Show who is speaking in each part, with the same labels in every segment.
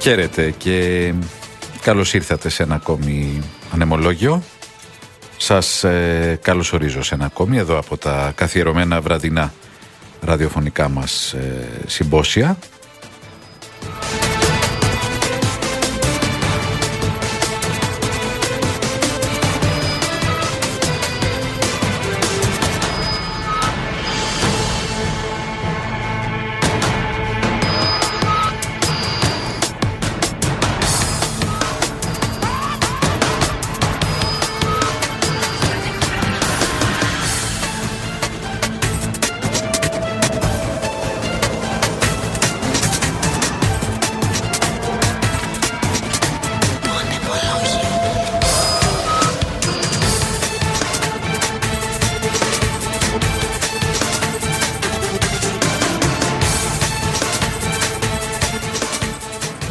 Speaker 1: Χαίρετε και καλώς ήρθατε σε ένα ακόμη ανεμολόγιο. Σας καλωσορίζω σε ένα ακόμη εδώ από τα καθιερωμένα βραδινά ραδιοφωνικά μας συμπόσια.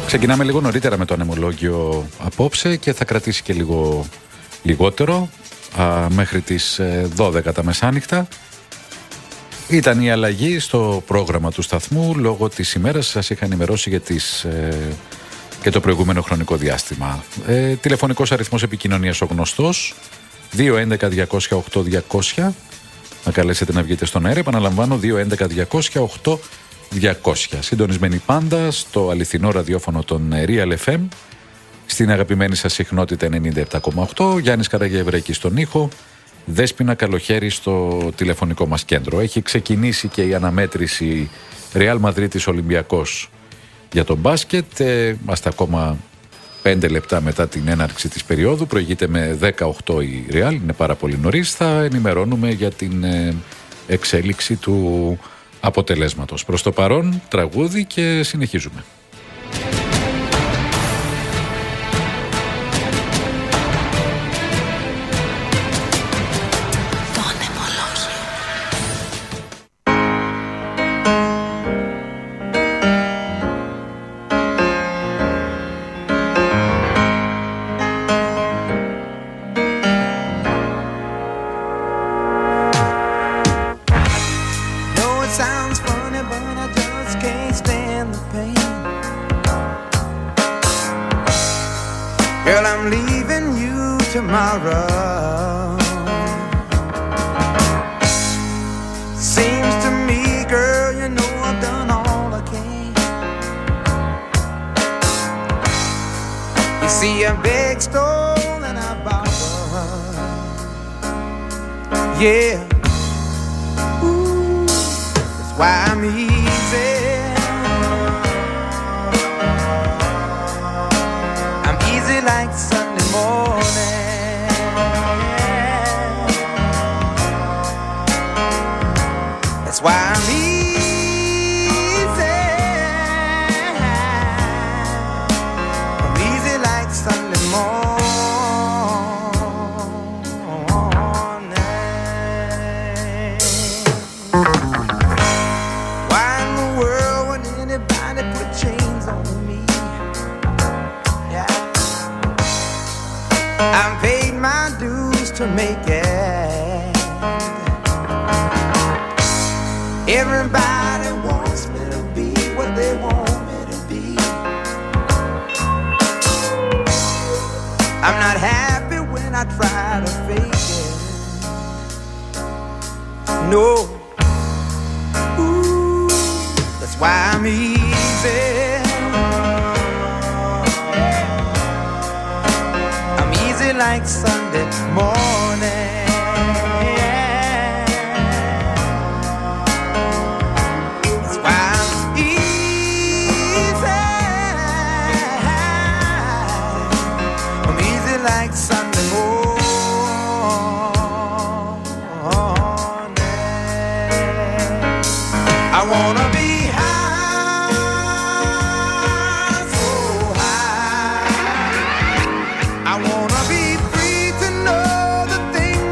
Speaker 1: Ξεκινάμε λίγο νωρίτερα με το ανεμολόγιο απόψε και θα κρατήσει και λίγο λιγότερο, μέχρι τις 12 τα μεσάνυχτα. Ήταν η αλλαγή στο πρόγραμμα του σταθμού λόγω της ημέρας, σας είχα ενημερώσει και το προηγούμενο χρονικό διάστημα. Τηλεφωνικός αριθμός επικοινωνίας ο γνωστός, 211-208-200. Να καλέσετε να βγείτε στον αέρα, επαναλαμβάνω, 211-200-800. Συντονισμένοι πάντα στο αληθινό ραδιόφωνο των Real FM, στην αγαπημένη σας συχνότητα 97,8. Γιάννης Καραγευρέκης στον ήχο, Δέσποινα Καλοχέρη στο τηλεφωνικό μας κέντρο. Έχει ξεκινήσει και η αναμέτρηση Real Μαδρίτης Ολυμπιακός για τον μπάσκετ. Είμαστε ακόμα 5 λεπτά μετά την έναρξη της περίοδου. Προηγείται με 18 η Real, είναι πάρα πολύ νωρίς. Θα ενημερώνουμε για την εξέλιξη του αποτελέσματος. Προς το παρόν τραγούδι και συνεχίζουμε.
Speaker 2: I wanna be free to know the things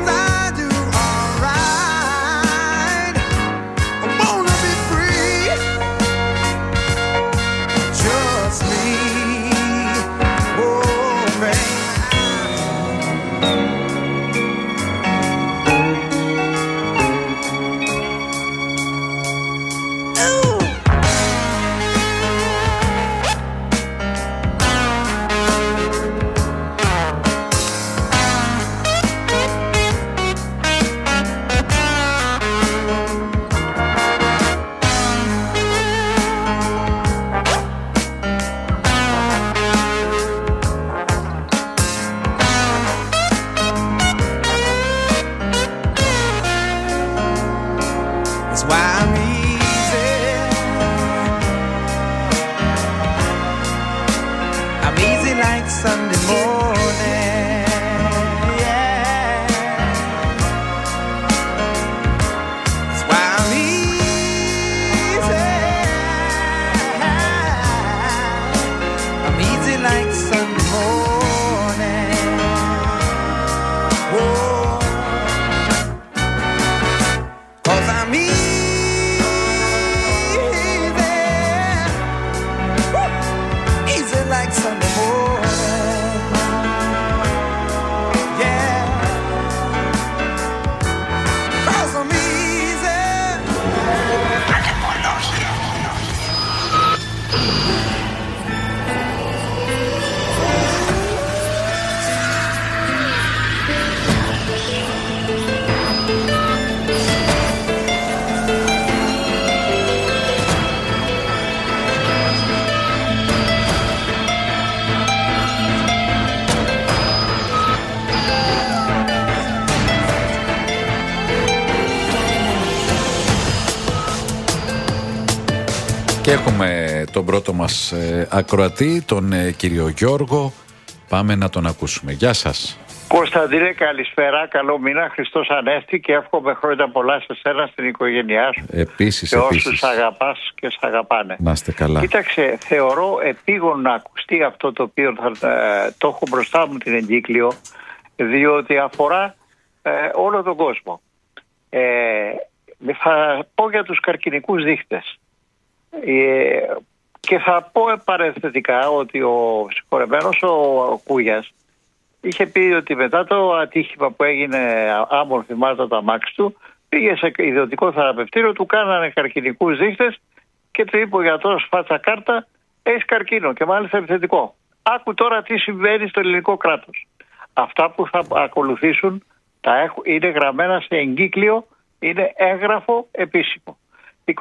Speaker 1: Και έχουμε τον πρώτο μας ακροατή, τον κύριο Γιώργο. Πάμε να τον ακούσουμε. Γεια σας.
Speaker 2: Κωνσταντίνε, καλησπέρα. Καλό μήνα. Χριστός Ανέστη και εύχομαι χρόνια πολλά σε σένα, στην οικογένειά σου.
Speaker 1: Επίσης,
Speaker 2: και όσους αγαπάς και σ' αγαπάνε.
Speaker 1: Να είστε καλά.
Speaker 2: Κοίταξε, θεωρώ επίγον να ακουστεί αυτό το οποίο το έχω μπροστά μου, την εγκύκλιο, διότι αφορά όλο τον κόσμο. Θα πω για τους καρκινικούς δείχτες. Και θα πω παρενθετικά ότι ο συγχωρεμένος ο Κούγιας είχε πει ότι μετά το ατύχημα που έγινε, άμμο θυμάται το αμάξι του, πήγε σε ιδιωτικό θεραπευτήριο, του κάνανε καρκινικούς δείχτες και του είπε ο γιατρός φάτσα κάρτα, έχεις καρκίνο και μάλιστα επιθετικό. Άκου τώρα τι συμβαίνει στο ελληνικό κράτος. Αυτά που θα ακολουθήσουν είναι γραμμένα σε εγκύκλιο, είναι έγγραφο επίσημο. 26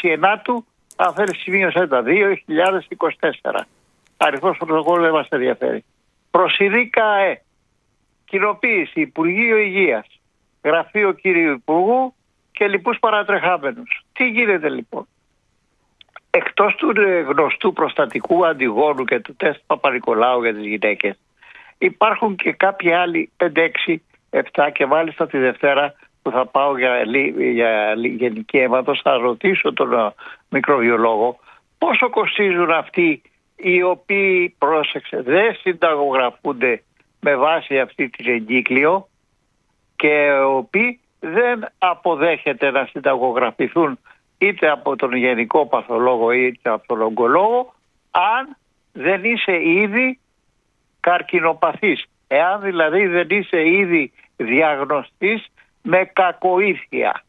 Speaker 2: Ενάτου, αν θέλεις σημείωσέ τα, 2024. Αριθμός πρωτοκόλλου δεν μας ενδιαφέρει. Προσηρή ΚΑΕ. Κοινοποίηση Υπουργείο Υγείας. Γραφείο κύριου Υπουργού και λοιπούς παρατρεχάμενους. Τι γίνεται λοιπόν? Εκτός του γνωστού προστατικού αντιγόνου και του τεστ Παπα-Νικολάου για τις γυναίκες, υπάρχουν και κάποιοι άλλοι 5, 6, 7 και μάλιστα τη Δευτέρα που θα πάω για γενική αίματος, θα ρωτήσω τον μικροβιολόγο πόσο κοστίζουν αυτοί οι οποίοι, πρόσεξε, δεν συνταγογραφούνται με βάση αυτή την εγκύκλιο και οι οποίοι δεν αποδέχεται να συνταγογραφηθούν είτε από τον γενικό παθολόγο είτε από τον ογκολόγο, αν δεν είσαι ήδη καρκινοπαθής. Εάν δηλαδή δεν είσαι ήδη διαγνωστής με κακοήθεια.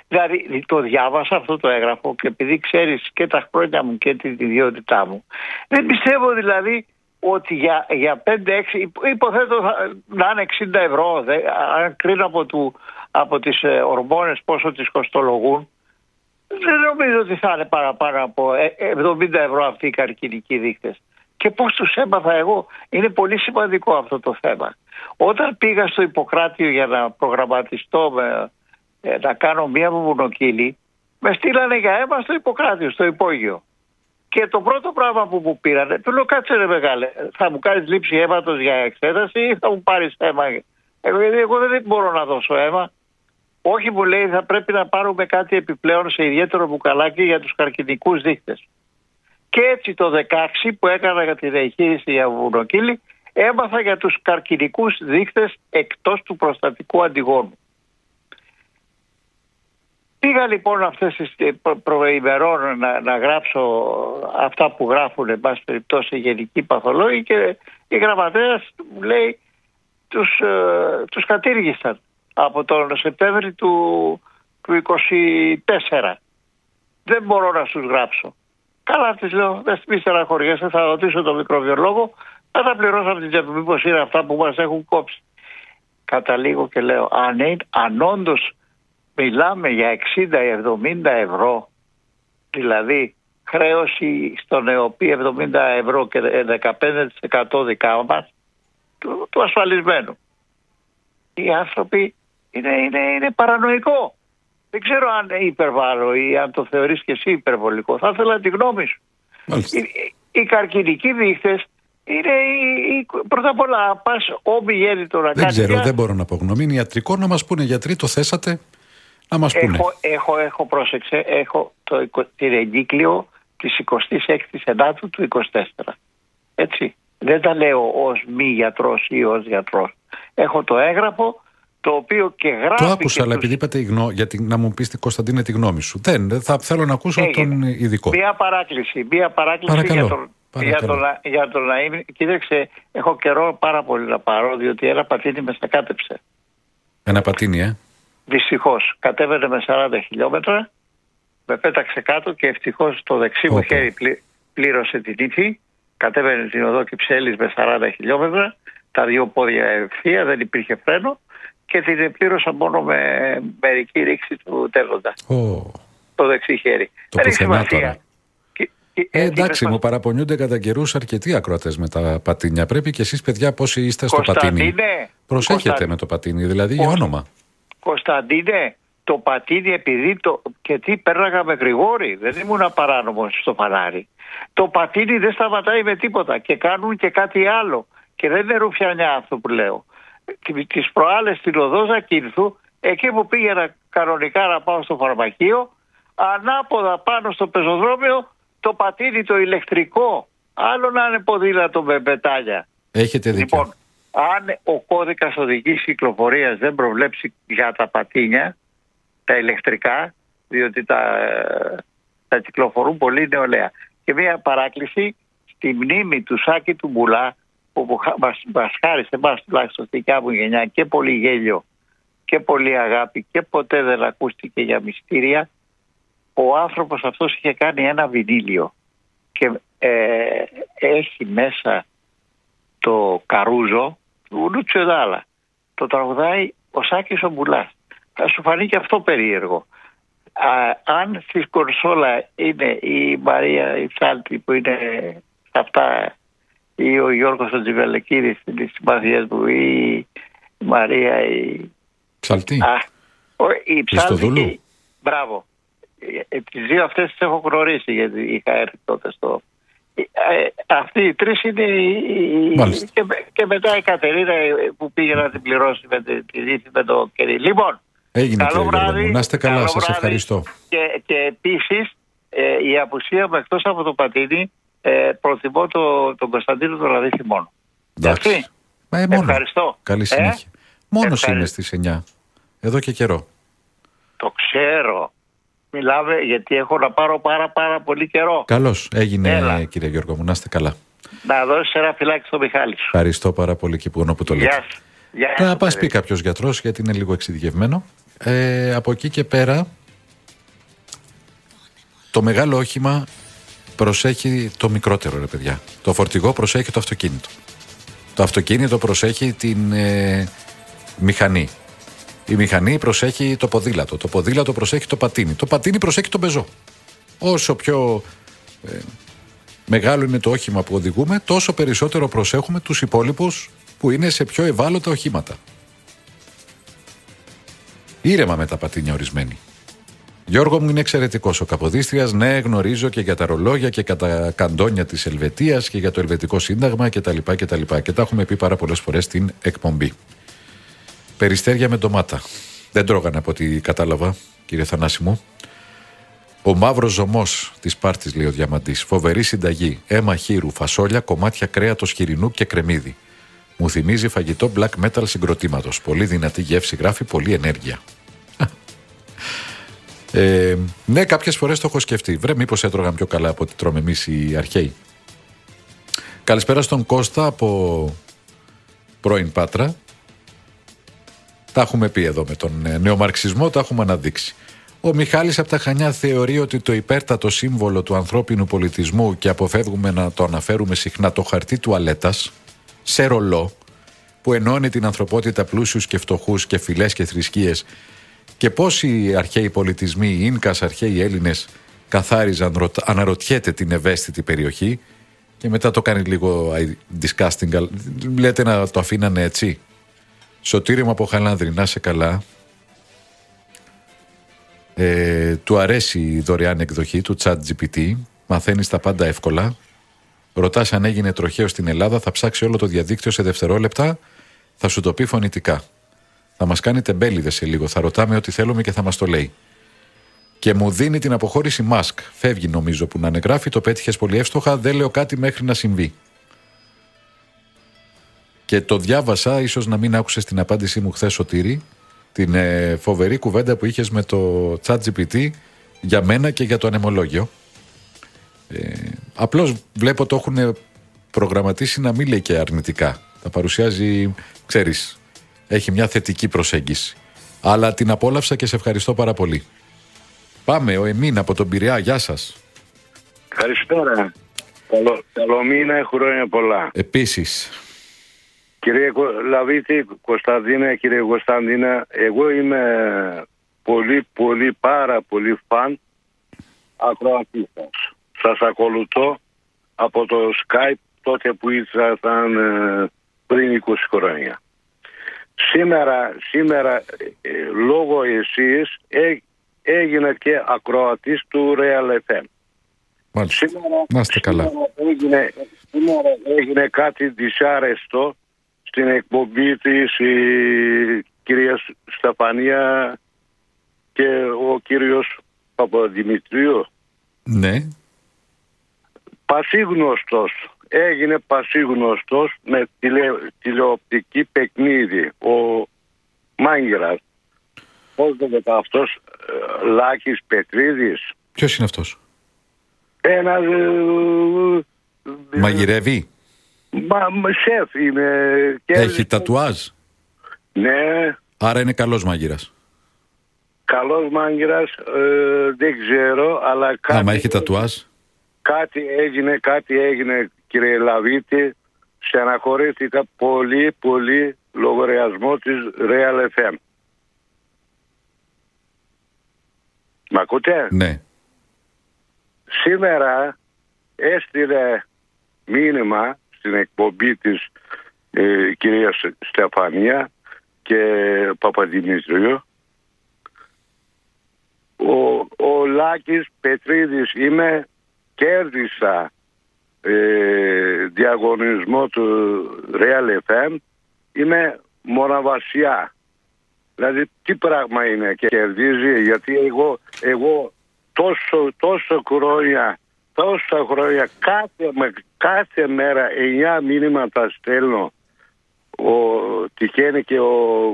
Speaker 2: Δηλαδή το διάβασα αυτό το έγγραφο και επειδή ξέρεις και τα χρόνια μου και την ιδιότητά μου, δεν πιστεύω δηλαδή ότι για 5-6, υποθέτω να είναι 60 ευρώ, αν κρίνω από τις ορμόνες πόσο τις κοστολογούν, δεν νομίζω ότι θα είναι παραπάνω από 70 ευρώ αυτοί οι καρκινικοί δείκτες. Και πώς τους έμαθα εγώ? Είναι πολύ σημαντικό αυτό το θέμα. Όταν πήγα στο Ιπποκράτιο για να προγραμματιστώ να κάνω μία μονοκύλη, με στείλανε για αίμα στο Ιπποκράτιο, στο υπόγειο. Και το πρώτο πράγμα που μου πήρανε, του λέω κάτσε ρε μεγάλε, θα μου κάνεις λήψη αίματος για εξέταση ή θα μου πάρεις αίμα? Εγώ δεν μπορώ να δώσω αίμα. Όχι, μου λέει, θα πρέπει να πάρουμε κάτι επιπλέον σε ιδιαίτερο μπουκαλάκι για τους καρκινικούς δείκτες. Και έτσι το 16 που έκανα για την εγχείρηση για βουνοκύλη, έμαθα για τους καρκινικούς δείκτες εκτός του προστατικού αντιγόνου. Πήγα λοιπόν αυτές τις προημερών να γράψω αυτά που γράφουν εν πάση περιπτώσει γενικοί παθολόγοι και η γραμματέας μου λέει τους κατήργησαν από τον Σεπτέμβρη του 24. Δεν μπορώ να τους γράψω. Καλά, της λέω, δεν μη στεναχωριέσαι, θα ρωτήσω τον μικροβιολόγο, θα τα πληρώσω από την τσέπη, μήπως είναι αυτά που μας έχουν κόψει. Καταλήγω και λέω, αν όντως μιλάμε για 60-70 ευρώ, δηλαδή χρέωση στον ΕΟΠΗ 70 ευρώ και 15% δικά μας, του ασφαλισμένου. Οι άνθρωποι είναι παρανοϊκό. Δεν ξέρω αν υπερβάλλω ή αν το θεωρείς και εσύ υπερβολικό. Θα ήθελα τη γνώμη σου. Οι καρκινικοί δείχτες είναι πρώτα απ' όλα πας ομιγέννητο να κάνεις.
Speaker 1: Δεν ξέρω, δεν μπορώ να πω γνώμη. Είναι ιατρικό, να μας πούνε γιατροί, το θέσατε, να μας πούνε.
Speaker 2: Έχω πρόσεξε, έχω την εγκύκλιο της 26ης Ενάτου του 24. Έτσι. Δεν τα λέω ως μη γιατρός ή ως γιατρός. Έχω το έγγραφο το οποίο και γράφει. Το
Speaker 1: άκουσα, αλλά επειδή είπατε γιατί να μου πεις, Κωνσταντίνε, τη γνώμη σου. Θα θέλω να ακούσω τον ειδικό.
Speaker 2: Μία παράκληση για το να είμαι. Κοίταξε, έχω καιρό πάρα πολύ να πάρω, διότι ένα πατίνι με στακάτεψε.
Speaker 1: Ένα πατίνι,
Speaker 2: Δυστυχώς. Κατέβαινε με 40 χιλιόμετρα, με πέταξε κάτω και ευτυχώς το δεξί μου χέρι πλήρωσε την ύφη. Κατέβαινε την οδό Κυψέλης με 40 χιλιόμετρα, τα δύο πόδια ευθεία, δεν υπήρχε φρένο. Και την πλήρωσα μόνο με μερική ρήξη του τέλοντα. Το δεξί χέρι.
Speaker 1: Το δεν έχει σημασία. Εντάξει, μου παραπονιούνται κατά καιρούς αρκετοί ακροατές με τα πατίνια. Πρέπει και εσείς, παιδιά, πόσοι είστε στο πατίνι. Προσέχετε με το πατίνι, δηλαδή για όνομα.
Speaker 2: Κωνσταντίνε, το πατίνι, επειδή και τι πέρναγα με γρηγόρη, δεν ήμουν παράνομος στο φανάρι. Το πατίνι δεν σταματάει με τίποτα και κάνουν και κάτι άλλο. Και δεν είναι ρουφιανιά αυτό που λέω. Τις προάλλες στην οδό Ζακίνθου, εκεί που πήγαινα κανονικά να πάω στο φαρμακείο, ανάποδα πάνω στο πεζοδρόμιο, το πατίνι το ηλεκτρικό, άλλο να είναι ποδήλατο με πετάλια.
Speaker 1: Έχετε δίκιο.
Speaker 2: Λοιπόν, αν ο κώδικας οδικής κυκλοφορίας δεν προβλέψει για τα πατίνια, τα ηλεκτρικά, διότι τα κυκλοφορούν πολύ νεολαία. Και μια παράκληση στη μνήμη του Σάκη του Μπουλά, που μας χάρισε εμάς τουλάχιστον στη δικιά μου γενιά και πολύ γέλιο και πολύ αγάπη και ποτέ δεν ακούστηκε για μυστήρια. Ο άνθρωπος αυτός είχε κάνει ένα βινίλιο και έχει μέσα το Καρούζο του Λούτσιο Δάλα. Το τραγουδάει ο Σάκης ο Μπουλάς. Θα σου φανεί και αυτό περίεργο. Αν στη κονσόλα είναι η Μαρία η Ψάλτη που είναι σε αυτά, ή ο Γιώργος ο Τζιβελεκίδης στις συμμαθίες μου, ή η Μαρία η
Speaker 1: Ψάλτη.
Speaker 2: Η Ψάλτη. Μπράβο. Τις δύο αυτές τις έχω γνωρίσει, γιατί είχα έρθει τότε στο... Αυτοί οι τρεις είναι και μετά η Κατερίνα που πήγε να την πληρώσει με τη δίθη με το κερί. Λοιπόν,
Speaker 1: έγινε, καλό βράδυ. Να είστε καλά, σας ευχαριστώ.
Speaker 2: Και επίσης η απουσία μου εκτός από το πατίνι, προτιμώ τον Κωνσταντίνο τον Ραδίθι μόνο.
Speaker 1: Εντάξει.
Speaker 2: Ευχαριστώ.
Speaker 1: Καλή συνέχεια. Μόνος είμαι στις 9. Εδώ και καιρό.
Speaker 2: Το ξέρω. Μιλάμε γιατί έχω να πάρω πάρα πολύ καιρό.
Speaker 1: Καλώς. Έγινε. Κύριε Γιώργο μου. Να είστε καλά.
Speaker 2: Να δώσεις ένα φυλάκι στο Μιχάλη σου.
Speaker 1: Ευχαριστώ πάρα πολύ και που το λέτε. Να πας πει κάποιος γιατρός, γιατί είναι λίγο εξειδικευμένο. Από εκεί και πέρα το μεγάλο όχημα προσέχει το μικρότερο, ρε παιδιά. Το φορτηγό προσέχει το αυτοκίνητο. Το αυτοκίνητο προσέχει την μηχανή. Η μηχανή προσέχει το ποδήλατο. Το ποδήλατο προσέχει το πατίνι. Το πατίνι προσέχει τον πεζό. Όσο πιο μεγάλο είναι το όχημα που οδηγούμε, τόσο περισσότερο προσέχουμε τους υπόλοιπους που είναι σε πιο ευάλωτα οχήματα. Ήρεμα με τα πατίνια ορισμένοι. Γιώργο μου, είναι εξαιρετικός ο Καποδίστριας. Ναι, γνωρίζω και για τα ρολόγια και για τα καντόνια της Ελβετίας και για το Ελβετικό Σύνταγμα κτλ. Και τα έχουμε πει πάρα πολλές φορές στην εκπομπή. Περιστέρια με ντομάτα. Δεν τρώγανε από ό,τι κατάλαβα, κύριε Θανάση μου. Ο μαύρος ζωμός της Πάρτης, λέει ο Διαμαντής. Φοβερή συνταγή. Αίμα χείρου, φασόλια, κομμάτια κρέατος χοιρινού και κρεμμύδι. Μου θυμίζει φαγητό black metal συγκροτήματος. Πολύ δυνατή γεύση, γράφει, πολύ ενέργεια. Ναι, κάποιες φορές το έχω σκεφτεί. Βρε, μήπως έτρωγαν πιο καλά από ό,τι τρώμε εμείς οι αρχαίοι. Καλησπέρα στον Κώστα από πρώην Πάτρα. Τα έχουμε πει εδώ με τον νεομαρξισμό, τα έχουμε αναδείξει. Ο Μιχάλης από τα Χανιά θεωρεί ότι το υπέρτατο σύμβολο του ανθρώπινου πολιτισμού, και αποφεύγουμε να το αναφέρουμε συχνά, το χαρτί τουαλέτας, σε ρολό, που ενώνει την ανθρωπότητα πλούσιους και φτωχούς και φυλές και θρησκείες, και πώς οι αρχαίοι πολιτισμοί, οι Ίνκας, αρχαίοι Έλληνες, καθάριζαν, αναρωτιέται την ευαίσθητη περιοχή, και μετά το κάνει λίγο disgusting. Λέτε να το αφήνανε έτσι. Σωτήρη μου από Χαλάνδρη, να σε καλά. Του αρέσει η δωρεάν εκδοχή του ChatGPT. Μαθαίνεις τα πάντα εύκολα. Ρωτάς αν έγινε τροχαίο στην Ελλάδα, θα ψάξει όλο το διαδίκτυο σε δευτερόλεπτα, θα σου το πει φωνητικά. Θα μας κάνει τεμπέληδες σε λίγο, θα ρωτάμε ό,τι θέλουμε και θα μας το λέει. Και μου δίνει την αποχώρηση Musk. Φεύγει, νομίζω, που να ανεγράφει, το πέτυχες πολύ εύστοχα, δεν λέω κάτι μέχρι να συμβεί. Και το διάβασα, ίσως να μην άκουσες την απάντησή μου χθες, Σωτήρη, την φοβερή κουβέντα που είχες με το ChatGPT για μένα και για το ανεμολόγιο. Απλώς βλέπω το έχουν προγραμματίσει να μην λέει και αρνητικά. Τα παρουσιάζει, ξέρεις, έχει μια θετική προσέγγιση. Αλλά την απόλαυσα και σε ευχαριστώ πάρα πολύ. Πάμε, ο Εμίν από τον Πειραιά, γεια σας.
Speaker 3: Καλησπέρα. Καλό μήνα, χρόνια πολλά.
Speaker 1: Επίσης.
Speaker 3: Κύριε Λαβίτη, Κωνσταντίνα, κύριε Κωνσταντίνα, εγώ είμαι πάρα πολύ φαν ακροατής σας. Σας ακολουθώ από το Skype τότε που ήσασταν πριν 20 χρόνια. Σήμερα λόγω εσείς έγινε και ακροατής του Real FM.
Speaker 1: Μάλιστα. Να είστε καλά.
Speaker 3: Σήμερα έγινε κάτι δυσάρεστο στην εκπομπή της η κυρία Στεφανία και ο κύριος Παπαδημητρίου.
Speaker 1: Ναι.
Speaker 3: Έγινε πασίγνωστος με τηλεοπτική παιχνίδι. Ο Μάγκυρας. Πώς λέγεται αυτός, Λάκης Πετρίδης.
Speaker 1: Ποιος είναι αυτός?
Speaker 3: Ένας...
Speaker 1: Μαγειρεύει?
Speaker 3: Σεφ είναι.
Speaker 1: Έχει τατουάζ?
Speaker 3: Ναι.
Speaker 1: Άρα είναι καλός μάγειρας.
Speaker 3: Καλός μάγειρας, δεν ξέρω, αλλά κάτι...
Speaker 1: Άμα έχει τατουάζ?
Speaker 3: Κάτι έγινε κύριε Λαβίτη. Στεναχωρήθηκα πολύ λογαριασμό της Real FM. Μ' ακούτε?
Speaker 1: Ναι.
Speaker 3: Σήμερα έστειλε μήνυμα στην εκπομπή της κυρίας Στεφανία και Παπαδημητρίου. Ο Λάκης Πετρίδης κέρδισα διαγωνισμό του Real FM. Είμαι μοναβασιά. Δηλαδή τι πράγμα είναι και κερδίζει, γιατί εγώ τόσα χρόνια κάθε μέρα 9 μήνυματα στέλνω. Τυχαίνει και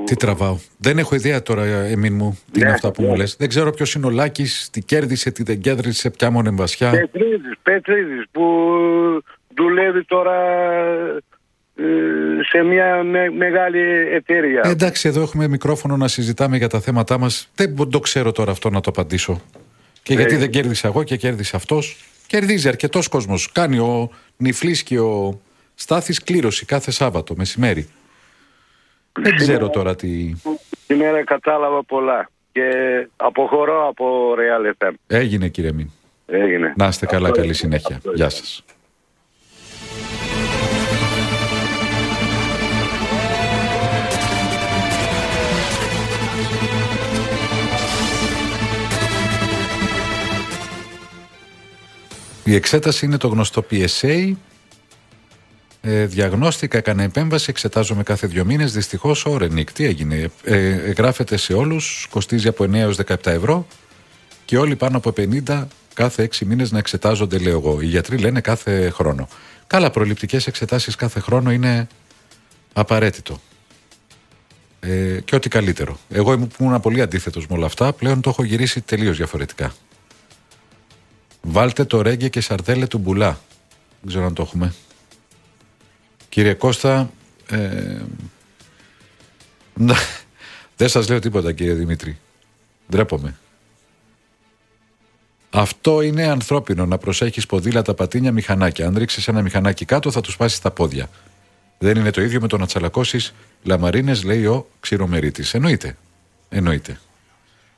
Speaker 1: Τι τραβάω? Δεν έχω ιδέα τώρα, Εμίν μου, τι είναι αυτά που μου λες. Δεν ξέρω ποιος είναι ο Λάκης, τι κέρδισε, τι δεν κέρδισε, ποια μονεμβασιά.
Speaker 3: Πετρίδης που δουλεύει τώρα σε μια μεγάλη εταιρεία.
Speaker 1: Εντάξει, εδώ έχουμε μικρόφωνο να συζητάμε για τα θέματά μας. Δεν το ξέρω τώρα αυτό να το απαντήσω. Και γιατί δεν κέρδισα εγώ και κέρδισε αυτός. Κερδίζει αρκετός κόσμος. Κάνει ο Νιφλής και ο Στάθης κλήρωση κάθε Σάββατο μεσημέρι. Δεν ξέρω τώρα τι...
Speaker 3: Σήμερα κατάλαβα πολλά και αποχωρώ από Real FM.
Speaker 1: Έγινε κύριε Μίν.
Speaker 3: Έγινε.
Speaker 1: Να είστε καλά, καλή συνέχεια. Γεια σας. Η εξέταση είναι το γνωστό PSA. Διαγνώστηκα, έκανα επέμβαση, εξετάζομαι κάθε 2 μήνες. Δυστυχώς, ωρενίκ. Τι έγινε? Γράφεται σε όλους, κοστίζει από 9 έως 17 ευρώ και όλοι πάνω από 50 κάθε 6 μήνες να εξετάζονται, λέω εγώ. Οι γιατροί λένε κάθε χρόνο. Καλά, προληπτικές εξετάσεις κάθε χρόνο είναι απαραίτητο. Και ό,τι καλύτερο. Εγώ ήμουν πολύ αντίθετος με όλα αυτά, πλέον το έχω γυρίσει τελείως διαφορετικά. Βάλτε το ρέγγε και σαρτέλε του Μπουλά. Δεν ξέρω αν το έχουμε. Κύριε Κώστα, δεν σας λέω τίποτα κύριε Δημήτρη. Ντρέπομαι. Αυτό είναι ανθρώπινο, να προσέχεις ποδήλατα, πατίνια, μηχανάκια. Αν ρίξεις ένα μηχανάκι κάτω θα του σπάσεις τα πόδια. Δεν είναι το ίδιο με το να τσαλακώσεις λαμαρίνες, λέει ο Ξηρομερίτης. Εννοείται.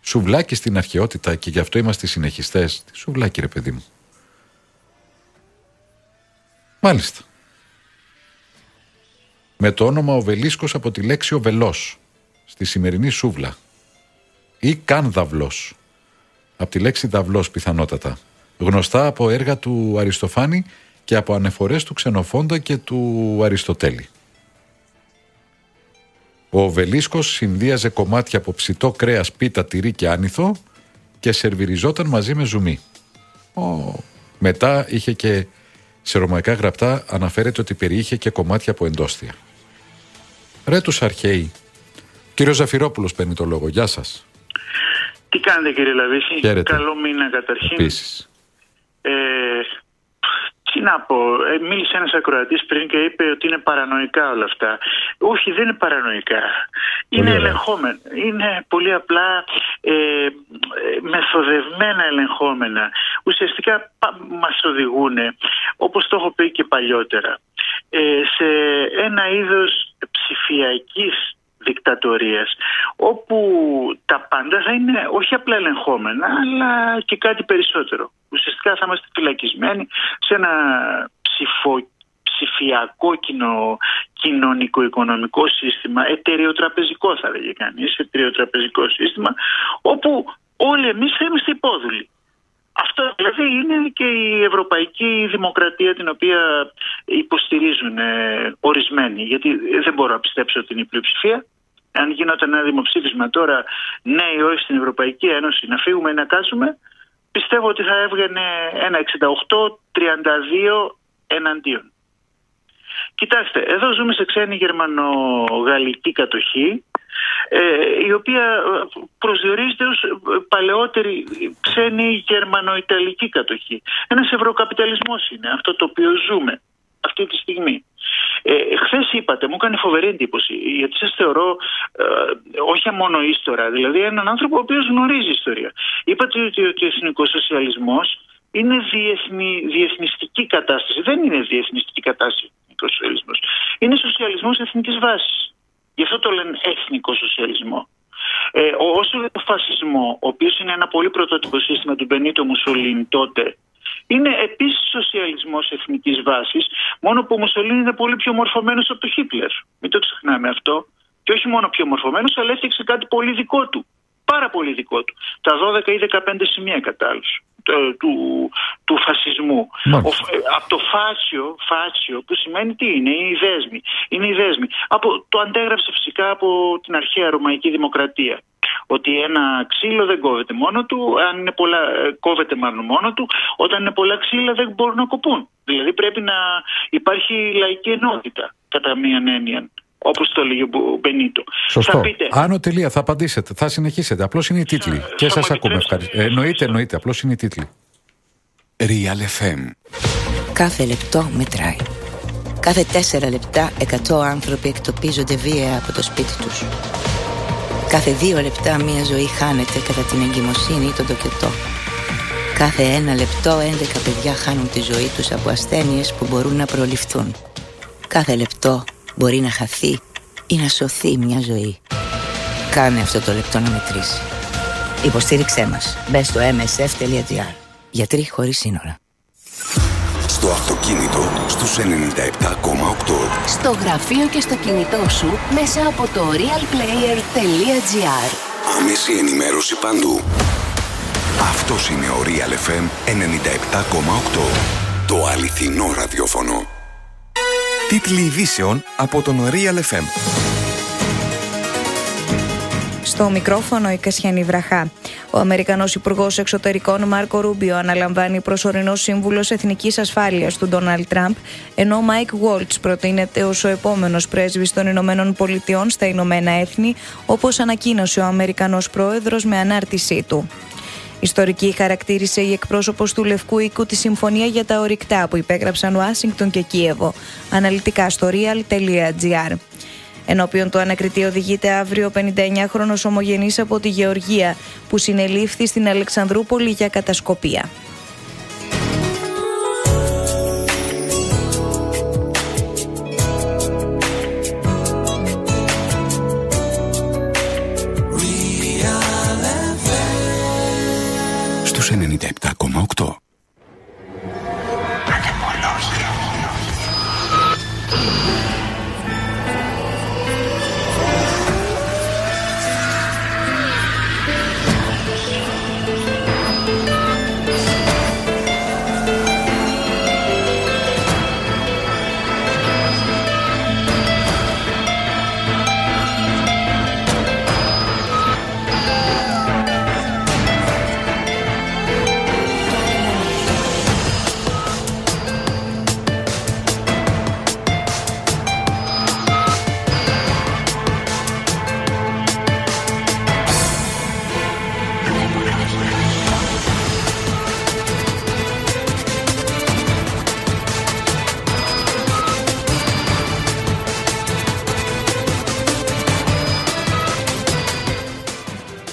Speaker 1: Σουβλάκι στην αρχαιότητα και γι' αυτό είμαστε συνεχιστές. Τι σουβλάκι ρε παιδί μου? Μάλιστα. Με το όνομα Οβελίσκος από τη λέξη οβελός στη σημερινή σούβλα. Ή καν δαυλός από τη λέξη δαυλός πιθανότατα. Γνωστά από έργα του Αριστοφάνη και από ανεφορές του Ξενοφόντα και του Αριστοτέλη. Ο Οβελίσκος συνδύαζε κομμάτια από ψητό κρέας, πίτα, τυρί και άνηθο και σερβιριζόταν μαζί με ζουμί. Μετά είχε και σε ρωμαϊκά γραπτά αναφέρεται ότι περιείχε και κομμάτια από εντόστια. Ρε τους αρχαίοι. Κύριος Ζαφυρόπουλος παίρνει το λόγο. Γεια σας.
Speaker 4: Τι κάνετε κύριε Λαβίση?
Speaker 1: Χαίρετε.
Speaker 4: Καλό μήνα καταρχήν.
Speaker 1: Επίσης.
Speaker 4: Τι να πω, μίλησε ένας ακροατής πριν και είπε ότι είναι παρανοϊκά όλα αυτά. Όχι, δεν είναι παρανοϊκά. Είναι ελεγχόμενα. Είναι πολύ απλά μεθοδευμένα ελεγχόμενα. Ουσιαστικά μας οδηγούν, όπως το έχω πει και παλιότερα, σε ένα είδος ψηφιακής δικτατορίας, όπου τα πάντα θα είναι όχι απλά ελεγχόμενα, αλλά και κάτι περισσότερο. Ουσιαστικά θα είμαστε φυλακισμένοι σε ένα ψηφιακό ενωσιακό κοινωνικο-οικονομικό σύστημα, εταιρεοτραπεζικό θα λέγε κανείς, εταιρεοτραπεζικό σύστημα, όπου όλοι εμείς θα είμαστε υπόδουλοι. Αυτό δηλαδή είναι και η ευρωπαϊκή δημοκρατία την οποία υποστηρίζουν ορισμένοι, γιατί δεν μπορώ να πιστέψω ότι είναι η πλειοψηφία. Αν γινόταν ένα δημοψήφισμα τώρα, ναι ή όχι στην Ευρωπαϊκή Ένωση, να φύγουμε ή να κάτσουμε, πιστεύω ότι θα έβγαινε ένα 68-32 εναντίον. Κοιτάξτε, εδώ ζούμε σε ξένη γερμανο-γαλλική κατοχή, η οποία προσδιορίζεται ως παλαιότερη ξένη γερμανο-ιταλική κατοχή. Ένας ευρωκαπιταλισμός είναι αυτό το οποίο ζούμε αυτή τη στιγμή. Χθες είπατε, μου έκανε φοβερή εντύπωση, γιατί σας θεωρώ όχι μόνο ύστορα, δηλαδή έναν άνθρωπο ο οποίος γνωρίζει ιστορία. Είπατε ότι ο εθνικός σοσιαλισμός είναι διεθνιστική κατάσταση. Δεν είναι διεθνιστική κατάσταση ο εθνικός σοσιαλισμός. Είναι σοσιαλισμός εθνικής βάσης. Γι' αυτό το λένε εθνικό σοσιαλισμό. Όσο για το φασισμό, ο οποίος είναι ένα πολύ πρωτότυπο σύστημα του Μπενίτο Μουσολίνι τότε, είναι επίσης σοσιαλισμός εθνικής βάσης, μόνο που ο Μουσολίνι είναι πολύ πιο μορφωμένος από τον Χίτλερ. Μην το ξεχνάμε αυτό. Και όχι μόνο πιο μορφωμένος, αλλά έφτιαξε κάτι πολύ δικό του. Πάρα πολύ δικό του. Τα 12 ή 15 σημεία κατά άλλους του φασισμού. Από το φάτσιο που σημαίνει τι είναι, είναι οι δέσμοι. Το αντέγραψε φυσικά από την αρχαία ρωμαϊκή δημοκρατία. Ότι ένα ξύλο δεν κόβεται μόνο του, αν είναι πολλά, κόβεται μάλλον μόνο του, όταν είναι πολλά ξύλα δεν μπορούν να κοπούν. Δηλαδή πρέπει να υπάρχει λαϊκή ενότητα, κατά μίαν έννοια, όπως το έλεγε ο Μπενίτο.
Speaker 1: Σωστό.
Speaker 4: Θα πείτε,
Speaker 1: Άνω τελεία, θα απαντήσετε, θα συνεχίσετε. Απλώς είναι οι τίτλοι. Και σας ακούμε. Εννοείται, απλώς είναι οι τίτλοι.
Speaker 5: Real FM.
Speaker 6: Κάθε λεπτό μετράει. Κάθε 4 λεπτά 100 άνθρωποι εκτοπίζονται βία από το σπίτι τους. Κάθε 2 λεπτά μια ζωή χάνεται κατά την εγκυμοσύνη ή τον τοκετό. Κάθε 1 λεπτό 11 παιδιά χάνουν τη ζωή τους από ασθένειες που μπορούν να προληφθούν. Κάθε λεπτό μπορεί να χαθεί ή να σωθεί μια ζωή. Κάνε αυτό το λεπτό να μετρήσει. Υποστήριξέ μας. Μπες στο msf.gr. Γιατροί χωρίς σύνορα.
Speaker 5: Στο αυτοκίνητο στους 97,8.
Speaker 7: Στο γραφείο και στο κινητό σου μέσα από το realplayer.gr.
Speaker 5: Άμεση ενημέρωση παντού. Αυτός είναι ο Real FM 97,8. Το αληθινό ραδιόφωνο. Τίτλοι ειδήσεων από τον Real FM.
Speaker 8: Στο μικρόφωνο η Κασιανή Βραχά. Ο Αμερικανός Υπουργός Εξωτερικών Μάρκο Ρούμπιο αναλαμβάνει προσωρινός σύμβουλος εθνικής ασφάλειας του Ντόναλντ Τραμπ, ενώ ο Μάικ Γουόλτς προτείνεται ως ο επόμενος πρέσβης των Ηνωμένων Πολιτειών στα Ηνωμένα Έθνη, όπως ανακοίνωσε ο Αμερικανός Πρόεδρος με ανάρτησή του. Ιστορική χαρακτήρισε η εκπρόσωπος του Λευκού Οίκου τη συμφωνία για τα ορυκτά που υπέγραψαν Ουάσιγκτον και Κίεβο. Αναλυτικά στο real.gr. Ενώπιον του ανακριτή οδηγείται αύριο 59χρονος ομογενής από τη Γεωργία που συνελήφθη στην Αλεξανδρούπολη για κατασκοπία.
Speaker 5: Στους 97,8.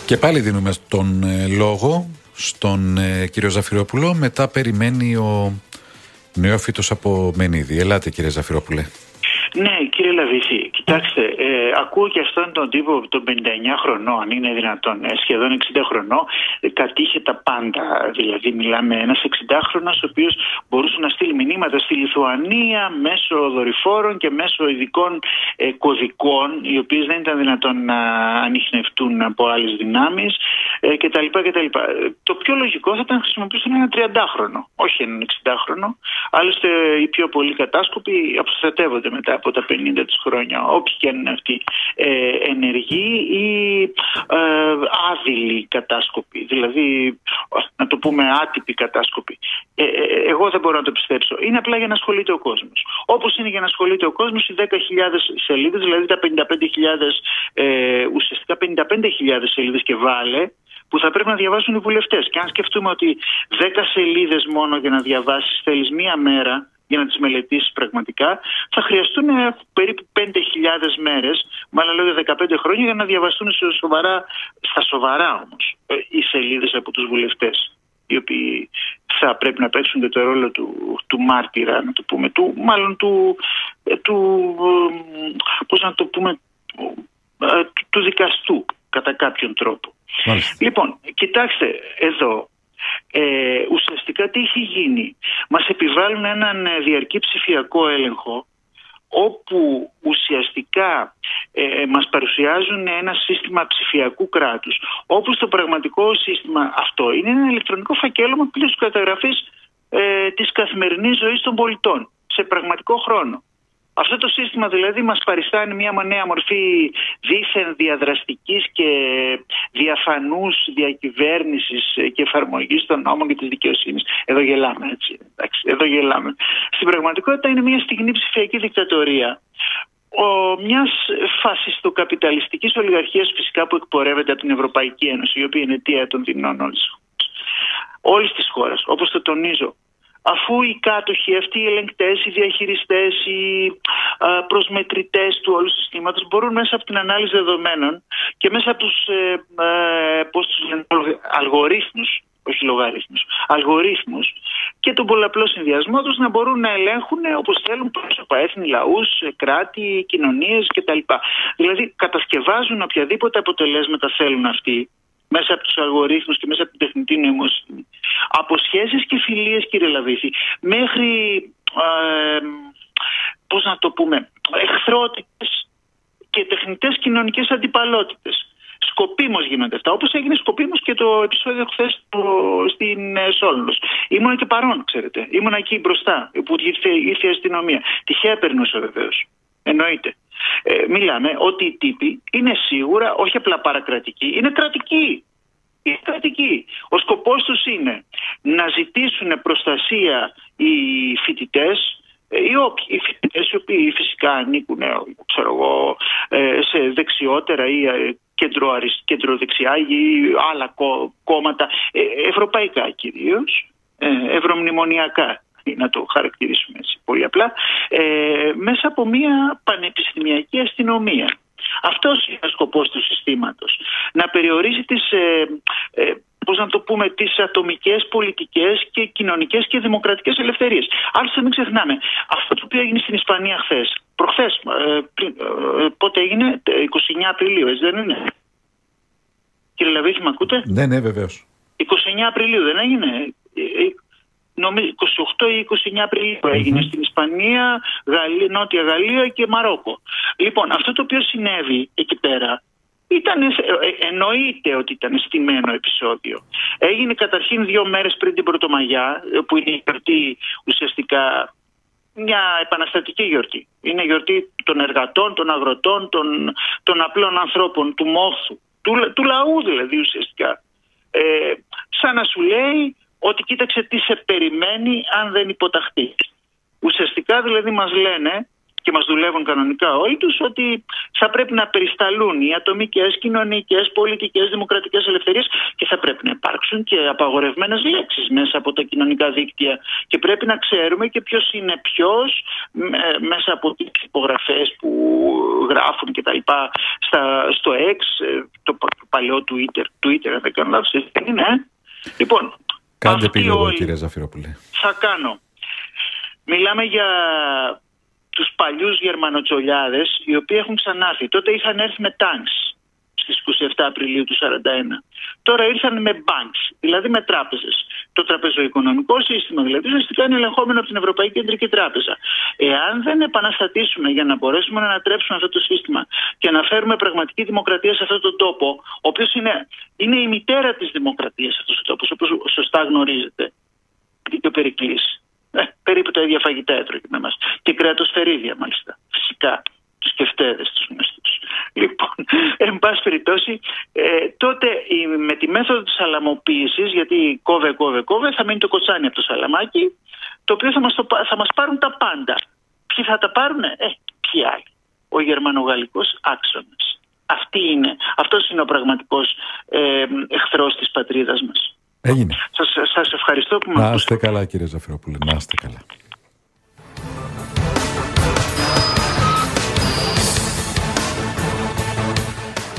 Speaker 1: Και πάλι δίνουμε τον λόγο στον κύριο Ζαφυρόπουλο. Μετά περιμένει ο νεόφυτος από Μενίδη. Ελάτε κύριε Ζαφυρόπουλε.
Speaker 4: Ναι, κύριε Λαβίθη, κοιτάξτε, ακούω και αυτόν τον τύπο των 59 χρονών, είναι δυνατόν, σχεδόν 60 χρονών, κατήχε τα πάντα. Δηλαδή, μιλάμε ένας 60χρονος ο οποίος μπορούσε να στείλει μηνύματα στη Λιθουανία μέσω δορυφόρων και μέσω ειδικών κωδικών, οι οποίες δεν ήταν δυνατόν να ανιχνευτούν από άλλες δυνάμεις κτλ. Το πιο λογικό θα ήταν να χρησιμοποιήσουν ένα 30χρονο, όχι έναν 60χρονο. Άλλωστε, οι πιο πολλοί κατάσκοποι αποστρατεύονται μετά από τα 50 τους χρόνια, όποιοι και αν είναι αυτοί, ενεργοί ή άδειλοι κατάσκοποι, δηλαδή να το πούμε άτυποι κατάσκοποι. Εγώ δεν μπορώ να το πιστέψω. Είναι απλά για να ασχολείται ο κόσμος. Όπως είναι για να ασχολείται ο κόσμος οι 10.000 σελίδες, δηλαδή τα 55.000, ουσιαστικά 55.000 σελίδες και βάλε, που θα πρέπει να διαβάσουν οι βουλευτές. Και αν σκεφτούμε ότι 10 σελίδες μόνο για να διαβάσεις θέλεις μία μέρα για να τις μελετήσεις πραγματικά, θα χρειαστούν περίπου 5.000 μέρες, με άλλα λόγια 15 χρόνια, για να διαβαστούν στα σοβαρά όμως οι σελίδες από τους βουλευτές, οι θα πρέπει να παίξουν το ρόλο του μάρτυρα, να το πούμε, του δικαστού κατά κάποιον τρόπο. Μάλιστα. Λοιπόν, κοιτάξτε εδώ, ουσιαστικά τι έχει γίνει. Μας επιβάλλουν έναν διαρκή ψηφιακό έλεγχο, όπου ουσιαστικά μας παρουσιάζουν ένα σύστημα ψηφιακού κράτους, όπου στο πραγματικό σύστημα αυτό είναι ένα ηλεκτρονικό φακέλωμα με πλήρους καταγραφής της καθημερινής ζωής των πολιτών σε πραγματικό χρόνο. Αυτό το σύστημα δηλαδή μας παριστάνει μια νέα μορφή δίθεν διαδραστικής και διαφανούς διακυβέρνησης και εφαρμογής των νόμων και της δικαιοσύνης. Εδώ γελάμε, έτσι. Εντάξει, εδώ γελάμε. Στην πραγματικότητα είναι μια στιγμή ψηφιακή δικτατορία μιας φασιστοκαπιταλιστικής ολιγαρχίας, φυσικά, που εκπορεύεται από την Ευρωπαϊκή Ένωση, η οποία είναι αιτία των δεινών όλης της χώρας. Όπως το τονίζω, αφού οι κάτοχοι, αυτοί οι ελεγκτές, οι διαχειριστές, οι προσμετρητές του όλου συστήματος μπορούν μέσα από την ανάλυση δεδομένων και μέσα από τους αλγορίθμους, όχι λογαριθμούς, αλγορίθμους και τον πολλαπλό συνδυασμό τους να μπορούν να ελέγχουν όπως θέλουν πρόσωπα, έθνη, λαούς, κράτη, κοινωνίες κτλ. Δηλαδή κατασκευάζουν οποιαδήποτε αποτελέσματα θέλουν αυτοί μέσα από τους αλγορίθμους και μέσα από την τεχνητή νοημοσύνη. Από σχέσεις και φιλίες, κύριε Λαβίθη, μέχρι, εχθρότητες και τεχνητές κοινωνικές αντιπαλότητες. Σκοπίμως γίνονται αυτά, όπως έγινε σκοπίμως και το επεισόδιο χθες στην Σόλνος. Ήμουνα και παρόν, ξέρετε. Ήμουνα εκεί μπροστά, που ήρθε η αστυνομία. Τυχαία περνούσα βεβαίως. Εννοείται. Μιλάμε ότι οι τύποι είναι σίγουρα όχι απλά παρακρατικοί, είναι κρατικοί. Είναι κρατικοί. Ο σκοπός τους είναι να ζητήσουν προστασία οι φοιτητές, οι φοιτητές οι οποίοι φυσικά ανήκουν σε δεξιότερα ή κεντροδεξιά ή άλλα κόμματα, ευρωπαϊκά κυρίως, ευρωμνημονιακά, να το χαρακτηρίσουμε έτσι πολύ απλά, μέσα από μια πανεπιστημιακή αστυνομία. Αυτός είναι ο σκοπός του συστήματος. Να περιορίζει τις ατομικές, πολιτικές και κοινωνικές και δημοκρατικές ελευθερίες. Άλλωστε μην ξεχνάμε, αυτό το οποίο έγινε στην Ισπανία προχθές, πότε έγινε, 29 Απριλίου, έτσι δεν είναι? Κύριε Λαβίθη, με ακούτε?
Speaker 1: Ναι, βεβαίως.
Speaker 4: 29 Απριλίου δεν έγινε? Νομίζω 28 ή 29 Απριλίου έγινε στην Ισπανία, Νότια Γαλλία και Μαρόκο. Λοιπόν, αυτό το οποίο συνέβη εκεί πέρα εννοείται ότι ήταν στημένο επεισόδιο. Έγινε καταρχήν 2 μέρες πριν την Πρωτομαγιά, που είναι η γιορτή, ουσιαστικά μια επαναστατική γιορτή. Είναι γιορτή των εργατών, των αγροτών, των απλών ανθρώπων, του μόχθου, του λαού δηλαδή ουσιαστικά. Σαν να σου λέει ότι κοίταξε τι σε περιμένει αν δεν υποταχθεί. Ουσιαστικά δηλαδή μας λένε και μας δουλεύουν κανονικά όλοι τους ότι θα πρέπει να περισταλούν οι ατομικές, κοινωνικές, πολιτικές, δημοκρατικές ελευθερίες και θα πρέπει να υπάρξουν και απαγορευμένες λέξεις μέσα από τα κοινωνικά δίκτυα και πρέπει να ξέρουμε και ποιος είναι ποιος μέσα από τις υπογραφές που γράφουν και τα λοιπά στο X, το παλαιό Twitter, αν δεν κάνω λάθος, είναι. Λοιπόν,
Speaker 1: κάντε επίλογο, κύριε Ζαφυρόπουλε.
Speaker 4: Θα κάνω. Μιλάμε για τους παλιούς παλιούς γερμανοτσολιάδες οι οποίοι έχουν ξανάρθει. Τότε είχαν έρθει με τάγκς στις 27 Απριλίου του 1941. Τώρα ήρθαν με banks, δηλαδή με τράπεζες. Το τραπεζοοικονομικό σύστημα δηλαδή ουσιαστικά είναι ελεγχόμενο από την Ευρωπαϊκή Κεντρική Τράπεζα. Εάν δεν επαναστατήσουμε για να μπορέσουμε να ανατρέψουμε αυτό το σύστημα και να φέρουμε πραγματική δημοκρατία σε αυτόν τον τόπο, ο οποίος είναι η μητέρα της δημοκρατίας αυτός ο τόπος, όπως σωστά γνωρίζετε, και ο Περικλής. Περίπου τα ίδια φαγητά έτρωγε με μας. Και κρεατοσφαιρίδια μάλιστα. Φυσικά. Τους κεφτέδες τους γνωστούς. Λοιπόν, εν πάση περιπτώσει, τότε με τη μέθοδο της σαλαμοποίησης, γιατί κόβε, θα μείνει το κοτσάνι από το σαλαμάκι, το οποίο θα μας πάρουν τα πάντα. Ποιοι θα τα πάρουνε? Ποιοι άλλοι? Ο γερμανογαλλικός άξονας. Αυτός είναι ο πραγματικός εχθρός της πατρίδας μας.
Speaker 1: Έγινε.
Speaker 4: Σας ευχαριστώ που με ακούσατε.
Speaker 1: Να είστε καλά, κύριε Ζαφυρόπουλε, να είστε καλά.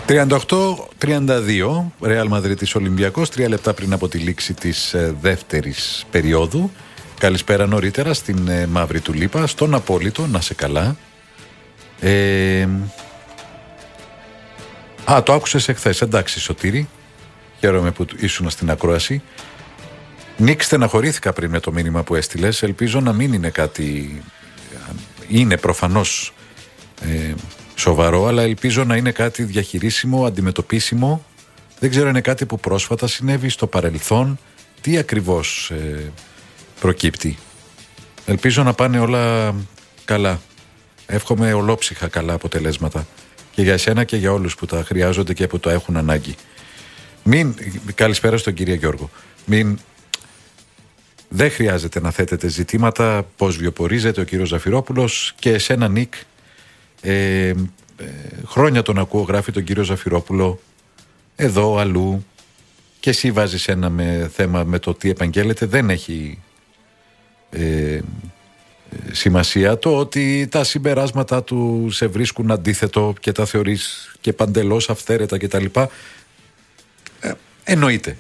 Speaker 1: «38-32, Ρεάλ Μαδρίτης Ολυμπιακός», 3 λεπτά πριν από τη λήξη της δεύτερης περίοδου. Καλησπέρα νωρίτερα στην Μαύρη Τουλίπα, στον Απόλυτο, να σε καλά. Το άκουσες εχθές, εντάξει Σωτήρη, χαίρομαι που ήσουν στην ακρόαση. Νίκ, στεναχωρήθηκα πριν με το μήνυμα που έστειλες, ελπίζω να μην είναι κάτι, είναι προφανώς σοβαρό, αλλά ελπίζω να είναι κάτι διαχειρίσιμο, αντιμετωπίσιμο. Δεν ξέρω, είναι κάτι που πρόσφατα συνέβη, στο παρελθόν, τι ακριβώς προκύπτει. Ελπίζω να πάνε όλα καλά. Εύχομαι ολόψυχα καλά αποτελέσματα και για εσένα και για όλους που τα χρειάζονται και που το έχουν ανάγκη. Καλησπέρα στον κύριο Γιώργο. Δεν χρειάζεται να θέτετε ζητήματα πώς βιοπορίζεται ο κύριος Ζαφυρόπουλος, και εσένα Νίκ. Χρόνια τον ακούω, γράφει τον κύριο Ζαφυρόπουλο εδώ, αλλού, και εσύ βάζεις ένα θέμα με το τι επαγγέλλεται. Δεν έχει σημασία το ότι τα συμπεράσματα του σε βρίσκουν αντίθετο και τα θεωρείς και παντελώς αυθαίρετα κτλ. Εννοείται.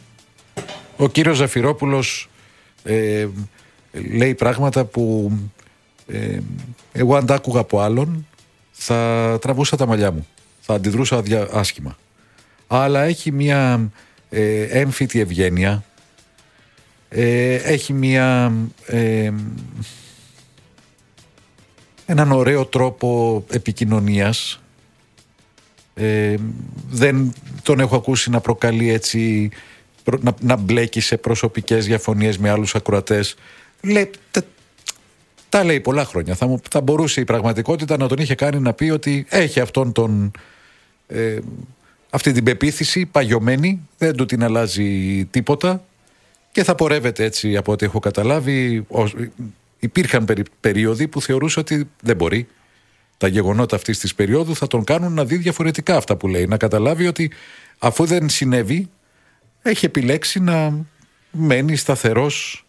Speaker 1: Ο κύριος Ζαφυρόπουλος λέει πράγματα που εγώ αν τα άκουγα από άλλον θα τραβούσα τα μαλλιά μου, θα αντιδρούσα άσχημα. Αλλά έχει μια έμφυτη ευγένεια, έχει έναν ωραίο τρόπο επικοινωνίας. Δεν τον έχω ακούσει να προκαλεί έτσι, να μπλέκει σε προσωπικές διαφωνίες με άλλους ακροατές. Τα λέει πολλά χρόνια. Θα μπορούσε η πραγματικότητα να τον είχε κάνει να πει ότι έχει αυτή την πεποίθηση παγιωμένη, δεν του την αλλάζει τίποτα και θα πορεύεται έτσι, από ό,τι έχω καταλάβει. Υπήρχαν περίοδοι που θεωρούσε ότι δεν μπορεί. Τα γεγονότα αυτής της περίοδου θα τον κάνουν να δει διαφορετικά αυτά που λέει. Να καταλάβει ότι αφού δεν συνέβη, έχει επιλέξει να μένει σταθερός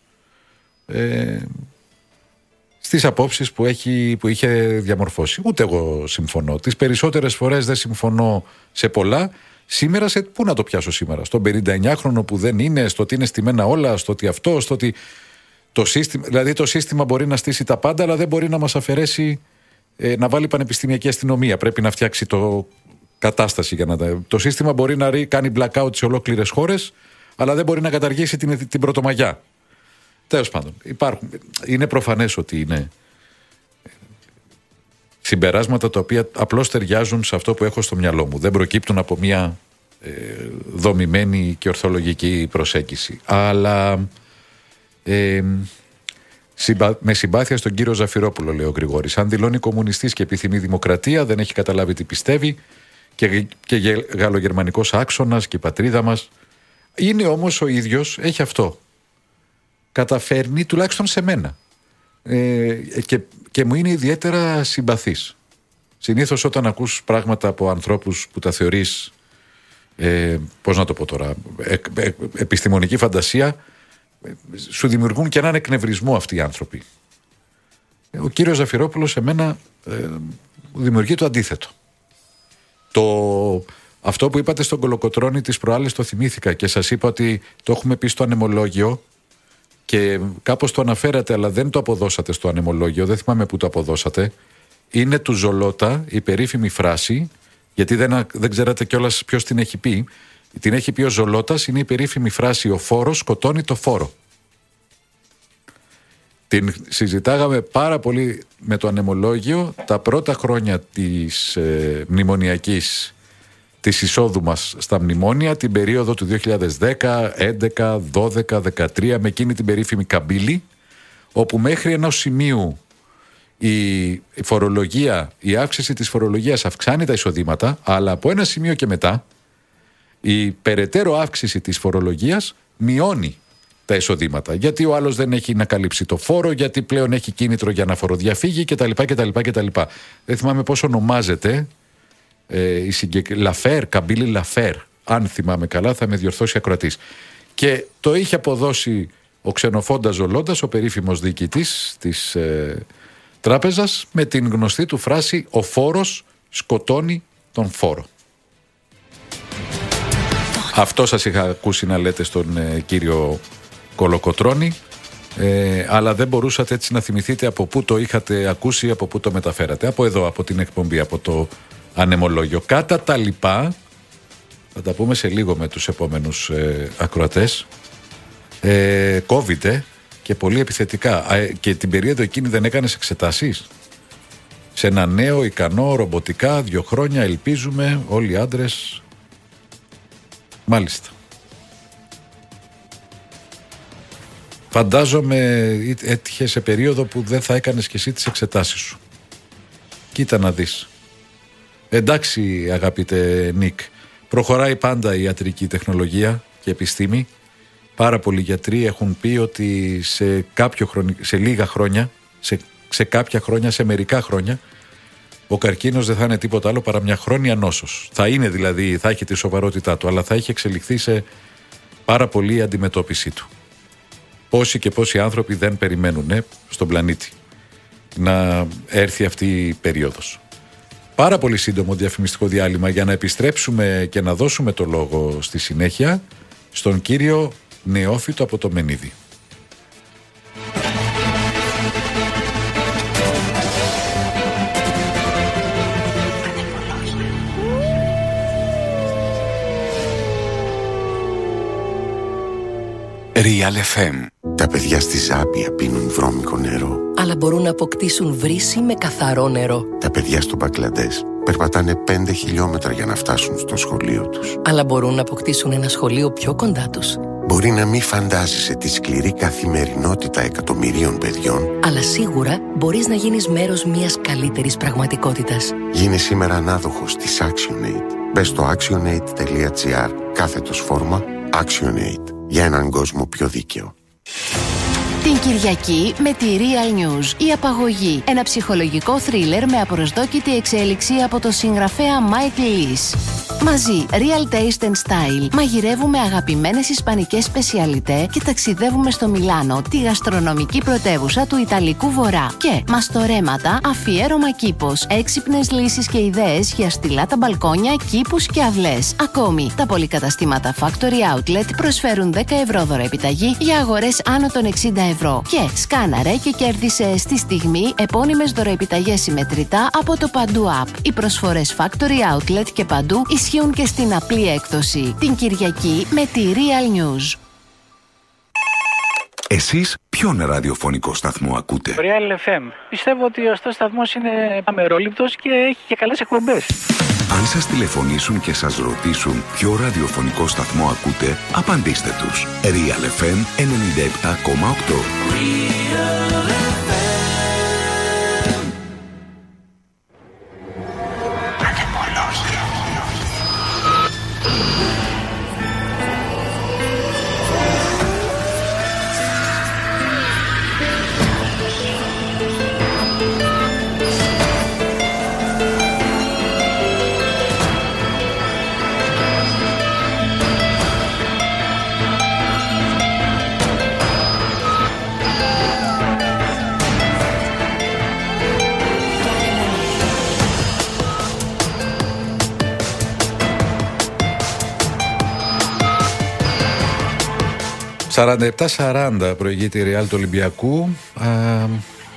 Speaker 1: στις απόψεις που είχε διαμορφώσει. Ούτε εγώ συμφωνώ. Τις περισσότερες φορές δεν συμφωνώ σε πολλά. Σήμερα, πού να το πιάσω σήμερα? Στον 59χρονο που δεν είναι, στο ότι είναι στημένα όλα, στο ότι αυτό, στο ότι το σύστημα, δηλαδή το σύστημα μπορεί να στήσει τα πάντα, αλλά δεν μπορεί να μας αφαιρέσει να βάλει πανεπιστημιακή αστυνομία. Πρέπει να φτιάξει το κατάσταση για να το σύστημα μπορεί να κάνει blackout σε ολόκληρες χώρες, αλλά δεν μπορεί να καταργήσει την Πρωτομαγιά. Τέλος πάντων, είναι προφανές ότι είναι συμπεράσματα τα οποία απλώς ταιριάζουν σε αυτό που έχω στο μυαλό μου. Δεν προκύπτουν από μια δομημένη και ορθολογική προσέγγιση. Αλλά με συμπάθεια στον κύριο Ζαφυρόπουλο, λέει ο Γρηγόρης. Αν δηλώνει κομμουνιστής και επιθυμεί δημοκρατία, δεν έχει καταλάβει τι πιστεύει, και γαλλογερμανικός άξονας και η πατρίδα μας. Είναι όμως ο ίδιος, έχει αυτό. Καταφέρνει, τουλάχιστον σε μένα, και μου είναι ιδιαίτερα συμπαθής. Συνήθως όταν ακούς πράγματα από ανθρώπους που τα θεωρείς, πώς να το πω τώρα, επιστημονική φαντασία, σου δημιουργούν και έναν εκνευρισμό αυτοί οι άνθρωποι. Ο κύριος Ζαφυρόπουλος σε μένα δημιουργεί το αντίθετο. Αυτό που είπατε στον Κολοκοτρώνη τις προάλλες το θυμήθηκα και σας είπα ότι το έχουμε πει στο ανεμολόγιο και κάπως το αναφέρατε, αλλά δεν το αποδώσατε στο ανεμολόγιο, δεν θυμάμαι που το αποδώσατε. είναι του Ζολότα η περίφημη φράση, γιατί δεν ξέρατε κιόλας ποιος την έχει πει. Την έχει πει ο Ζολότας, είναι η περίφημη φράση «Ο φόρος σκοτώνει το φόρο». Την συζητάγαμε πάρα πολύ με το ανεμολόγιο τα πρώτα χρόνια της μνημονιακής, της εισόδου μας στα μνημόνια, την περίοδο του 2010, 11, 12, 13, με εκείνη την περίφημη καμπύλη, όπου μέχρι ενός σημείου η φορολογία, η αύξηση της φορολογίας αυξάνει τα εισοδήματα, αλλά από ένα σημείο και μετά η περαιτέρω αύξηση της φορολογίας μειώνει τα εισοδήματα. Γιατί ο άλλος δεν έχει να καλύψει το φόρο, γιατί πλέον έχει κίνητρο για να φοροδιαφύγει κτλ. Δεν θυμάμαι πώς ονομάζεται Λαφέρ, Καμπύλη Λαφέρ. Αν θυμάμαι καλά, θα με διορθώσει ακροατής. Και το είχε αποδώσει ο ξενοφώντας Ζολότας, ο περίφημος διοικητής της τράπεζας, με την γνωστή του φράση «Ο φόρος σκοτώνει τον φόρο». Αυτό σας είχα ακούσει να λέτε στον κύριο Κολοκοτρώνη, αλλά δεν μπορούσατε έτσι να θυμηθείτε από πού το είχατε ακούσει, από πού το μεταφέρατε. Από εδώ, από την εκπομπή, από το ανεμολόγιο. Κατά τα λοιπά, θα τα πούμε σε λίγο με τους επόμενους ακροατές, κόβεται και πολύ επιθετικά. Και την περίοδο εκείνη δεν έκανες εξετάσεις? Σε ένα νέο, ικανό, ρομποτικά, 2 χρόνια, ελπίζουμε, όλοι οι άντρες. Μάλιστα. Φαντάζομαι έτυχε σε περίοδο που δεν θα έκανες και εσύ τις εξετάσεις σου. Κοίτα να δεις. Εντάξει, αγαπητέ Νίκ, προχωράει πάντα η ιατρική τεχνολογία και επιστήμη. Πάρα πολλοί γιατροί έχουν πει ότι σε λίγα χρόνια, σε κάποια χρόνια, σε μερικά χρόνια, ο καρκίνος δεν θα είναι τίποτα άλλο παρά μια χρόνια νόσος. Θα είναι δηλαδή, θα έχει τη σοβαρότητά του, αλλά θα έχει εξελιχθεί σε πάρα πολύ αντιμετώπιση του. Πόσοι και πόσοι άνθρωποι δεν περιμένουν στον πλανήτη να έρθει αυτή η περίοδος. Πάρα πολύ σύντομο διαφημιστικό διάλειμμα για να επιστρέψουμε και να δώσουμε το λόγο στη συνέχεια στον κύριο Νεόφυτο από το Μενίδη.
Speaker 5: Real FM. Τα παιδιά στη Ζάμπια πίνουν βρώμικο νερό,
Speaker 7: αλλά μπορούν να αποκτήσουν βρύση με καθαρό νερό.
Speaker 9: Τα παιδιά στο Μπαγκλαντές περπατάνε 5 χιλιόμετρα για να φτάσουν στο σχολείο τους,
Speaker 7: αλλά μπορούν να αποκτήσουν ένα σχολείο πιο κοντά τους.
Speaker 9: Μπορεί να μην φαντάζεσαι τη σκληρή καθημερινότητα εκατομμυρίων παιδιών,
Speaker 7: αλλά σίγουρα μπορείς να γίνεις μέρος μιας καλύτερης πραγματικότητας.
Speaker 9: Γίνε σήμερα ανάδοχος της ActionAid. Μπες στο actionaid.gr/φόρμα ActionAid για έναν κόσμο πιο δίκαιο.
Speaker 10: Την Κυριακή με τη Real News, η απαγωγή. Ένα ψυχολογικό θρίλερ με απροσδόκητη εξέλιξη από το συγγραφέα Mike Lees. Μαζί, Real Taste and Style, μαγειρεύουμε αγαπημένες ισπανικές σπεσιαλιτέ και ταξιδεύουμε στο Μιλάνο, τη γαστρονομική πρωτεύουσα του Ιταλικού Βορρά. Και μαστορέματα, αφιέρωμα κήπος, έξυπνες λύσεις και ιδέες για στιλάτα μπαλκόνια, κήπους και αυλές. Ακόμη, τα πολυκαταστήματα Factory Outlet προσφέρουν 10 ευρώ δωρεοεπιταγή για αγορές άνω των 60 ευρώ. Και σκάναρε και κέρδισε στη στιγμή επώνυμες δωρεοεπιταγές συμμετρητά από το Παντού App. Οι προσφορές Factory Outlet και Παντού ισχύουν και στην απλή έκδοση. Την Κυριακή με τη Real News.
Speaker 5: Εσείς ποιον ραδιοφωνικό σταθμό ακούτε?
Speaker 11: Real FM. Πιστεύω ότι ο σταθμός είναι αμερόληπτος και έχει και καλές εκπομπές.
Speaker 5: Αν σας τηλεφωνήσουν και σας ρωτήσουν ποιο ραδιοφωνικό σταθμό ακούτε, απαντήστε τους. Real FM 97,8. ...47-40 προηγείται η Real του Ολυμπιακού.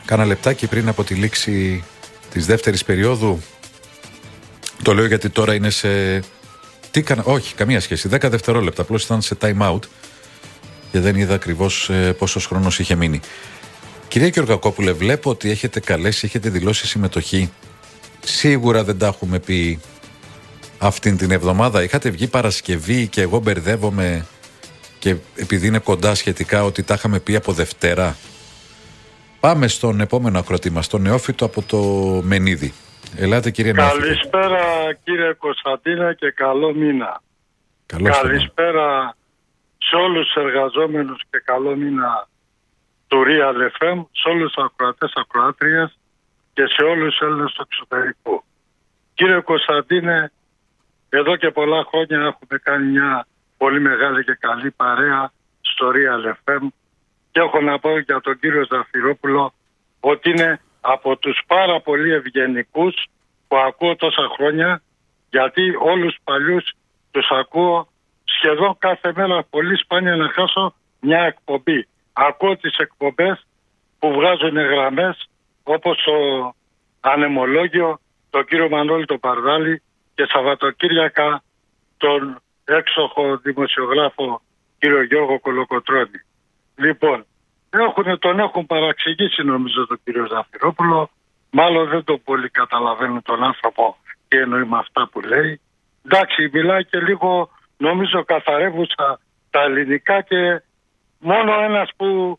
Speaker 5: Κάνα λεπτάκι πριν από τη λήξη
Speaker 1: της δεύτερης περίοδου. Το λέω γιατί τώρα είναι σε... Όχι, καμία σχέση. 10 δευτερόλεπτα. Απλώς ήταν σε time out και δεν είδα ακριβώς πόσος χρόνος είχε μείνει. Κυρία Γεωργακόπουλε, βλέπω ότι έχετε καλέσει, έχετε δηλώσει συμμετοχή. Σίγουρα δεν τα έχουμε πει αυτήν την εβδομάδα. Είχατε βγει Παρασκευή και εγώ μπερδεύομαι, και επειδή είναι κοντά σχετικά, ότι τα είχαμε πει από Δευτέρα. Πάμε στον επόμενο ακροατή μας, τον Νεόφυτο από το Μενίδη. Ελάτε, κύριε Νεόφυτο.
Speaker 12: Καλησπέρα, κύριε Κωνσταντίνα, και καλό μήνα. Καλησπέρα σε όλους τους εργαζόμενους και καλό μήνα του Real FM, σε όλους τους ακροατές, ακροάτριες και σε όλους τους Έλληνες του εξωτερικού. Κύριε Κωνσταντίνε, εδώ και πολλά χρόνια έχουμε κάνει μια πολύ μεγάλη και καλή παρέα στο Real FM και έχω να πω για τον κύριο Ζαφυρόπουλο ότι είναι από τους πάρα πολύ ευγενικούς που ακούω τόσα χρόνια, γιατί όλους τους παλιούς τους ακούω σχεδόν κάθε μέρα, πολύ σπάνια να χάσω μια εκπομπή. Ακούω τις εκπομπές που βγάζουν γραμμές όπως το Ανεμολόγιο, τον κύριο Μανώλη τον Παρδάλη και Σαββατοκύριακα τον έξοχο δημοσιογράφο κύριο Γιώργο Κολοκοτρώνη. Λοιπόν, τον έχουν παραξηγήσει νομίζω τον κύριο Ζαφυρόπουλο, μάλλον δεν τον πολύ καταλαβαίνουν τον άνθρωπο και εννοεί με αυτά που λέει. Εντάξει, μιλάει και λίγο νομίζω καθαρεύουσα τα ελληνικά και μόνο ένας που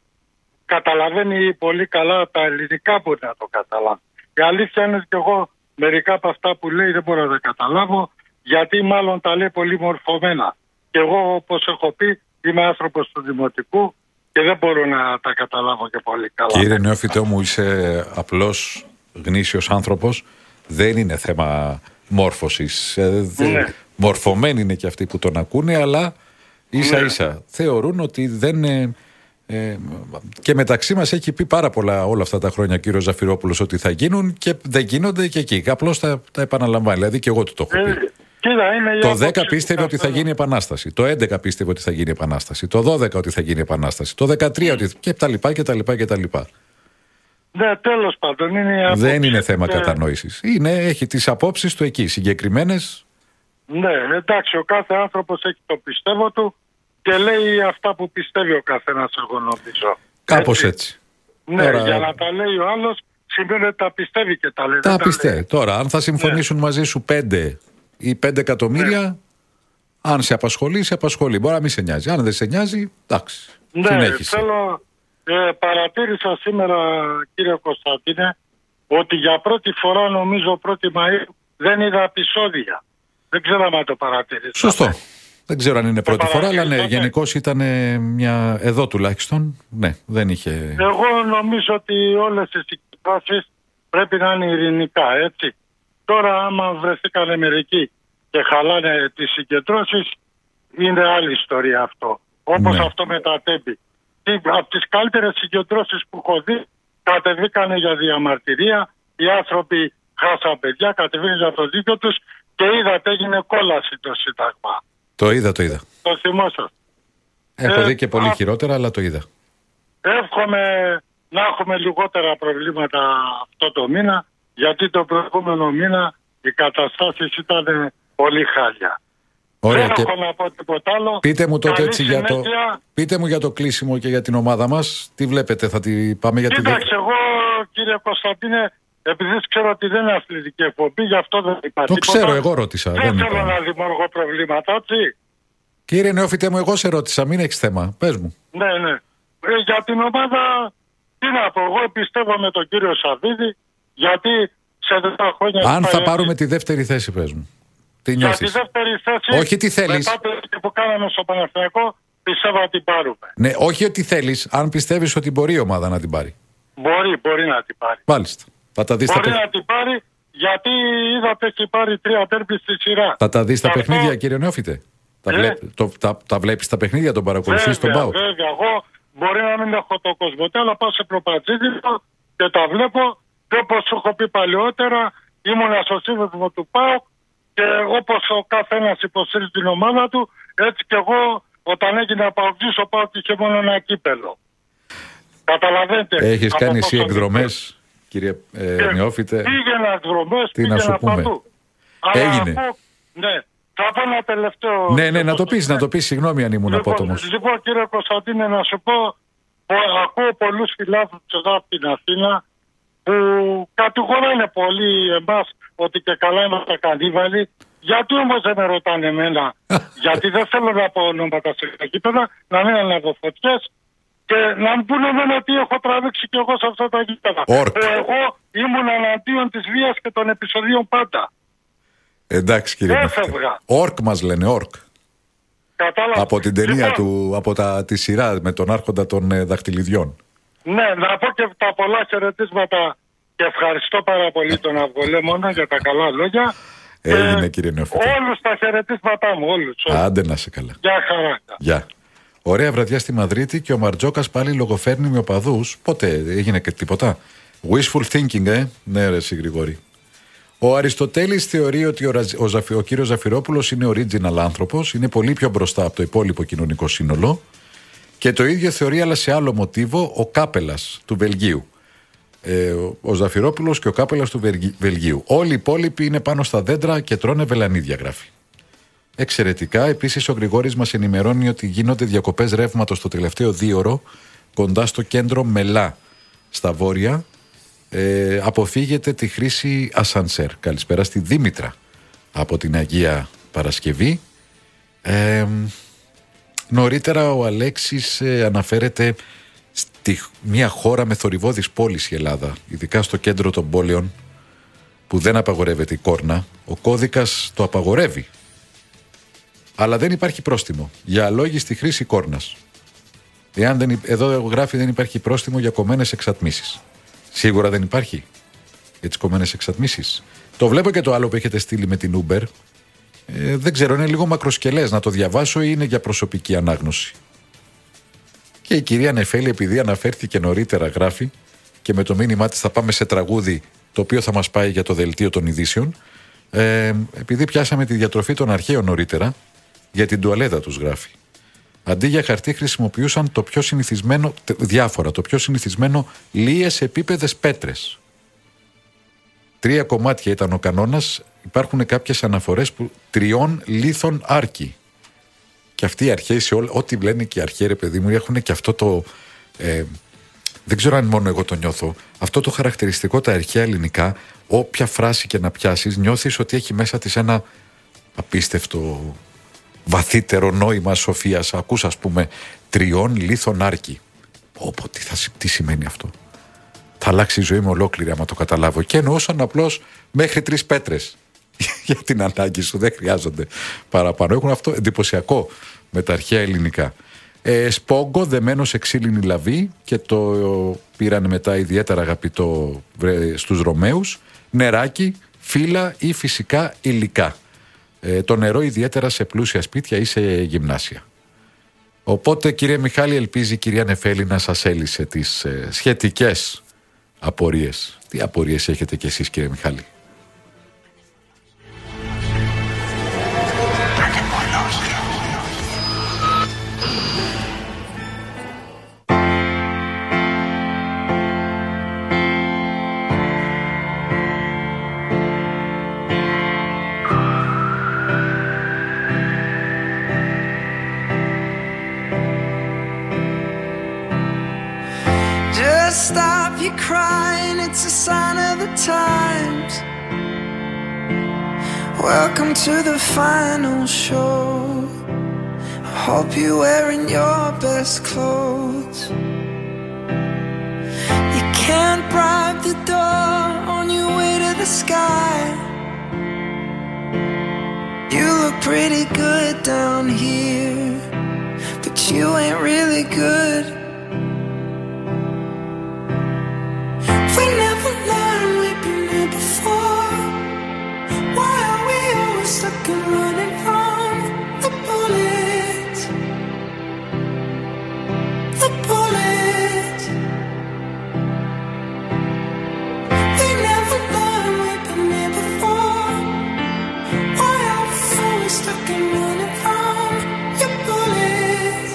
Speaker 12: καταλαβαίνει πολύ καλά τα ελληνικά μπορεί να το καταλάβει. Η αλήθεια είναι ότι εγώ μερικά από αυτά που λέει δεν μπορώ να τα καταλάβω, γιατί μάλλον τα λέει πολύ μορφωμένα. Και εγώ, όπως έχω πει, είμαι άνθρωπος του Δημοτικού και δεν μπορώ να τα καταλάβω και πολύ καλά.
Speaker 1: Κύριε Νεόφυτο μου, είσαι απλός γνήσιος άνθρωπος. Δεν είναι θέμα μόρφωσης.
Speaker 12: Ναι.
Speaker 1: Μορφωμένοι είναι και αυτοί που τον ακούνε, αλλά ίσα ίσα θεωρούν ότι δεν... και μεταξύ μας έχει πει πάρα πολλά όλα αυτά τα χρόνια ο κύριος Ζαφυρόπουλος ότι θα γίνουν και δεν γίνονται και εκεί. Απλώς τα επαναλαμβάνει. Δηλαδή και εγώ του το έχω πει. Το 10 πίστευε ότι θα γίνει επανάσταση. Το 11 πίστευε ότι θα γίνει επανάσταση. Το 12 ότι θα γίνει επανάσταση. Το 13 ότι... και τα λοιπά και τα λοιπά και τα λοιπά.
Speaker 12: Ναι, τέλος πάντων είναι
Speaker 1: δεν είναι θέμα κατανόησης. Έχει τις απόψεις του εκεί, συγκεκριμένες.
Speaker 12: Ναι, εντάξει, ο κάθε άνθρωπος έχει το πιστεύω του και λέει αυτά που πιστεύει ο καθένας, εγώ νομίζω.
Speaker 1: Κάπως έτσι.
Speaker 12: Ναι, τώρα... για να τα λέει ο άλλος σημαίνει ότι τα πιστεύει και τα λέει.
Speaker 1: Τα πιστεύει. Τώρα, αν θα συμφωνήσουν μαζί σου 5 ή 5 εκατομμύρια, αν σε απασχολεί, σε απασχολεί. Μπορεί να μην σε νοιάζει. Αν δεν σε νοιάζει, εντάξει.
Speaker 12: Ναι, συνέχισε. Παρατήρησα σήμερα, κύριε Κωνσταντίνε, ότι για πρώτη φορά, νομίζω 1η Μαΐου, δεν είδα επεισόδια. Δεν ξέρω αν το παρατήρησα.
Speaker 1: Σωστό. Δεν ξέρω αν είναι πρώτη φορά, αλλά ναι, γενικώς ήταν μια... Εδώ τουλάχιστον, ναι, δεν είχε...
Speaker 12: Εγώ νομίζω ότι όλες οι συγκεντρώσεις πρέπει να είναι ειρηνικά, έτσι. Τώρα άμα βρεθήκανε μερικοί και χαλάνε τις συγκεντρώσεις, είναι άλλη ιστορία αυτό. Όπως αυτό με τα Τέμπη. Από τις καλύτερες συγκεντρώσεις που έχω δει, κατεβήκανε για διαμαρτυρία, οι άνθρωποι χάσαν παιδιά, κατεβήκαν για το δίκιο τους και είδατε έγινε κόλαση το Σύνταγμα.
Speaker 1: Το είδα.
Speaker 12: Το θυμόσαστε.
Speaker 1: Έχω δει και πολύ χειρότερα, αλλά το είδα.
Speaker 12: Εύχομαι να έχουμε λιγότερα προβλήματα αυτό το μήνα, γιατί το προηγούμενο μήνα οι καταστάσεις ήταν πολύ χάλια.
Speaker 1: Ωραία,
Speaker 12: δεν έχω να πω τίποτα άλλο.
Speaker 1: Πείτε μου τότε έτσι πείτε μου για το κλείσιμο και για την ομάδα μας. Τι βλέπετε, θα την πάμε για την...
Speaker 12: Κοίταξε, εγώ κύριε Κωνσταντίνε, επειδή ξέρω ότι δεν είναι αθλητική εκπομπή, γι' αυτό δεν υπάρχει.
Speaker 1: Το ξέρω, εγώ ρώτησα.
Speaker 12: Δεν θέλω να δημιουργώ προβλήματα, έτσι.
Speaker 1: Κύριε Νεόφυτε μου, εγώ σε ρώτησα, μην έχεις θέμα. Πες μου.
Speaker 12: Ναι. Για την ομάδα, τι να πω, εγώ πιστεύω με τον κύριο Σαββίδη, γιατί σε 10 χρόνια...
Speaker 1: Αν θα πάρουμε τη δεύτερη θέση, πες μου. Τι νιώθεις?
Speaker 12: Για τη δεύτερη θέση,
Speaker 1: όχι τι θέλεις.
Speaker 12: Μετά το που κάναμε στο Παναθηναϊκό, πιστεύω ότι την πάρουμε.
Speaker 1: Ναι, όχι ότι θέλεις, αν πιστεύεις ότι μπορεί η ομάδα να την πάρει.
Speaker 12: Μπορεί να την πάρει.
Speaker 1: Μάλιστα. Θα τα δεις
Speaker 12: μπορεί να την πάρει, γιατί είδατε έχει πάρει 3 τέρμπι στη σειρά.
Speaker 1: Θα τα δεις τα παιχνίδια, κύριε Νεόφυτε? Τα βλέπεις τα παιχνίδια, τον παρακολουθείς τον ΠΑΟΚ?
Speaker 12: Βέβαια, εγώ μπορεί να μην έχω το Κοσμοτέ, αλλά πάω σε προπατζίδικο και τα βλέπω. Και όπως έχω πει παλιότερα, ήμουνα στο σύνδεσμο του ΠΑΟΚ και όπως ο καθένας υποστηρίζει την ομάδα του, έτσι και εγώ όταν έγινα παοκτζής, ο ΠΑΟΚ είχε μόνο ένα κύπελο. Καταλαβαίνετε.
Speaker 1: Έχεις κάνει εσύ εκδρομές, κύριε Νεόφιτε.
Speaker 12: Πήγαινα δρομές,
Speaker 1: πήγαινα
Speaker 12: παντού.
Speaker 1: Έγινε.
Speaker 12: Ναι, θα πω ένα τελευταίο.
Speaker 1: Ναι, να το πεις, συγγνώμη αν ήμουν απότομος.
Speaker 12: Λοιπόν, κύριε Κωνσταντίνε, να σου πω, ακούω πολλούς φιλάθλους εδώ από την Αθήνα που κατηγοράνε πολύ εμάς ότι και καλά είμαστε κανίβαλοι. Γιατί όμως δεν με ρωτάνε εμένα? Γιατί δεν θέλω να πω ονόματα σε γήπεδα, να μην ανάβω φωτιές και να μου πούνε εμένα τι έχω τραβήξει και εγώ σε αυτά τα γήπεδα. Εγώ ήμουν εναντίον της βίας και των επεισοδίων πάντα.
Speaker 1: Εντάξει κύριε Νεόφιτε. Ορκ μας λένε, Ορκ.
Speaker 12: Κατάλαβα.
Speaker 1: Από την ταινία του, από τη σειρά με τον άρχοντα των δαχτυλιδιών.
Speaker 12: Ναι, να πω και τα πολλά χαιρετίσματα και ευχαριστώ πάρα πολύ τον Αυγολέμονα για τα καλά λόγια.
Speaker 1: Έγινε κύριε Νεόφιτε.
Speaker 12: Όλους τα χαιρετίσματά μου, όλους.
Speaker 1: Άντε να σε καλά.
Speaker 12: Γεια χαρά.
Speaker 1: Γεια. Ωραία βραδιά στη Μαδρίτη και ο Μαρτζόκας πάλι λογοφέρνει με οπαδούς. Πότε έγινε και τίποτα? Wishful thinking, Ναι ρε Γρηγόρη. Ο Αριστοτέλης θεωρεί ότι ο κύριος Ζαφυρόπουλος είναι original άνθρωπος, είναι πολύ πιο μπροστά από το υπόλοιπο κοινωνικό σύνολο, και το ίδιο θεωρεί, αλλά σε άλλο μοτίβο, ο Κάπελας του Βελγίου. Ο Ζαφυρόπουλος και ο Κάπελας του Βελγίου. Όλοι οι υπόλοιποι είναι πάνω στα δέντρα και τρώνε βελανίδια, γράφει. Εξαιρετικά. Επίσης ο Γρηγόρης μας ενημερώνει ότι γίνονται διακοπές ρεύματος το τελευταίο 2ωρο κοντά στο κέντρο Μελά στα βόρεια. Αποφύγετε τη χρήση ασανσέρ. Καλησπέρα στη Δήμητρα από την Αγία Παρασκευή. Νωρίτερα ο Αλέξης αναφέρεται στη μια χώρα με θορυβώδεις πόλεις η Ελλάδα, ειδικά στο κέντρο των πόλεων που δεν απαγορεύεται η κόρνα. Ο κώδικας το απαγορεύει, αλλά δεν υπάρχει πρόστιμο για αλόγιστη χρήση κόρνας. Εδώ γράφει δεν υπάρχει πρόστιμο για κομμένες εξατμίσεις. Σίγουρα δεν υπάρχει για τις κομμένες εξατμίσεις. Το βλέπω και το άλλο που έχετε στείλει με την Uber. Δεν ξέρω, είναι λίγο μακροσκελές. Να το διαβάσω ή είναι για προσωπική ανάγνωση? Και η κυρία Νεφέλη, επειδή αναφέρθηκε νωρίτερα, γράφει, και με το μήνυμά της θα πάμε σε τραγούδι το οποίο θα μας πάει για το δελτίο των ειδήσεων. Επειδή πιάσαμε τη διατροφή των αρχαίων νωρίτερα, για την τουαλέτα τους γράφει. Αντί για χαρτί χρησιμοποιούσαν το πιο συνηθισμένο, το πιο συνηθισμένο, λίες επίπεδες πέτρες. 3 κομμάτια ήταν ο κανόνας. Υπάρχουν κάποιες αναφορές που 3 λίθων άρκη. Και αυτοί οι αρχαίοι, σε ό,τι λένε και οι αρχαίοι, ρε παιδί μου, έχουν και αυτό το. Δεν ξέρω αν μόνο εγώ το νιώθω. Αυτό το χαρακτηριστικό, τα αρχαία ελληνικά, όποια φράση και να πιάσεις, νιώθεις ότι έχει μέσα της ένα απίστευτο βαθύτερο νόημα σοφίας. Ακούς, ας πούμε, 3 λίθων άρκη. Τι σημαίνει αυτό? Θα αλλάξει η ζωή μου ολόκληρη άμα το καταλάβω. Και εννοούσαν απλώς μέχρι 3 πέτρες. Για την ανάγκη σου, δεν χρειάζονται παραπάνω. Έχουν αυτό εντυπωσιακό με τα αρχαία ελληνικά. Σπόγκο δεμένο σε ξύλινη λαβή, και το πήραν μετά ιδιαίτερα αγαπητό στους Ρωμαίους. Νεράκι, φύλλα ή φυσικά υλικά. Το νερό ιδιαίτερα σε πλούσια σπίτια ή σε γυμνάσια. Οπότε κύριε Μιχάλη, ελπίζει η κυρία Νεφέλη να σας έλυσε τις σχετικές απορίες. Τι απορίες έχετε κι εσείς κύριε Μιχάλη?
Speaker 13: Stop your crying, it's a sign of the times. Welcome to the final show. I hope you're wearing your best clothes. You can't bribe the door on your way to the sky. You look pretty good down here, but you ain't really good. We never learned, we've been here before. Why are we always stuck and running from the bullets? The bullets. We never learned, we've been here before. Why are we always stuck and running from your bullets?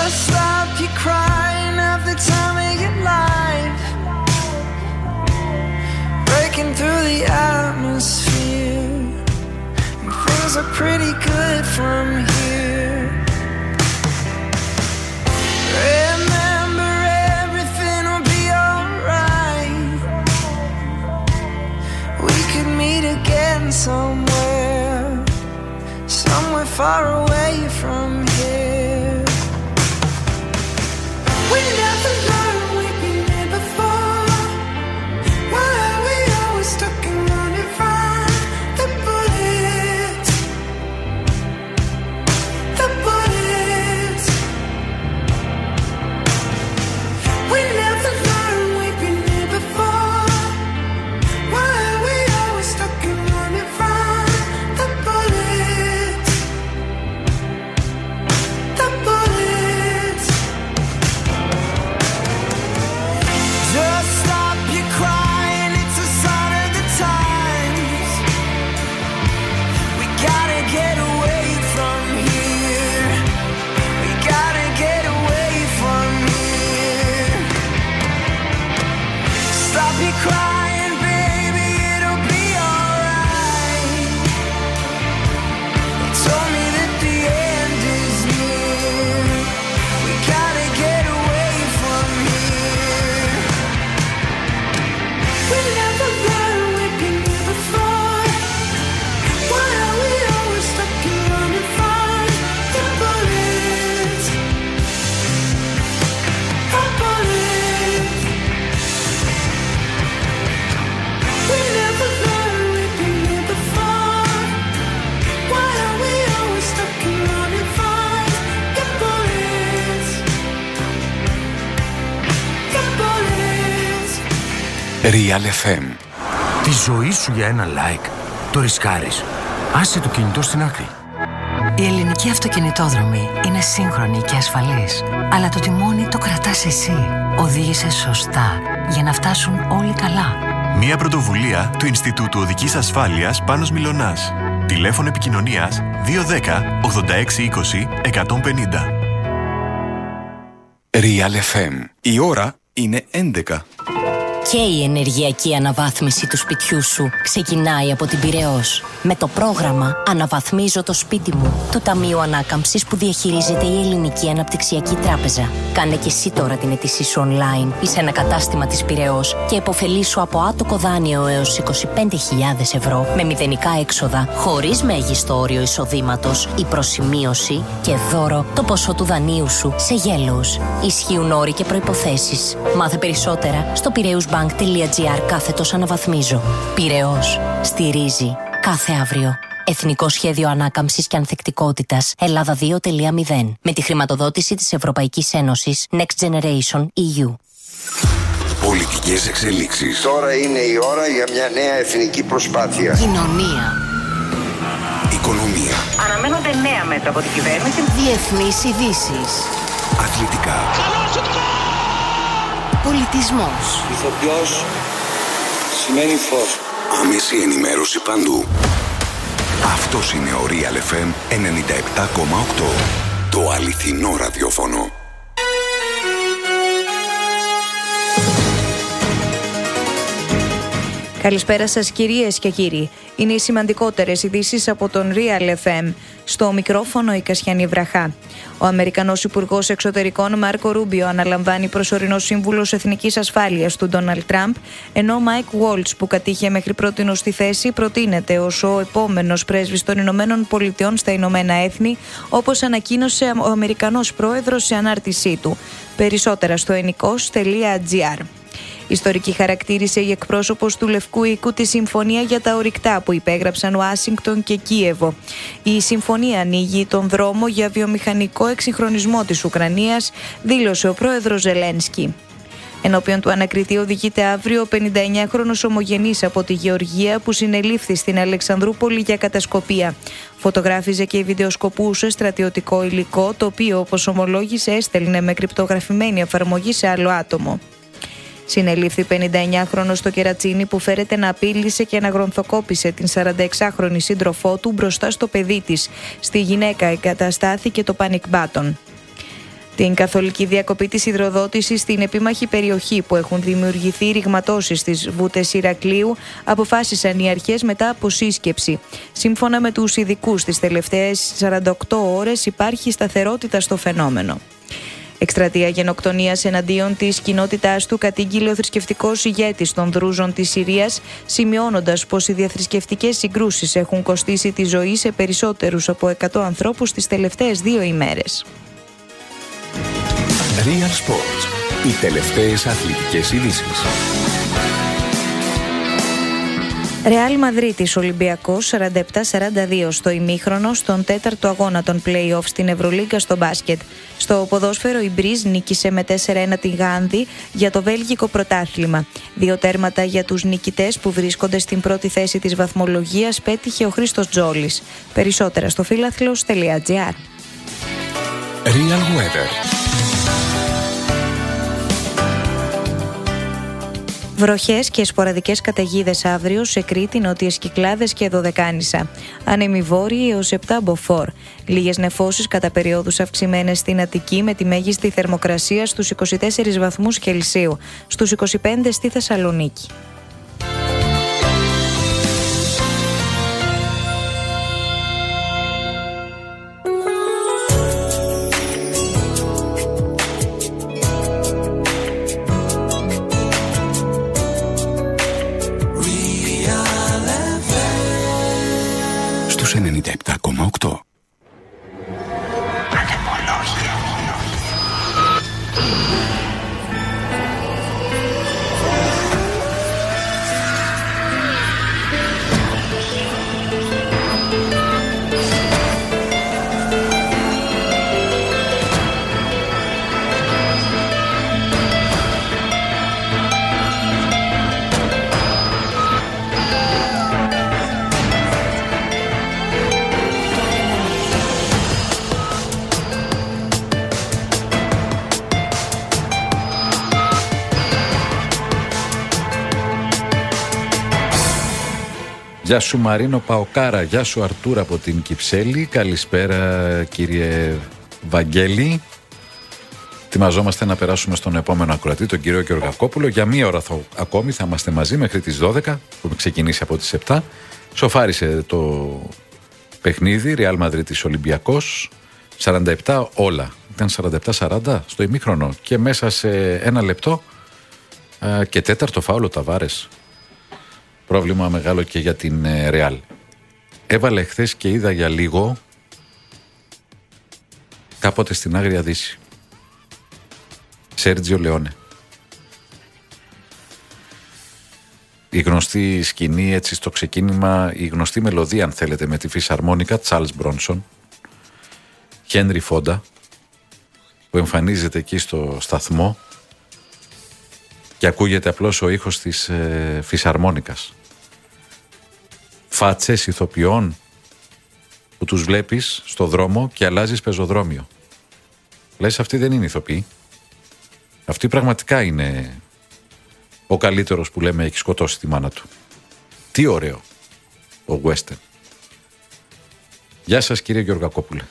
Speaker 13: Just stop your crying, have the time of your life. Breaking through the atmosphere, and things are pretty good from here. Remember, everything will be alright. We could meet again somewhere far away from here. We never learned we've been here before. Why are we always stuck in running from the bullets? The bullets. We never learned we've been here before. Why are we always stuck in running from the bullets? The bullets. Just stop your crying, it's a sign of the times. We gotta get away from here. We gotta get away from here. Stop your crying, baby, it'll be alright. They told me that the end is near. We gotta get away from here. We never learned we've been here before. Why are we always stuck in running from the bullets? The bullets. We never learned we've been here before. Why are we always stuck in running from the bullets? The bullets.
Speaker 5: Real FM.
Speaker 14: Τη ζωή σου για ένα like το ρισκάρεις. Άσε το κινητό στην άκρη.
Speaker 15: Η ελληνική αυτοκινητόδρομη είναι σύγχρονη και ασφαλής. Αλλά το τιμόνι το κρατάς εσύ. Οδήγησε σωστά για να φτάσουν όλοι καλά.
Speaker 16: Μία πρωτοβουλία του Ινστιτούτου Οδικής Ασφάλειας Πάνος Μιλωνάς. Τηλέφωνο επικοινωνίας 210 8620 150.
Speaker 5: Real FM. Η ώρα είναι 11.
Speaker 7: Και η ενεργειακή αναβάθμιση του σπιτιού σου ξεκινάει από την Πειραιώς. Με το πρόγραμμα «Αναβαθμίζω το σπίτι μου» του Ταμείου Ανάκαμψης που διαχειρίζεται η Ελληνική Αναπτυξιακή Τράπεζα. Κάνε και εσύ τώρα την αίτησή σου online ή σε ένα κατάστημα της Πειραιώς και επωφελήσου από άτοκο δάνειο έως 25.000 ευρώ με μηδενικά έξοδα, χωρίς μέγιστο όριο εισοδήματος ή προσημείωση και δώρο το ποσό του δανείου σου σε γέλος. Ισχύουν όροι και προϋποθέσεις. Μάθε περισσότερα στο piraeusbank.gr/αναβαθμίζω. Πειραιώς. Στηρίζει κάθε αύριο. Εθνικό Σχέδιο Ανάκαμψης και Ανθεκτικότητας Ελλάδα 2.0 με τη χρηματοδότηση της Ευρωπαϊκής Ένωσης Next Generation EU.
Speaker 5: Πολιτικές εξελίξεις.
Speaker 17: Τώρα είναι η ώρα για μια νέα εθνική προσπάθεια.
Speaker 10: Κοινωνία.
Speaker 5: Οικονομία.
Speaker 10: Αναμένονται νέα μέτρα από την κυβέρνηση. Διεθνείς ειδήσεις.
Speaker 5: Αθλητικά.
Speaker 10: Πολιτισμός.
Speaker 17: Ηθοποιός σημαίνει φως.
Speaker 5: Άμεση ενημέρωση παντού. Αυτός είναι ο Real FM 97,8. Το αληθινό ραδιόφωνο.
Speaker 8: Καλησπέρα σας κυρίες και κύριοι. Είναι οι σημαντικότερες ειδήσεις από τον Real FM. Στο μικρόφωνο η Κασιανή Βραχά. Ο Αμερικανός Υπουργός Εξωτερικών Μάρκο Ρούμπιο αναλαμβάνει προσωρινός σύμβουλος Εθνικής Ασφάλειας του Ντόναλντ Τραμπ, ενώ ο Μάικ Γουόλτς που κατήχε μέχρι πρότινος στη θέση προτείνεται ως ο επόμενος πρέσβης των Ηνωμένων Πολιτειών στα Ηνωμένα Έθνη, όπως ανακοίνωσε ο Αμερικανός Πρόεδρος σε ανάρτησή του. Περισσότερα στο enikos.gr. Ιστορική χαρακτήρισε η εκπρόσωπος του Λευκού Οίκου τη συμφωνία για τα ορυκτά που υπέγραψαν Ουάσιγκτον και Κίεβο. Η συμφωνία ανοίγει τον δρόμο για βιομηχανικό εξυγχρονισμό της Ουκρανίας, δήλωσε ο πρόεδρος Ζελένσκι. Ενώπιον του ανακριτή οδηγείται αύριο ο 59χρονος ομογενής από τη Γεωργία που συνελήφθη στην Αλεξανδρούπολη για κατασκοπία. Φωτογράφιζε και βιντεοσκοπούσε στρατιωτικό υλικό, το οποίο, όπως ομολόγησε, έστελνε με κρυπτογραφημένη εφαρμογή σε άλλο άτομο. Συνελήφθη 59χρονος στο Κερατσίνι που φέρεται να απείλησε και να γρονθοκόπησε την 46χρονη σύντροφό του μπροστά στο παιδί της. Στη γυναίκα εγκαταστάθηκε το panic button. Την καθολική διακοπή της υδροδότησης στην επίμαχη περιοχή που έχουν δημιουργηθεί ρηγματώσεις στις βούτες Ηρακλείου αποφάσισαν οι αρχές μετά από σύσκεψη. Σύμφωνα με τους ειδικούς, τις τελευταίες 48 ώρες υπάρχει σταθερότητα στο φαινόμενο. Εκστρατεία γενοκτονίας εναντίον της κοινότητάς του κατήγγειλε ο θρησκευτικός ηγέτης των Δρούζων της Συρίας, σημειώνοντας πως οι διαθρησκευτικές συγκρούσεις έχουν κοστίσει τη ζωή σε περισσότερους από 100 ανθρώπους τις τελευταίες 2 ημέρες.
Speaker 5: Real Sports. Οι τελευταίες αθλητικές ειδήσεις.
Speaker 8: Ρεάλ Μαδρίτης Ολυμπιακός 47-42 στο ημίχρονο στον 4ο αγώνα των play-off στην Ευρωλίγκα στο μπάσκετ. Στο ποδόσφαιρο η Μπριζ νίκησε με 4-1 τη Γάνδη για το βέλγικο πρωτάθλημα. 2 τέρματα για τους νικητές που βρίσκονται στην πρώτη θέση της βαθμολογίας πέτυχε ο Χρήστος Τζόλης. Περισσότερα στο φίλαθλος.gr.
Speaker 5: Real Weather.
Speaker 8: Βροχές και σποραδικές καταιγίδες αύριο σε Κρήτη, Νότιες Κυκλάδες και Δωδεκάνησα. Άνεμοι βόρειοι έως 7 μποφόρ. Λίγες νεφώσεις κατά περιόδους αυξημένες στην Αττική με τη μέγιστη θερμοκρασία στους 24 βαθμούς Κελσίου, στους 25 στη Θεσσαλονίκη.
Speaker 5: Στους 97,8.
Speaker 1: Γεια σου Μαρίνο Παοκάρα, γεια σου Αρτούρα από την Κυψέλη. Καλησπέρα κύριε Βαγγέλη. Ετοιμαζόμαστε να περάσουμε στον επόμενο ακροατή, τον κύριο Γεωργακόπουλο. Για μία ώρα ακόμη θα είμαστε μαζί μέχρι τις 12 που έχουμε ξεκινήσει από τις 7. Σοφάρισε το παιχνίδι Ρεάλ Μαδρίτης Ολυμπιακός 47 όλα. Ήταν 47-40 στο ημίχρονο και μέσα σε 1 λεπτό και 4ο φάουλο Ταβάρες. Πρόβλημα μεγάλο και για την Ρεάλ. Έβαλε χθες και είδα για λίγο κάποτε στην Άγρια Δύση. Σέρτζιο Λεόνε. Η γνωστή σκηνή έτσι στο ξεκίνημα, η γνωστή μελωδία αν θέλετε με τη φυσαρμόνικα Τσάρλς Μπρόνσον, Χένρι Φόντα που εμφανίζεται εκεί στο σταθμό και ακούγεται απλώς ο ήχος της φυσαρμόνικας. Φάτσες ηθοποιών που τους βλέπεις στο δρόμο και αλλάζεις πεζοδρόμιο. Λες αυτοί δεν είναι ηθοποιοί. Αυτοί πραγματικά είναι ο καλύτερος που λέμε έχει σκοτώσει τη μάνα του. Τι ωραίο ο Western. Γεια σας κύριε Γεωργακόπουλε.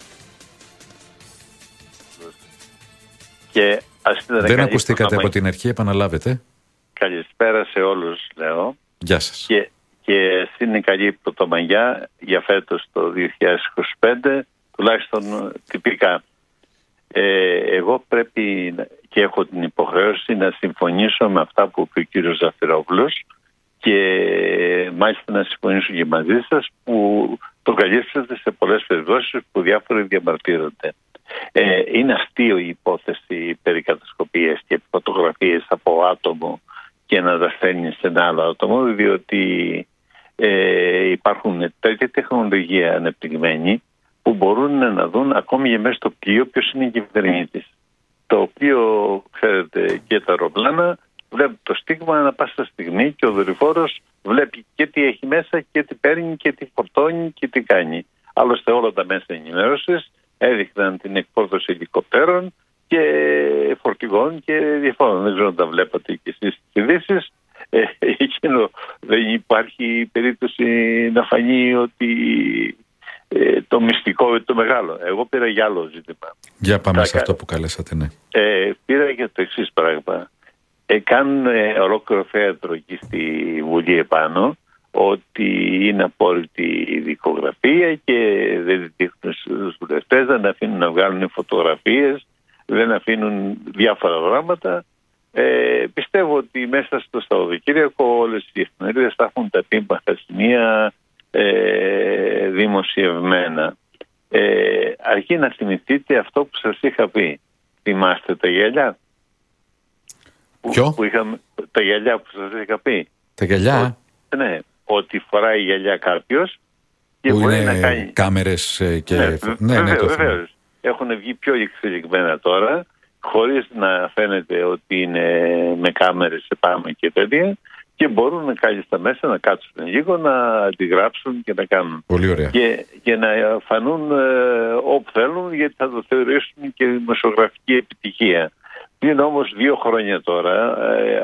Speaker 2: Και
Speaker 1: δεν ακουστήκατε από την αρχή, επαναλάβετε.
Speaker 2: Καλησπέρα σε όλους λέω.
Speaker 1: Γεια σας.
Speaker 2: Και είναι καλή πρωτομαγιά για φέτος το 2025, τουλάχιστον τυπικά. Εγώ πρέπει και έχω την υποχρέωση να συμφωνήσω με αυτά που είπε ο κύριος Ζαφυρόπουλος και μάλιστα να συμφωνήσω και μαζί σας που το καλύψατε σε πολλές περιπτώσεις που διάφοροι διαμαρτύρονται. Είναι αστείο η υπόθεση περί κατασκοπίας και φωτογραφίες από άτομο και να τα στέλνει σε ένα άλλο άτομο, διότι υπάρχουν τέτοια τεχνολογία ανεπτυγμένη που μπορούν να δουν ακόμη και μέσα στο πλοίο ποιος είναι η κυβερνήτης. Το οποίο, ξέρετε, και τα αεροπλάνα βλέπει το στίγμα ανά πάσα στιγμή και ο δορυφόρος βλέπει και τι έχει μέσα και τι παίρνει και τι φορτώνει και τι κάνει. Άλλωστε όλα τα μέσα ενημέρωσης έδειχναν την εκφόρτωση ελικοπτέρων και φορτηγών και διαφόρων. Δεν ξέρω αν τα βλέπατε και εσείς στις ειδήσεις. Εκείνο δεν υπάρχει περίπτωση να φανεί ότι
Speaker 18: το μυστικό, το μεγάλο. Εγώ πήρα για άλλο ζήτημα.
Speaker 1: Για πάμε σε αυτό που καλέσατε, ναι.
Speaker 18: Πήρα για το εξής πράγμα. Κάνουν ολόκληρο θέατρο εκεί στη Βουλή επάνω ότι είναι απόλυτη η δικογραφία και δεν δείχνουν στους βουλευτές, δεν αφήνουν να βγάλουν φωτογραφίες, δεν αφήνουν διάφορα πράγματα. Πιστεύω ότι μέσα στο Σαββατοκύριακο όλες οι εφημερίδες θα έχουν τα τύμπαχα σημεία δημοσιευμένα. Αρκεί να θυμηθείτε αυτό που σας είχα πει. Θυμάστε τα γυαλιά?
Speaker 1: Ποιο?
Speaker 18: Τα γυαλιά που σας είχα πει.
Speaker 1: Τα γυαλιά?
Speaker 18: Ναι, ότι φοράει γυαλιά κάποιος και
Speaker 1: που
Speaker 18: μπορεί
Speaker 1: είναι
Speaker 18: να κάνει
Speaker 1: κάμερες και...
Speaker 18: Βεβαίως. Έχουν βγει πιο εξελιγμένα τώρα, χωρίς να φαίνεται ότι είναι με κάμερες επάνω και τέτοια, και μπορούν κάλλιστα μέσα να κάτσουν λίγο, να αντιγράψουν και να κάνουν.
Speaker 1: Πολύ ωραία.
Speaker 18: Και να φανούν όπου θέλουν, γιατί θα το θεωρήσουν και δημοσιογραφική επιτυχία. Είναι όμως 2 χρόνια τώρα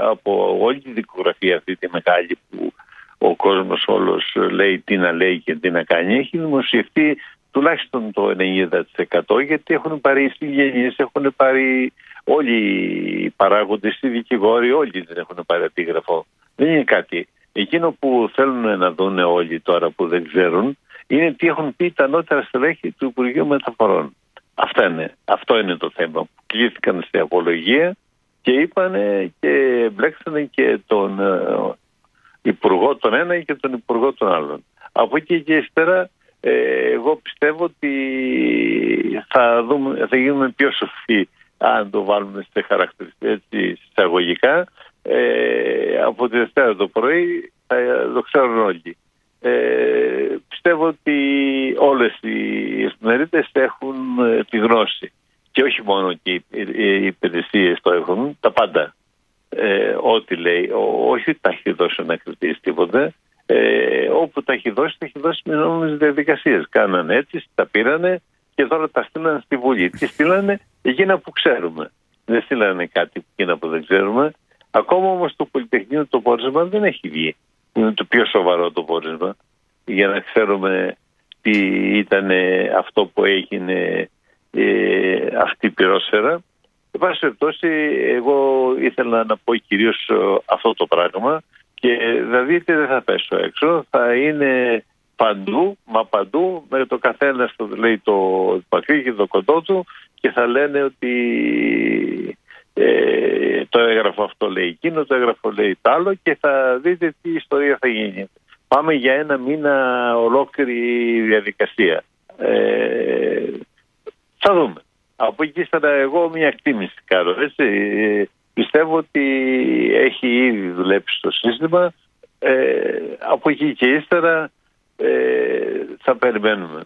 Speaker 18: από όλη τη δικογραφία αυτή τη μεγάλη που ο κόσμος όλος λέει τι να λέει και τι να κάνει, έχει δημοσιευτεί τουλάχιστον το 90%, γιατί έχουν πάρει οι συγγενείς, έχουν πάρει όλοι οι παράγοντες, οι δικηγόροι, όλοι δεν έχουν πάρει αντίγραφο. Δεν είναι κάτι. Εκείνο που θέλουν να δουν όλοι τώρα που δεν ξέρουν είναι τι έχουν πει τα ανώτερα στελέχη του Υπουργείου Μεταφορών. Αυτό είναι το θέμα. Που κλήθηκαν στη απολογία και είπανε και μπλέξανε και τον Υπουργό τον ένα και τον Υπουργό τον άλλον. Από εκεί και ύστερα εγώ πιστεύω ότι θα γίνουμε πιο σοφοί αν το βάλουμε σε χαρακτηριστικά εισαγωγικά. Από τη Δευτέρα το πρωί θα το ξέρουν όλοι. Πιστεύω ότι όλες οι εφημερίδες έχουν τη γνώση και όχι μόνο και οι υπηρεσίες το έχουν, τα πάντα. Ό,τι λέει, όχι τα έχει δώσει να κρατήσει τίποτε. Όπου τα έχει δώσει με νόμιμες διαδικασίες. Κάνανε έτσι, τα πήρανε και τώρα τα στείλανε στη Βουλή. Τι στείλανε? Εκείνα που ξέρουμε. Δεν στείλανε κάτι εκείνα που δεν ξέρουμε. Ακόμα όμως το Πολυτεχνείο το πόρισμα δεν έχει βγει. Είναι το πιο σοβαρό το πόρισμα. Για να ξέρουμε τι ήταν αυτό που έγινε αυτή η πυρόσφαιρα. Εν πάση περιπτώσει, εγώ ήθελα να πω κυρίως αυτό το πράγμα και θα δείτε δεν θα πέσω έξω. Θα είναι παντού, μα παντού, με το καθένα το λέει το μακρύ και το κοντό του και θα λένε ότι το έγραφο αυτό λέει εκείνο, το έγραφο λέει το άλλο και θα δείτε τι ιστορία θα γίνει. Πάμε για 1 μήνα ολόκληρη διαδικασία. Θα δούμε. Από εκεί ύστερα εγώ μια εκτίμηση κάνω. Πιστεύω ότι έχει ήδη δουλέψει στο σύστημα. Από εκεί και ύστερα θα περιμένουμε.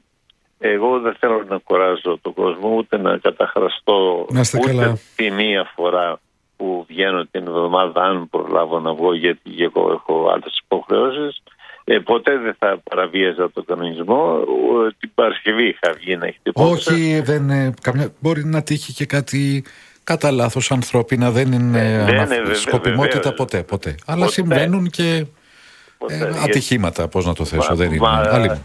Speaker 18: Εγώ δεν θέλω να κουράζω τον κόσμο, ούτε να καταχραστώ ούτε τη μία φορά που βγαίνω την εβδομάδα, αν προλάβω να βγω, γιατί εγώ έχω άλλες υποχρεώσεις. Ποτέ δεν θα παραβίαζα τον κανονισμό. Την Παρασκευή είχα βγει να χτυπώσα.
Speaker 1: Όχι, μπορεί να τύχει και κάτι κατά λάθος ανθρώπινα, δεν είναι σκοπιμότητα ποτέ. Αλλά συμβαίνουν και ατυχήματα, πώς να το θέσω, δεν είναι.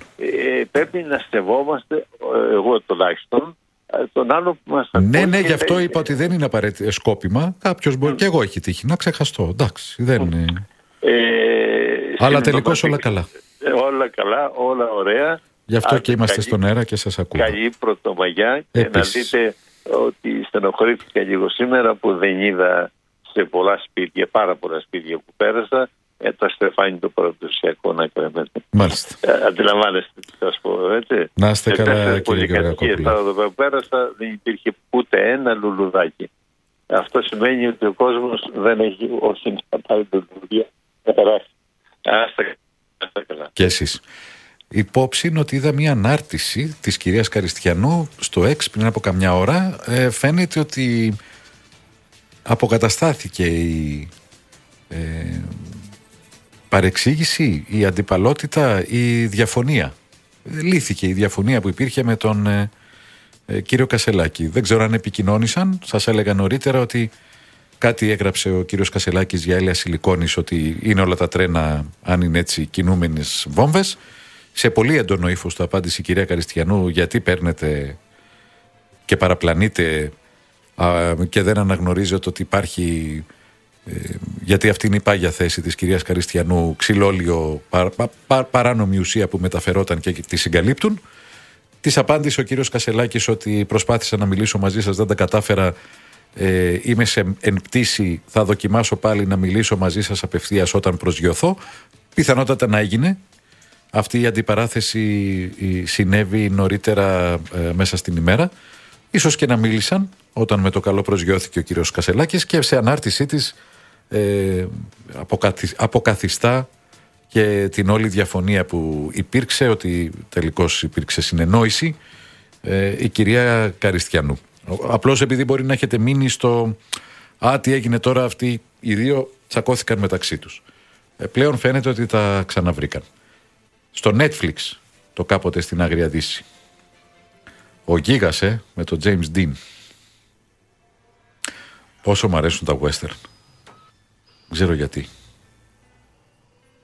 Speaker 18: Πρέπει να σεβόμαστε, εγώ τουλάχιστον, τον άλλο που μας ακούει.
Speaker 1: Ναι, γι' αυτό είπα ότι δεν είναι απαραίτητο σκόπιμα. Κάποιος μπορεί, και εγώ έχει τύχει, να ξεχαστώ. Εντάξει, δεν είναι. Αλλά τελικώς όλα καλά.
Speaker 18: Όλα καλά, όλα ωραία.
Speaker 1: Γι' αυτό και είμαστε στον αέρα και σας ακούω.
Speaker 18: Καλή Πρωτομαγιά και να δείτε ότι στενοχωρήθηκα λίγο σήμερα που δεν είδα σε πολλά σπίτια, πάρα πολλά σπίτια που πέρασα, το στεφάνι το παραδοσιακό να κρέμεται.
Speaker 1: Μάλιστα.
Speaker 18: Αντιλαμβάνεστε τι σας πω, έτσι.
Speaker 1: Να είστε καλά, κύριε Γεωργακόπουλε.
Speaker 18: Εδώ πέρασα δεν υπήρχε ούτε ένα λουλουδάκι. Αυτό σημαίνει ότι ο κόσμος δεν έχει όσοι να πάρει το λουλουδία να περάσει.
Speaker 1: Και εσείς. Υπόψη είναι ότι είδα μια ανάρτηση της κυρίας Καριστιανού στο X πριν από καμιά ώρα. Φαίνεται ότι αποκαταστάθηκε η παρεξήγηση, η αντιπαλότητα, η διαφωνία. Λύθηκε η διαφωνία που υπήρχε με τον κύριο Κασελάκη. Δεν ξέρω αν επικοινώνησαν. Σας έλεγα νωρίτερα ότι κάτι έγραψε ο κύριος Κασελάκης για έλαια σιλικόνης, ότι είναι όλα τα τρένα, αν είναι έτσι, κινούμενες βόμβες. σε πολύ έντονο ύφος το απάντησε η κυρία Καριστιανού, γιατί παίρνετε και παραπλανείτε και δεν αναγνωρίζετε ότι υπάρχει, γιατί αυτή είναι η πάγια θέση της κυρίας Καριστιανού, ξυλόλιο, παράνομη ουσία που μεταφερόταν και τη συγκαλύπτουν. Της απάντησε ο κύριος Κασελάκης ότι προσπάθησα να μιλήσω μαζί σας, δεν τα κατάφερα, είμαι εν πτήση, θα δοκιμάσω πάλι να μιλήσω μαζί σας απευθείας όταν προσγειωθώ. Πιθανότατα να έγινε. Αυτή η αντιπαράθεση συνέβη νωρίτερα μέσα στην ημέρα. Ίσως και να μίλησαν όταν με το καλό προσγειώθηκε ο κύριος Κασελάκης, και σε ανάρτησή της αποκαθιστά και την όλη διαφωνία που υπήρξε, ότι τελικώς υπήρξε συνεννόηση, η κυρία Καριστιανού. Απλώς επειδή μπορεί να έχετε μείνει στο τι έγινε τώρα, αυτοί οι δύο τσακώθηκαν μεταξύ τους. Πλέον φαίνεται ότι τα ξαναβρήκαν. Στο Netflix, το κάποτε στην Άγρια Δύση, ο Γίγας με τον James Dean. Πόσο μ' αρέσουν τα western. Δεν ξέρω γιατί.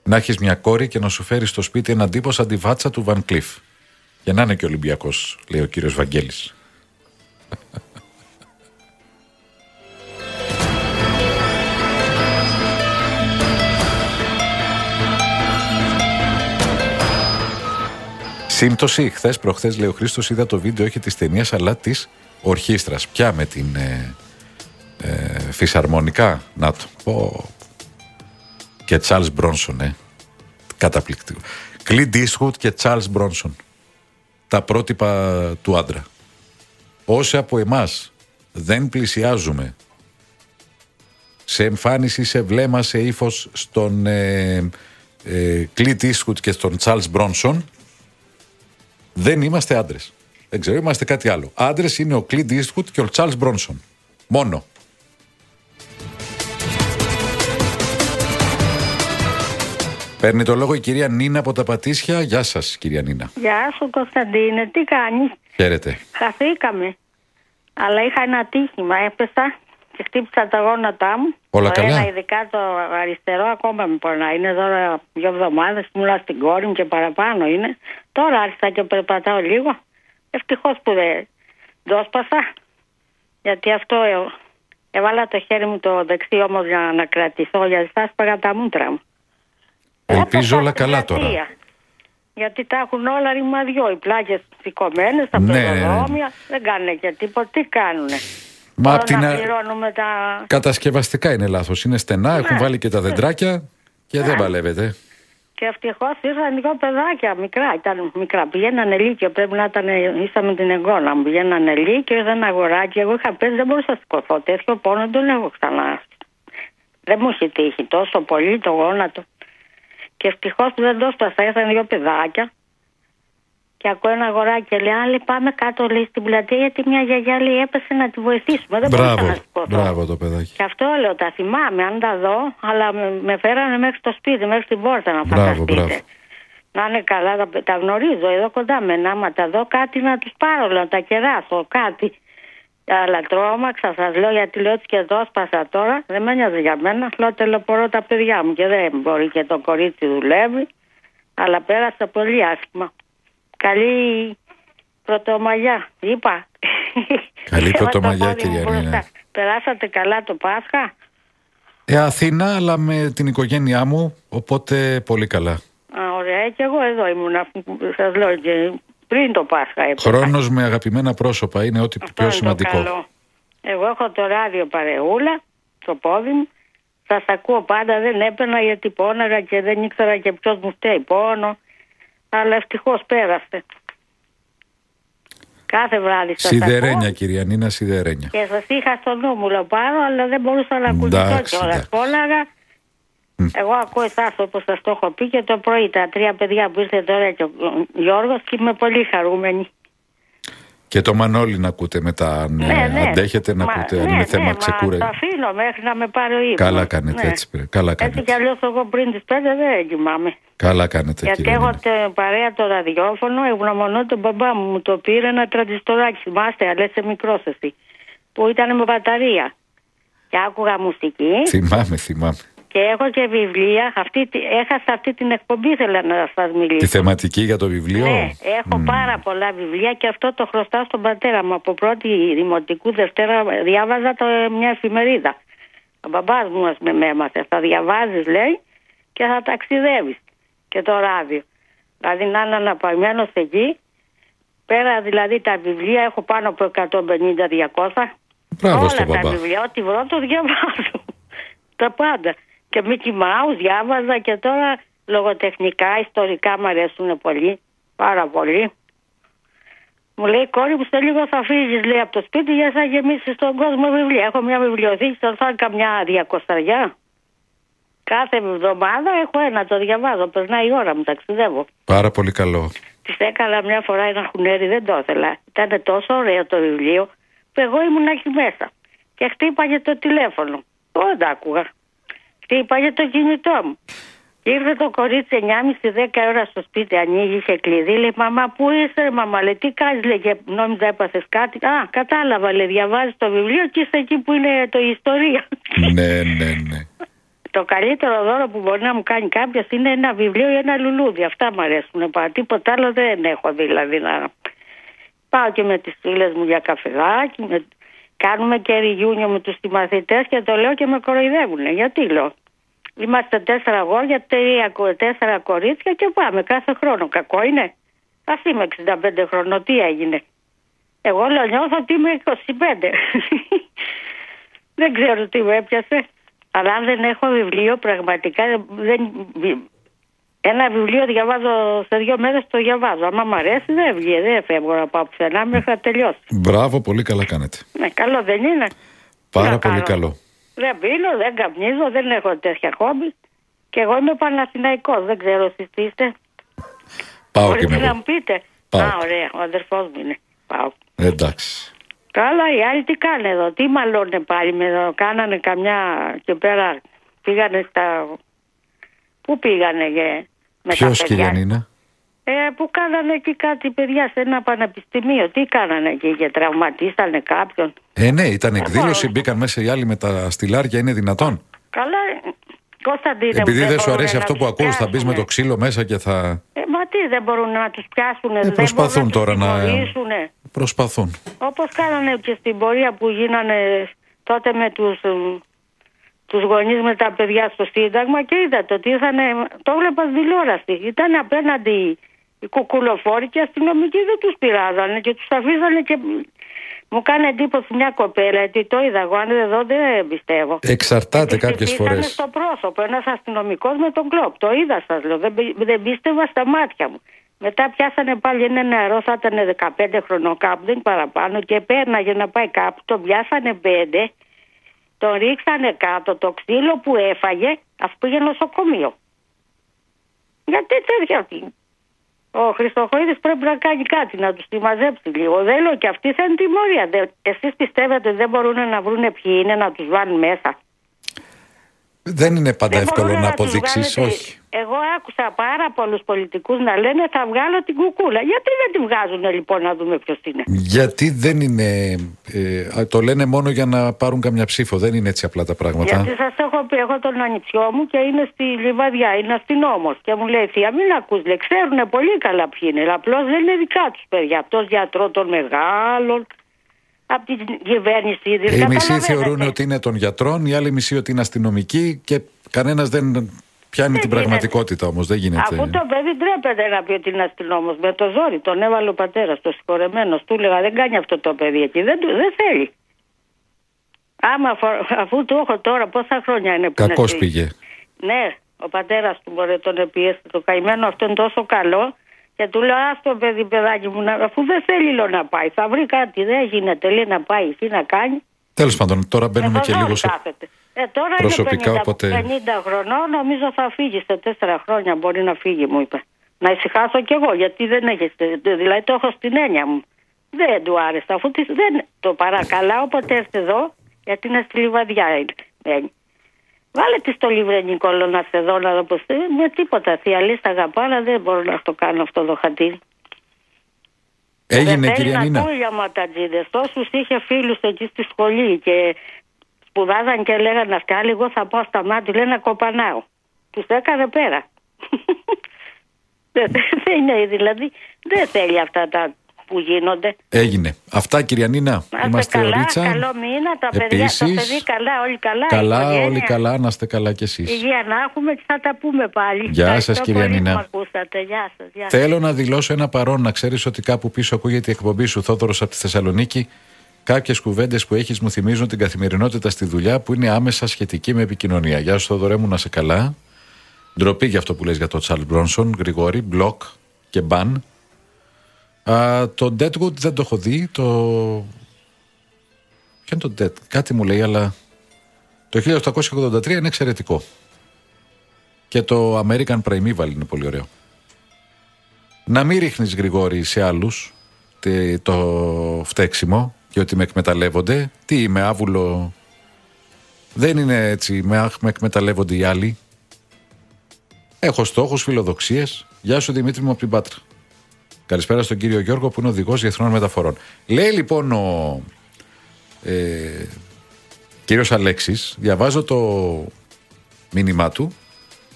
Speaker 1: Να έχεις μια κόρη και να σου φέρει στο σπίτι έναν τύπο σαν τη βάτσα του Βαν Κλιφ. Και να είναι και Ολυμπιακός, λέει ο κύριος Βαγγέλης. Σύμπτωση, χθες προχθές, λέει ο Χρήστος, είδα το βίντεο, όχι της ταινίας αλλά της ορχήστρας. Πια με την φυσαρμονικά. Να το πω. Και Charles Bronson, καταπληκτικό. Clint Eastwood και Charles Bronson. Τα πρότυπα του άντρα. Όσοι από εμάς δεν πλησιάζουμε σε εμφάνιση, σε βλέμμα, σε ύφος στον Clint Eastwood και στον Charles Bronson, δεν είμαστε άντρες. Δεν ξέρω, είμαστε κάτι άλλο. Άντρες είναι ο Clint Eastwood και ο Charles Bronson. Μόνο. Παίρνει το λόγο η κυρία Νίνα από τα Πατήσια. Γεια σας, κυρία Νίνα.
Speaker 19: Γεια σου, Κωνσταντίνε. Τι κάνεις?
Speaker 1: Χαίρετε.
Speaker 19: Χαθήκαμε. Αλλά είχα ένα ατύχημα. Έπεσα και χτύπησα τα γόνατά μου.
Speaker 1: Όλα καλά?
Speaker 19: Ένα, ειδικά το αριστερό, ακόμα με πονάει. Είναι τώρα 2 εβδομάδες που ήμουν στην κόρη μου και παραπάνω είναι. Τώρα άρχισα και περπατάω λίγο. Ευτυχώς που δεν το έσπασα. Γιατί αυτό έβαλα το χέρι μου το δεξί όμως για να κρατηθώ, γιατί θα έσπαγα τα μούτρα μου.
Speaker 1: Ελπίζω όλα καλά τώρα.
Speaker 19: Γιατί τα έχουν όλα ρημαδιό. Οι πλάκες σηκωμένες, τα πεζοδρόμια. Δεν κάνουν και τίποτα. Τι κάνουνε?
Speaker 1: Μα απ' την
Speaker 19: τα...
Speaker 1: κατασκευαστικά είναι λάθος. Είναι στενά, έχουν βάλει και τα δεντράκια και δεν παλεύεται.
Speaker 19: Και ευτυχώς ήρθαν 2 παιδάκια μικρά. Ήταν μικρά. Πηγαίνανε λύκειο. Πρέπει να ήταν. Ήσαμε την εγγόνα μου. Πηγαίνανε λύκειο. Ήρθαν ένα αγοράκι. Εγώ είχα πέσει, δεν μπορούσα να σηκωθώ. Τέτοιο πόνο τον έχω ξανά. Δεν μου έχει τύχει τόσο πολύ το γόνατο. Και ευτυχώς που δεν το σπάσα, ήρθαν 2 παιδάκια. Και ακούω ένα αγοράκι και λέει: Άλλη, πάμε κάτω, λέει, στην πλατεία, γιατί μια γιαγιά, λέει, έπεσε να τη βοηθήσουμε. Δεν μπορούσα να σηκωθώ.
Speaker 1: Μπράβο το παιδάκι.
Speaker 19: Και αυτό λέω: Τα θυμάμαι, αν τα δω, αλλά με φέρανε μέχρι το σπίτι, μέχρι την πόρτα να φανταστείτε.
Speaker 1: Μπράβο.
Speaker 19: Να είναι καλά, τα γνωρίζω εδώ κοντά με. Άμα τα δω, κάτι να τους πάρω, να τα κεράσω, κάτι. Αλλά τρόμαξα, σας λέω, γιατί λέω ότι και εδώ σπάσα τώρα, δεν με νοιάζει για μένα. Λέω: Τελεπορώ τα παιδιά μου και δεν μπορεί, και το κορίτσι δουλεύει. Αλλά πέρασα πολύ άσχημα. Καλή πρωτομαγιά, είπα.
Speaker 1: Καλή πρωτομαγιά, κυρία Νίνα.
Speaker 19: Περάσατε καλά το Πάσχα?
Speaker 1: Αθήνα, αλλά με την οικογένειά μου, οπότε πολύ καλά.
Speaker 19: Ωραία, και εγώ εδώ ήμουν, σας λέω, και πριν το Πάσχα έπαιξα.
Speaker 1: Χρόνος με αγαπημένα πρόσωπα είναι ό,τι πιο σημαντικό.
Speaker 19: Καλό. Εγώ έχω το ράδιο παρεούλα στο πόδι μου. Σας ακούω πάντα, δεν έπαιρνα γιατί πόναγα και δεν ήξερα και ποιος μου φταίει, πόνο. Αλλά ευτυχώς πέρασε. Κάθε βράδυ σας
Speaker 1: σιδερένια,
Speaker 19: ακούω.
Speaker 1: κυρία Νίνα, σιδερένια.
Speaker 19: Και σας είχα στο νου μου, λέω πάρω, αλλά δεν μπορούσα να ακουστώ κιόλας. Πόναγα. Εγώ ακούω εσάς όπως σας το έχω πει και το πρωί τα 3 παιδιά που ήρθε τώρα και ο Γιώργος, και είμαι πολύ χαρούμενη.
Speaker 1: Και το Μανώλη να ακούτε μετά, αν αντέχετε να ακούτε, αν είναι θέμα ξεκούρε.
Speaker 19: Το αφήνω μέχρι να με πάρει ο ύπνος.
Speaker 1: Καλά κάνετε, έτσι πρέπει. Καλά κάνετε.
Speaker 19: Έτσι κι αλλιώς εγώ πριν τις 5 δεν κοιμάμαι.
Speaker 1: Καλά κάνετε,
Speaker 19: γιατί
Speaker 1: κύριε
Speaker 19: έχω παρέα το ραδιόφωνο, ευγνωμονώ τον μπαμπά μου το πήρε ένα τραντιστοράκι, θυμάστε, αλλά είσαι μικρός εσύ, που ήταν με μπαταρία. Και άκουγα μουσική.
Speaker 1: Θυμάμαι.
Speaker 19: Και Και έχω και βιβλία. Έχασα αυτή την εκπομπή, ήθελα να σας μιλήσω.
Speaker 1: Τη θεματική για το βιβλίο.
Speaker 19: Ναι, έχω πάρα πολλά βιβλία και αυτό το χρωστάω στον πατέρα μου. Από πρώτη δημοτικού Δευτέρα διάβαζα μια εφημερίδα. Ο μπαμπάς μου με έμαθε. Θα διαβάζεις, λέει, και θα ταξιδεύεις. Και το ράδιο. Δηλαδή να είναι αναπαημένος εκεί. Πέρα δηλαδή τα βιβλία έχω πάνω από 150-200.
Speaker 1: Μπράβο
Speaker 19: όλα τα βιβλία, ό,τι βρω το διαβάζω. Τα πάντα. Και Mickey Mouse διάβαζα και τώρα λογοτεχνικά, ιστορικά μου αρέσουν πολύ. Πάρα πολύ. Μου λέει, κόρη μου, σε λίγο θα φύγεις, λέει, από το σπίτι για να γεμίσεις τον κόσμο βιβλία. Έχω μια βιβλιοθήκη, θα φάω καμιά 200. Κάθε εβδομάδα έχω ένα, το διαβάζω. Περνάει η ώρα μου, ταξιδεύω.
Speaker 1: Πάρα πολύ καλό.
Speaker 19: Της έκανα μια φορά ένα χουνέρι, δεν το ήθελα. Ήταν τόσο ωραίο το βιβλίο που εγώ ήμουν εκεί μέσα. Και χτύπαγε το τηλέφωνο. Δεν τα άκουγα. Χτύπαγε το κινητό μου. Ήρθε το κορίτσι 9:30-10 ώρα στο σπίτι, ανοίγει, είχε κλειδί. Λέει, μαμά, πού είσαι, μαμά, λέει, τι κάνεις, λέει, και νόμιζα έπαθες κάτι. Α, κατάλαβα, λέει, διαβάζεις το βιβλίο και είσαι εκεί που είναι το ιστορία.
Speaker 1: Ναι.
Speaker 19: Το καλύτερο δώρο που μπορεί να μου κάνει κάποιος είναι ένα βιβλίο ή ένα λουλούδι. Αυτά μου αρέσουν. Τίποτα άλλο δεν έχω, δηλαδή να πάω και με τις φίλες μου για καφεδάκι. Κάνουμε και reunion με τους συμμαθητές και το λέω και με κοροϊδεύουνε. Γιατί λέω. Είμαστε 4 αγόρια, 4 κορίτσια και πάμε κάθε χρόνο. Κακό είναι. Ας είμαι 65 χρονών, τι έγινε. Εγώ λέω, νιώθω ότι είμαι 25. Δεν ξέρω τι μου έπιασε. Αλλά αν δεν έχω βιβλίο, πραγματικά ένα βιβλίο διαβάζω σε 2 μέρες, το διαβάζω. Άμα μου αρέσει, δεν βγει, δεν φεύγω να πάω πουθενά μέχρι να τελειώσει.
Speaker 1: Μπράβο, πολύ καλά κάνετε.
Speaker 19: Ναι, καλό δεν είναι.
Speaker 1: Πάρα πολύ καλό.
Speaker 19: Δεν πίνω, δεν καπνίζω, δεν έχω τέτοια χόμπι. Και εγώ είμαι Παναθηναϊκός, δεν ξέρω εσείς τι είστε.
Speaker 1: Πάω και με εγώ.
Speaker 19: Να μου πείτε.
Speaker 1: Πάω.
Speaker 19: Α, ωραία, ο αδερφός μου είναι. Πάω.
Speaker 1: Εντάξει.
Speaker 19: Καλά, οι άλλοι τι κάνε εδώ, τι μαλώνε πάλι με εδώ, κάνανε καμιά και πέρα, πήγανε στα... Πού πήγανε με
Speaker 1: ποιος
Speaker 19: τα
Speaker 1: και
Speaker 19: παιδιά.
Speaker 1: Γιαννίνα?
Speaker 19: Που κάνανε εκεί κάτι παιδιά σε ένα πανεπιστημίο, τι κάνανε εκεί και τραυματίσανε κάποιον.
Speaker 1: Ναι, ήταν εκδήλωση, μπήκαν μέσα οι άλλοι με τα στυλάρια, είναι δυνατόν?
Speaker 19: Καλά, Κωνσταντίνε.
Speaker 1: Επειδή δεν σου αρέσει αυτό που ακούς, θα μπεις με το ξύλο μέσα και θα...
Speaker 19: Μα τι, δεν μπορούν να τους πιάσουν,
Speaker 1: προσπαθούν τώρα να...
Speaker 19: Προσπαθούν. Όπως κάνανε και στην πορεία που γίνανε τότε με τους γονείς με τα παιδιά στο Σύνταγμα και είδατε ότι ήρθανε, το βλέπα στην τηλεόραση. Ήταν απέναντι οι κουκουλοφόροι και οι αστυνομικοί δεν τους πειράζανε και τους αφήσανε και... Μου κάνει εντύπωση μια κοπέλα, γιατί το είδα εγώ, αν εδώ δεν πιστεύω.
Speaker 1: Εξαρτάται κάποιες φορές.
Speaker 19: Ήταν στο πρόσωπο ένας αστυνομικός με τον κλόπ. Το είδα, σας λέω. Δεν πίστευα στα μάτια μου. Μετά πιάσανε πάλι ένα νεαρό, θα ήταν 15 χρονών κάπου, δεν παραπάνω, και πέρναγε να πάει κάπου. Τον πιάσανε 5, τον ρίξανε κάτω, το ξύλο που έφαγε, αυτό πήγε νοσοκομείο. Γιατί τέτοια. Ο Χριστοχοίδης πρέπει να κάνει κάτι, να τους τη μαζέψει λίγο. Δεν λέω και αυτή θα είναι τιμωρία. Εσείς πιστεύετε δεν μπορούν να βρουν ποιοι είναι, να τους βάλουν μέσα?
Speaker 1: Δεν είναι πάντα εύκολο να αποδείξεις, όχι.
Speaker 19: Εγώ άκουσα πάρα πολλούς πολιτικούς να λένε θα βγάλω την κουκούλα. Γιατί δεν τη βγάζουν λοιπόν να δούμε ποιος είναι?
Speaker 1: Γιατί δεν είναι... το λένε μόνο για να πάρουν καμιά ψήφο. Δεν είναι έτσι απλά τα πράγματα.
Speaker 19: Γιατί σας έχω πει, έχω τον ανιψιό μου και είναι στη Λιβαδιά, είναι αστυνόμος. Και μου λέει, θεία, μην ακούς, λέει, ξέρουν πολύ καλά ποιοι είναι. Απλώς δεν είναι δικά τους παιδιά. Αυτός γιατρό των μεγάλων, από την κυβέρνηση.
Speaker 1: Οι μισοί θεωρούν ότι είναι των γιατρών, οι άλλοι μισοί ότι είναι αστυνομικοί και κανένας δεν πιάνει την πραγματικότητα όμως. Δεν γίνεται.
Speaker 19: Αφού το παιδί ντρέπεται να πει ότι είναι αστυνόμος. Με το ζόρι τον έβαλε ο πατέρας, το συγχωρεμένος. Του έλεγα δεν κάνει αυτό το παιδί εκεί. Δεν θέλει. Αφού το έχω τώρα, πόσα χρόνια είναι που
Speaker 1: κακός πήγε.
Speaker 19: Ναι, ο πατέρας του μπορεί τον επιέσει. Το καημένο αυτό είναι τόσο καλό. Και του λέω, άστο παιδί, παιδάκι μου, αφού δεν θέλει λέω, να πάει. Θα βρει κάτι, δεν γίνεται, λέει να πάει εκεί να κάνει.
Speaker 1: Τέλος πάντων, τώρα μπαίνουμε και λίγο σε
Speaker 19: τώρα
Speaker 1: προσωπικά,
Speaker 19: είναι 50,
Speaker 1: οπότε...
Speaker 19: 50 χρονών, νομίζω θα φύγει σε 4 χρόνια, μπορεί να φύγει, μου είπε. Να ησυχάσω κι εγώ, γιατί δεν έχετε, δηλαδή το έχω στην έννοια μου. Δεν του άρεσε, αφού δεν το παρακαλάω, όποτε έρθει εδώ, γιατί είναι στη Λιβαδιά. Βάλε τη στο Λιβρενικό να σε δω, να δω πως με τίποτα. Θεία λίστα αγαπά, αλλά δεν μπορώ να το κάνω αυτό το χατήρι.
Speaker 1: Έγινε, κυρία Νίνα.
Speaker 19: Δεν θέλει να ακούει για ματατζίδες. Τόσους είχε φίλους εκεί στη σχολή και σπουδάζαν και λέγανε αυτοί άλλοι, εγώ θα πάω στα μάτια, λέει να κοπανάω. Τους έκανε πέρα. Δεν είναι, δηλαδή, δεν θέλει αυτά τα που γίνονται.
Speaker 1: Έγινε. Αυτά, κυρία Νίνα. Είμαστε
Speaker 19: καλά,
Speaker 1: Ρίτσα.
Speaker 19: καλό μήνα, τα παιδιά, το παιδί καλά, όλοι καλά.
Speaker 1: Καλά, όλοι καλά, να είστε καλά κι εσείς.
Speaker 19: Υγεία να έχουμε και θα τα πούμε πάλι.
Speaker 1: Γεια σας, κυρία Νίνα.
Speaker 19: Γεια σας.
Speaker 1: Θέλω να δηλώσω ένα παρόν, να ξέρεις ότι κάπου πίσω ακούγεται η εκπομπή σου, Θόδωρος από τη Θεσσαλονίκη. Κάποιες κουβέντες που έχεις μου θυμίζουν την καθημερινότητα στη δουλειά που είναι άμεσα σχετική με επικοινωνία. Γεια σου, Θόδωρε μου, να σε καλά. Ντροπή για αυτό που λες για τον Τσάρλς Μπρόνσον, Γρηγόρη, Μπλοκ και Μπαν. Το Deadwood δεν το έχω δει. Ποιο είναι το Dead? Κάτι μου λέει, αλλά το 1883 είναι εξαιρετικό. Και το American Primeval είναι πολύ ωραίο. Να μην ρίχνεις, Γρηγόρη, σε άλλους το φταίξιμο και ότι με εκμεταλλεύονται. Τι είμαι, άβουλο? Δεν είναι έτσι, με εκμεταλλεύονται οι άλλοι. Έχω στόχους, φιλοδοξίες. Γεια σου, Δημήτρη μου από την Πάτρα. Καλησπέρα στον κύριο Γιώργο που είναι οδηγός διεθνών μεταφορών. Λέει λοιπόν ο κύριος Αλέξης, διαβάζω το μήνυμά του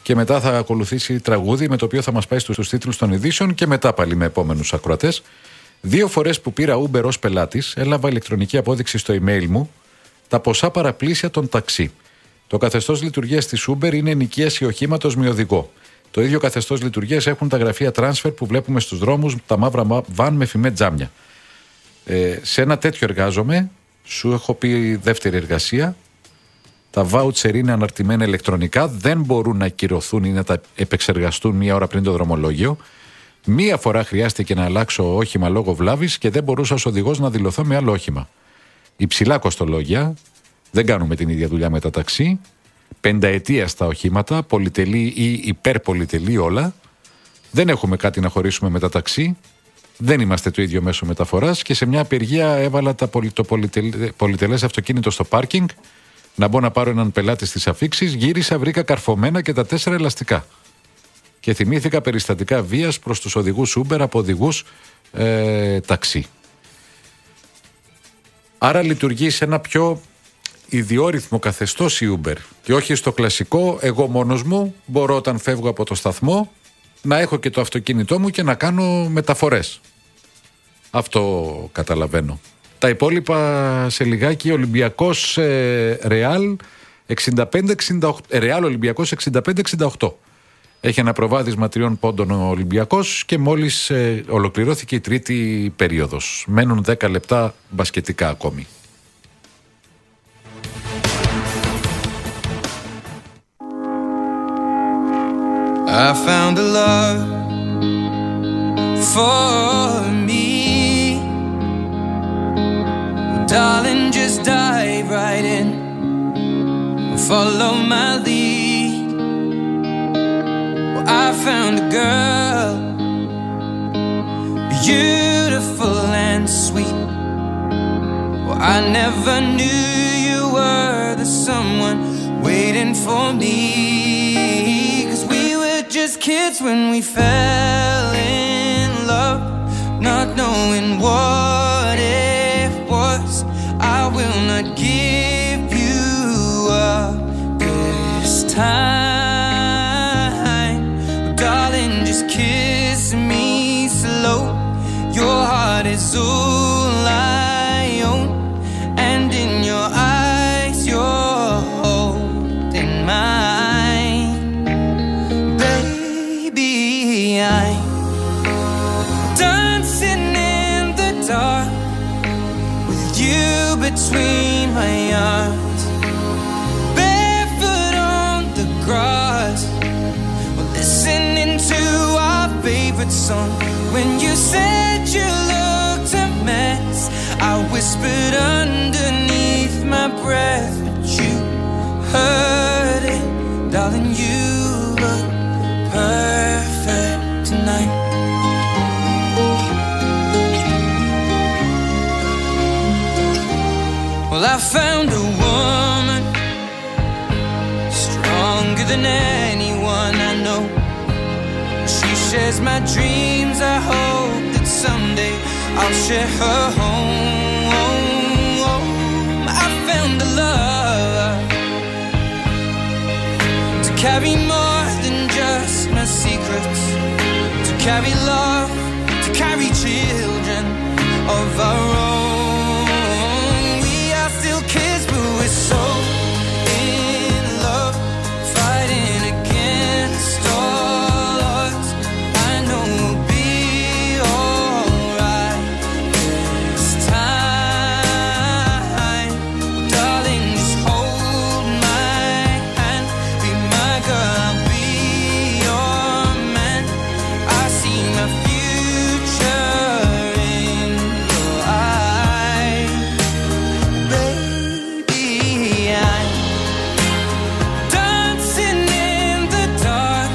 Speaker 1: και μετά θα ακολουθήσει τραγούδι με το οποίο θα μας πάει στους τίτλους των ειδήσεων και μετά πάλι με επόμενους ακροατές. 2 φορές που πήρα Uber ως πελάτης, έλαβα ηλεκτρονική απόδειξη στο email μου τα ποσά παραπλήσια των ταξί. Το καθεστώς λειτουργίας της Uber είναι ενοικίαση οχήματος με οδηγό. Το ίδιο καθεστώς λειτουργίας έχουν τα γραφεία transfer που βλέπουμε στους δρόμους, τα μαύρα βαν με φημέ τζάμια. Σε ένα τέτοιο εργάζομαι, σου έχω πει δεύτερη εργασία. Τα voucher είναι αναρτημένα ηλεκτρονικά, δεν μπορούν να ακυρωθούν ή να τα επεξεργαστούν 1 ώρα πριν το δρομολόγιο. 1 φορά χρειάστηκε να αλλάξω όχημα λόγω βλάβης και δεν μπορούσα ως οδηγός να δηλωθώ με άλλο όχημα. Υψηλά κοστολόγια, δεν κάνουμε την ίδια δουλειά με τα ταξί. 5 ετία στα οχήματα, πολυτελή ή υπερπολυτελή όλα. Δεν έχουμε κάτι να χωρίσουμε με τα ταξί. Δεν είμαστε το ίδιο μέσο μεταφοράς και σε μια απεργία έβαλα το πολυτελές αυτοκίνητο στο πάρκινγκ. Να μπω να πάρω έναν πελάτη στις αφίξεις. Γύρισα, βρήκα καρφωμένα και τα 4 ελαστικά. Και θυμήθηκα περιστατικά βίας προς τους οδηγούς Uber από οδηγούς ταξί. Άρα λειτουργεί σε ένα πιο ιδιόρυθμο καθεστώς η Uber και όχι στο κλασικό εγώ μόνος μου μπορώ όταν φεύγω από το σταθμό να έχω και το αυτοκίνητό μου και να κάνω μεταφορές. Αυτό καταλαβαίνω. Τα υπόλοιπα σε λιγάκι. Ολυμπιακός Ρεάλ 65-68. Ρεάλ Ολυμπιακός 65-68. Έχει ένα προβάδισμα 3 πόντων ο Ολυμπιακός και μόλις ολοκληρώθηκε η τρίτη περίοδος. Μένουν 10 λεπτά μπασκετικά ακόμη.
Speaker 13: I found a love for me. Darling, just dive right in. Follow my lead. Well, I found a girl, beautiful and sweet. Well, I never knew you were the someone waiting for me. Just kids when we fell in love, not knowing what it was. I will not give you up this time. Darling, just kiss me slow. Your heart is all I own, and in your eyes you're holding mine. I'm dancing in the dark with you between my arms, barefoot on the grass, listening to our favorite song. When you said you looked a mess, I whispered underneath my breath, but you heard it, darling. You look perfect tonight. Well, I found a woman stronger than anyone I know. She shares my dreams. I hope that someday I'll share her home. I found a love carry more than just my secrets, to carry love, to carry children of our own. We are still kids, but we're so in love, fighting against all odds. I know we'll be alright this time, darling. Just hold my hand, be my girl, I'll be your man. I see my future in your eyes, baby. I'm dancing in the dark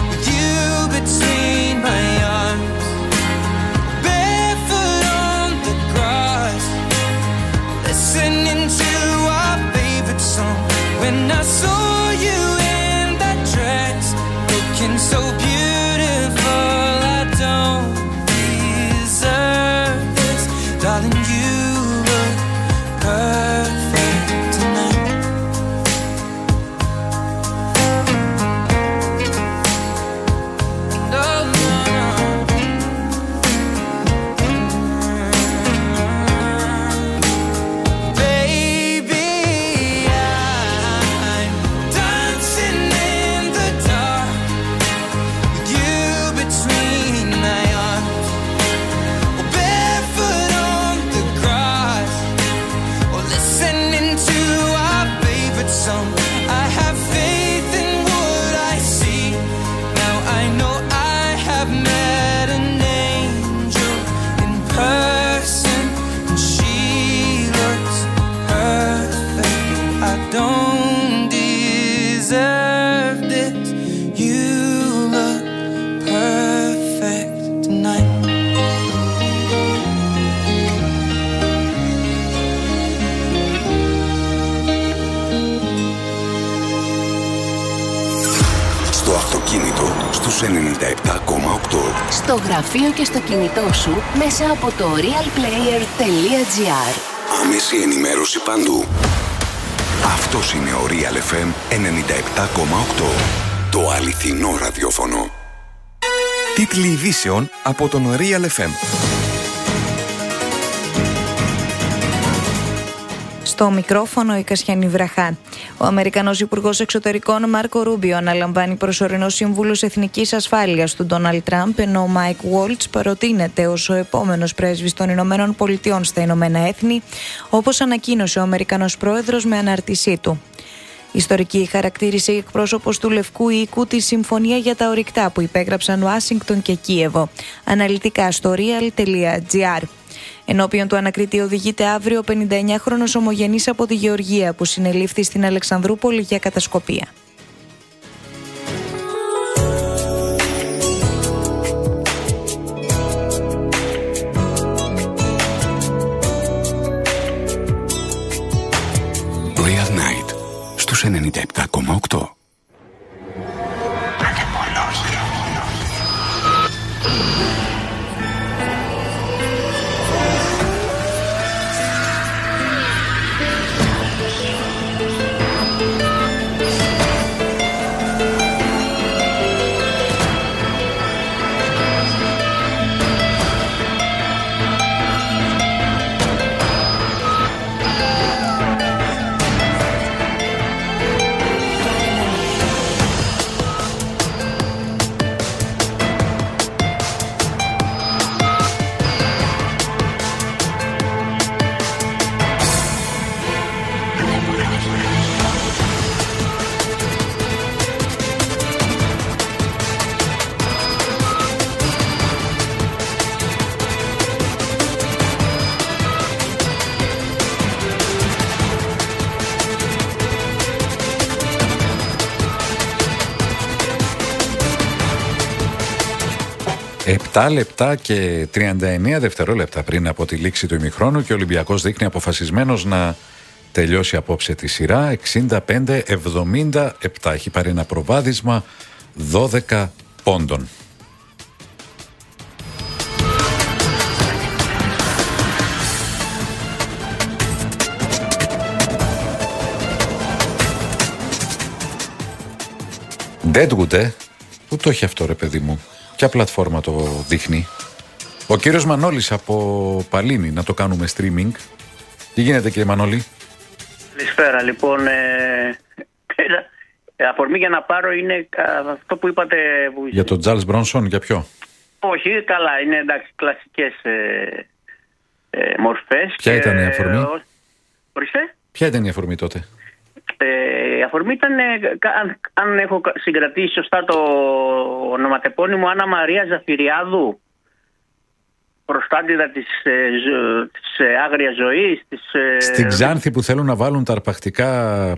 Speaker 13: with you between my arms, barefoot on the grass, listening to our favorite song. When I saw you in that dress, looking so beautiful, I don't deserve this, darling. You look perfect tonight. No, no, no. Baby, I'm dancing in the dark with you between my arms, or barefoot on the grass, or listening to our favorite song. I have faith in what I see. Now I know I have met an angel in person, and she looks perfect. I don't deserve this. You look perfect tonight.
Speaker 5: Στο αυτοκίνητο στους 97,8.
Speaker 10: Στο γραφείο και στο κινητό σου μέσα από το realplayer.gr.
Speaker 5: Άμεση ενημέρωση παντού. Αυτός είναι ο Real FM 97,8. Το αληθινό ραδιόφωνο.
Speaker 20: Τίτλοι ειδήσεων από τον Real FM.
Speaker 8: Στο μικρόφωνο η Κασιανή Βραχά. Ο Αμερικανός Υπουργός Εξωτερικών Μάρκο Ρούμπιο αναλαμβάνει προσωρινό σύμβουλος Εθνικής Ασφάλειας του Ντόναλντ Τραμπ, ενώ ο Μάικ Γουόλτς προτείνεται ως ο επόμενος πρέσβης των Ηνωμένων Πολιτειών στα Ηνωμένα Έθνη, όπως ανακοίνωσε ο Αμερικανός Πρόεδρος με ανάρτησή του. Ιστορική χαρακτήρισε η εκπρόσωπος του Λευκού Οίκου τη συμφωνία για τα ορυκτά που υπέγραψαν Ουάσιγκτον και Κίεβο. Αναλυτικά στο real.gr. Ενώπιον του ανακριτή οδηγείται αύριο 59χρονος ομογενής από τη Γεωργία που συνελήφθη στην Αλεξανδρούπολη για κατασκοπία.
Speaker 5: Real Night στους 97,8.
Speaker 1: Επτά λεπτά και 39 δευτερόλεπτα πριν από τη λήξη του ημιχρόνου και ο Ολυμπιακός δείχνει αποφασισμένος να τελειώσει απόψε τη σειρά. 65-77 έχει πάρει ένα προβάδισμα 12 πόντων. Deadwood, πού το έχει αυτό, ρε παιδί μου? Ποια πλατφόρμα το δείχνει? Ο κύριος Μανώλης από Παλίνη, να το κάνουμε streaming. Τι γίνεται, κύριε Μανώλη?
Speaker 21: Καλησπέρα. Λοιπόν, αφορμή για να πάρω είναι αυτό που είπατε.
Speaker 1: Για τον Τζάρλς Μπρόνσον, για ποιο?
Speaker 21: Όχι, καλά, είναι εντάξει, κλασικές μορφές.
Speaker 1: Ποια ήταν η αφορμή?
Speaker 21: Ορίστε.
Speaker 1: Ποια ήταν η αφορμή τότε?
Speaker 21: Η αφορμή ήταν, αν έχω συγκρατήσει σωστά το ονοματεπώνυμο, Άννα Μαρία Ζαφυριάδου, προστάτηδα της άγριας ζωής.
Speaker 1: Στην Ξάνθη που θέλουν να βάλουν τα αρπακτικά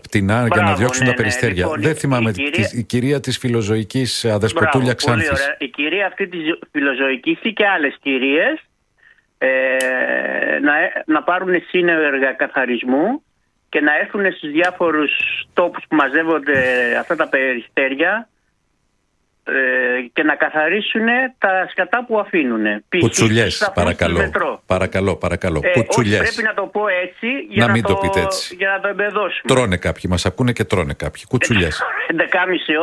Speaker 1: πτηνά για να διώξουν τα περιστέρια. Λοιπόν, δεν θυμάμαι, η κυρία της φιλοζωικής Αδεσποτούλια Ξάνθης.
Speaker 21: Πολύ ωραία. Η κυρία αυτή της φιλοζωικής ή και άλλες κυρίες να πάρουν σύνεργα καθαρισμού και να έρθουν στους διάφορους τόπους που μαζεύονται αυτά τα περιστέρια και να καθαρίσουν τα σκατά που αφήνουν.
Speaker 1: Κουτσουλιές, παρακαλώ. Παρακαλώ. Κουτσουλιές.
Speaker 21: Πρέπει να το πω έτσι για να το εμπεδώσουμε.
Speaker 1: Τρώνε κάποιοι, μας ακούνε και τρώνε κάποιοι. Κουτσουλιές.
Speaker 21: 11.30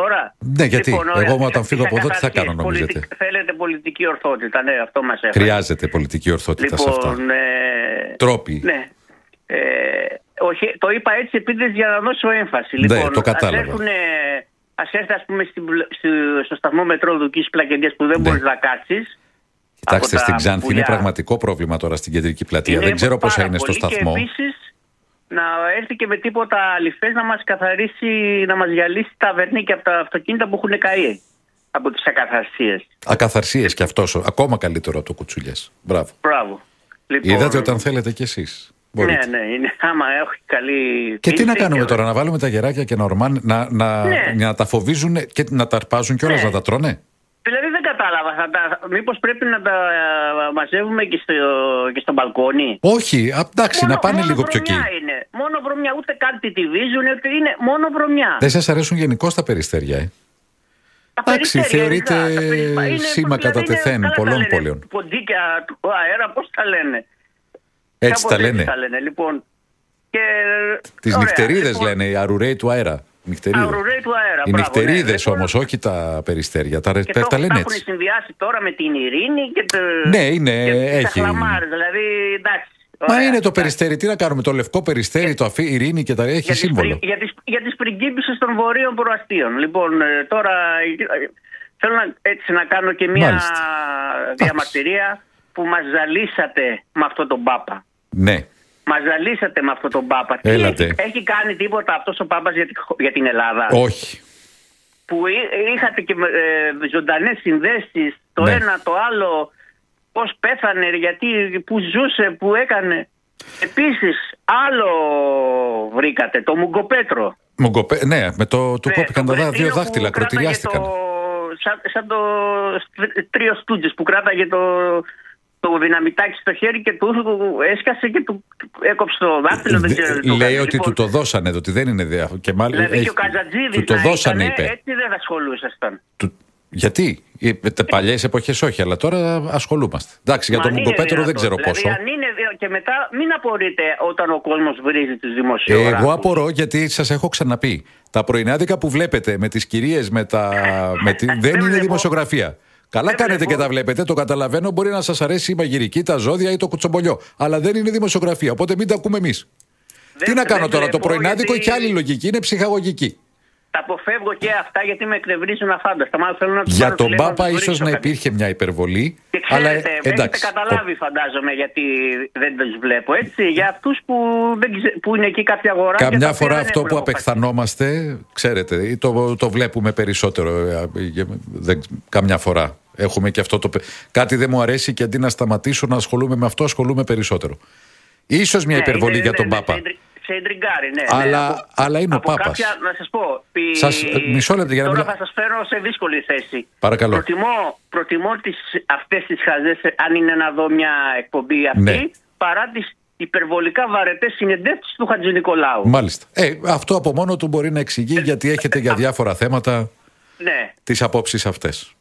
Speaker 21: ώρα.
Speaker 1: Ναι, γιατί? Λοιπόν, εγώ όταν φύγω από εδώ τι θα κάνω, νομίζετε?
Speaker 21: Θέλετε πολιτική ορθότητα, ναι, αυτό μας έφερε.
Speaker 1: Χρειάζεται πολιτική ορθότητα σε αυτά. Τρόποι.
Speaker 21: Ναι. Όχι, το είπα έτσι επίτηδες για να δώσω έμφαση. Λοιπόν,
Speaker 1: το κατάλαβα.
Speaker 21: Ας έρθει, ας πούμε, στο σταθμό μετρό Δουκής Πλακεντίας που δεν μπορείς να κάτσεις.
Speaker 1: Κοιτάξτε, στην Ξάνθη είναι πραγματικό πρόβλημα τώρα στην κεντρική πλατεία. Δεν ξέρω πόσα είναι στο σταθμό.
Speaker 21: Και επίσης να έρθει και με τίποτα αληθές να μας καθαρίσει, να μας διαλύσει τα βερνίκια από τα αυτοκίνητα που έχουν καεί από τις ακαθαρσίες.
Speaker 1: Ακαθαρσίες κι αυτός, ακόμα καλύτερο από το Κουτσουλιές. Μπράβο.
Speaker 21: Λοιπόν,
Speaker 1: είδατε όταν θέλετε κι εσείς. Μπορείτε.
Speaker 21: Ναι, είναι, άμα έχει καλή.
Speaker 1: Και τι να κάνουμε τώρα, να βάλουμε τα γεράκια και να τα φοβίζουν και να τα αρπάζουν κιόλας, να τα τρώνε?
Speaker 21: Δηλαδή δεν κατάλαβα. Μήπως πρέπει να τα μαζεύουμε και στο μπαλκόνι?
Speaker 1: Όχι, εντάξει, να πάνε λίγο πιο εκεί.
Speaker 21: Είναι. Μόνο βρωμιά, ούτε κάτι τη βίζουν, είναι μόνο βρωμιά.
Speaker 1: Δεν σας αρέσουν γενικώς τα περιστέρια, Εντάξει, θεωρείται σήμα κατά τεθέν πολλών πόλεων.
Speaker 21: Ποντίκια του αέρα, πώς τα λένε?
Speaker 1: Έτσι τα λένε.
Speaker 21: Λοιπόν,
Speaker 1: τις νυχτερίδες λένε, οι αρουραίοι του αέρα. Οι νυχτερίδες όμως, όχι τα περιστέρια. Τα λένε έτσι.
Speaker 21: Έχουν συνδυάσει τώρα με την ειρήνη και
Speaker 1: έχει.
Speaker 21: Δηλαδή, εντάξει.
Speaker 1: Μα είναι το περιστέρι, τι να κάνουμε, το λευκό περιστέρι, το ειρήνη και τα έχει σύμβολο.
Speaker 21: Για τις πριγκίπισσες των βορείων προαστίων. Λοιπόν, τώρα θέλω έτσι να κάνω και μια διαμαρτυρία που μας ζαλίσατε με αυτόν τον Πάπα.
Speaker 1: Ναι.
Speaker 21: Μας ζαλίσατε με αυτόν τον Πάπα. Έχει κάνει τίποτα αυτός ο Πάπας για την Ελλάδα?
Speaker 1: Όχι.
Speaker 21: Που είχατε και ζωντανές συνδέσεις, το ένα το άλλο, πώς πέθανε, γιατί, που ζούσε, που έκανε. Επίσης, άλλο βρήκατε, το Μουγκοπέτρο.
Speaker 1: Ναι, με του κόπηκαν τα δύο δάχτυλα, κροτηριάστηκαν.
Speaker 21: Σαν το τρίο Στούτζες που κράταγε το δυναμητάκι στο χέρι και του έσκασε και του έκοψε το δάχτυλο.
Speaker 1: Λέει ότι του το δώσανε, ότι δεν είναι δηλαδή
Speaker 21: και ο Καζατζίδης
Speaker 1: του το δώσανε, είπε.
Speaker 21: Έτσι δεν ασχολούσασταν.
Speaker 1: Γιατί? Παλιές εποχές όχι, αλλά τώρα ασχολούμαστε. Εντάξει, για τον Μουγκοπέτρο δεν ξέρω πόσο.
Speaker 21: Δηλαδή, αν είναι και μετά, μην απορείτε όταν ο κόσμος βρίζει τους δημοσιογράφους.
Speaker 1: Εγώ απορώ, γιατί σας έχω ξαναπεί. Τα πρωινάδικα που βλέπετε με τις κυρίες, δεν είναι δημοσιογραφία. Καλά κάνετε και τα βλέπετε, το καταλαβαίνω. Μπορεί να σας αρέσει η μαγειρική, τα ζώδια ή το κουτσομπολιό. Αλλά δεν είναι δημοσιογραφία, οπότε μην τα ακούμε εμείς. Τι να κάνω τώρα, το πρωινάδικο έχει άλλη λογική, είναι ψυχαγωγική.
Speaker 21: Τα αποφεύγω και αυτά γιατί με εκνευρίζουν αφάνταστα.
Speaker 1: Για τον Πάπα ίσως να υπήρχε μια υπερβολή.
Speaker 21: Και ξέρετε, έχετε καταλάβει, φαντάζομαι, γιατί δεν τους βλέπω. Έτσι, για αυτούς που είναι εκεί κάποια αγορά.
Speaker 1: Καμιά φορά αυτό που απεχθανόμαστε, ξέρετε, το βλέπουμε περισσότερο. Καμιά φορά έχουμε και αυτό κάτι δεν μου αρέσει και αντί να σταματήσω να ασχολούμαι με αυτό, ασχολούμαι περισσότερο. Ίσως μια υπερβολή για τον Πάπα.
Speaker 21: Σε εντριγκάρει, ναι.
Speaker 1: Αλλά είναι ο Πάπας.
Speaker 21: Να σας πω.
Speaker 1: Μισό λεπτό,
Speaker 21: τώρα θα σας φέρω σε δύσκολη θέση.
Speaker 1: Παρακαλώ.
Speaker 21: Προτιμώ αυτές τις χαζές, αν είναι να δω μια εκπομπή αυτή, παρά τις υπερβολικά βαρετές συνεντεύξεις του Χατζηνικολάου.
Speaker 1: Μάλιστα. Αυτό από μόνο του μπορεί να εξηγεί γιατί έχετε για διάφορα θέματα τις απόψεις αυτές.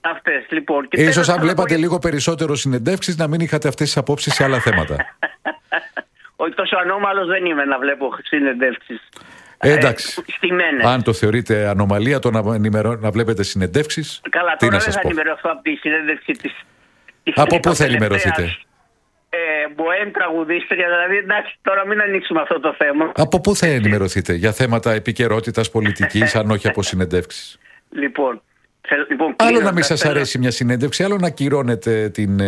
Speaker 21: Λοιπόν.
Speaker 1: Ίσως αν βλέπατε λίγο περισσότερο συνεντεύξεις να μην είχατε αυτές τις απόψεις σε άλλα θέματα.
Speaker 21: Όχι τόσο ανώμαλος δεν είμαι να βλέπω συνεντεύξεις.
Speaker 1: Εντάξει.
Speaker 21: Στημένες.
Speaker 1: Αν το θεωρείτε ανομαλία το να βλέπετε συνεντεύξεις.
Speaker 21: Καλά,
Speaker 1: τι
Speaker 21: τώρα
Speaker 1: να
Speaker 21: δεν
Speaker 1: σας
Speaker 21: θα
Speaker 1: πω.
Speaker 21: ενημερωθώ από τη συνέντευξη της.
Speaker 1: Από πού θα ενημερωθείτε?
Speaker 21: Μποέμ τραγουδίστρια, δηλαδή εντάξει, τώρα μην ανοίξουμε αυτό το θέμα.
Speaker 1: Από πού θα ενημερωθείτε? Για θέματα επικαιρότητας, πολιτικής, αν όχι από συνεντεύξεις?
Speaker 21: Λοιπόν,
Speaker 1: άλλο να μην σας αρέσει μια συνέντευξη, άλλο να ακυρώνετε την,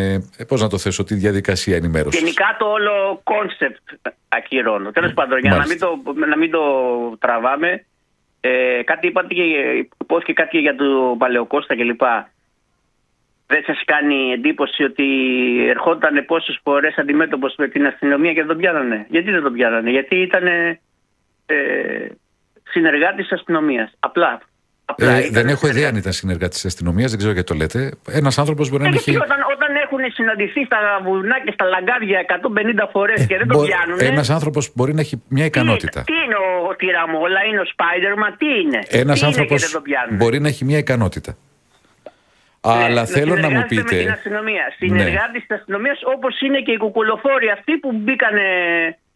Speaker 1: πώς να το θέσω, τη διαδικασία ενημέρωσης.
Speaker 21: Γενικά το όλο κόνσεπτ ακυρώνω. Τέλος πάντων, για να μην το τραβάμε, κάτι είπατε και υπόθηκε κάτι για τον Παλαιοκώστα κλπ. Δεν σας κάνει εντύπωση ότι ερχόταν πόσες φορές αντιμέτωπος με την αστυνομία και δεν τον πιάνανε? Γιατί δεν τον πιάνανε? Γιατί ήταν συνεργάτης της αστυνομίας. Απλά
Speaker 1: δεν έχω ιδέα αν ήταν συνεργάτης της αστυνομίας, δεν ξέρω γιατί το λέτε. Ένας άνθρωπος μπορεί να έχει.
Speaker 21: Όταν έχουν συναντηθεί στα βουνά και στα λαγκάδια 150 φορές και δεν τον πιάνουν.
Speaker 1: Ένας άνθρωπος μπορεί να έχει μια ικανότητα.
Speaker 21: Τι είναι ο Τυραμόλα, είναι ο Spider-Man, τι είναι?
Speaker 1: Ένας άνθρωπος μπορεί να έχει μια ικανότητα. Αλλά θέλω να μου πείτε.
Speaker 21: Με την αστυνομία. Συνεργάτης της αστυνομίας, όπως είναι και οι κουκουλοφόροι αυτοί που μπήκανε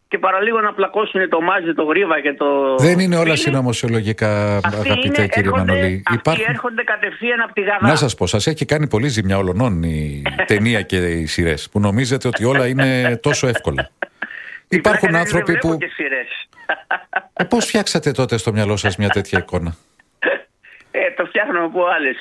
Speaker 21: και παραλίγο να πλακώσουν το Μάζι, το Γρίβα και το.
Speaker 1: Δεν είναι όλα συνωμοσιολογικά, αγαπητέ κύριε Μανολή.
Speaker 21: Αυτοί έρχονται κατευθείαν από τη Γαδά.
Speaker 1: Να σας πω, σας έχει κάνει πολύ ζημιά ολονών η ταινία και οι σειρές, που νομίζετε ότι όλα είναι τόσο εύκολα. Υπάρχουν άνθρωποι που. Πώς φτιάξατε τότε στο μυαλό σας μια τέτοια εικόνα?
Speaker 21: Το φτιάχνω από άλλες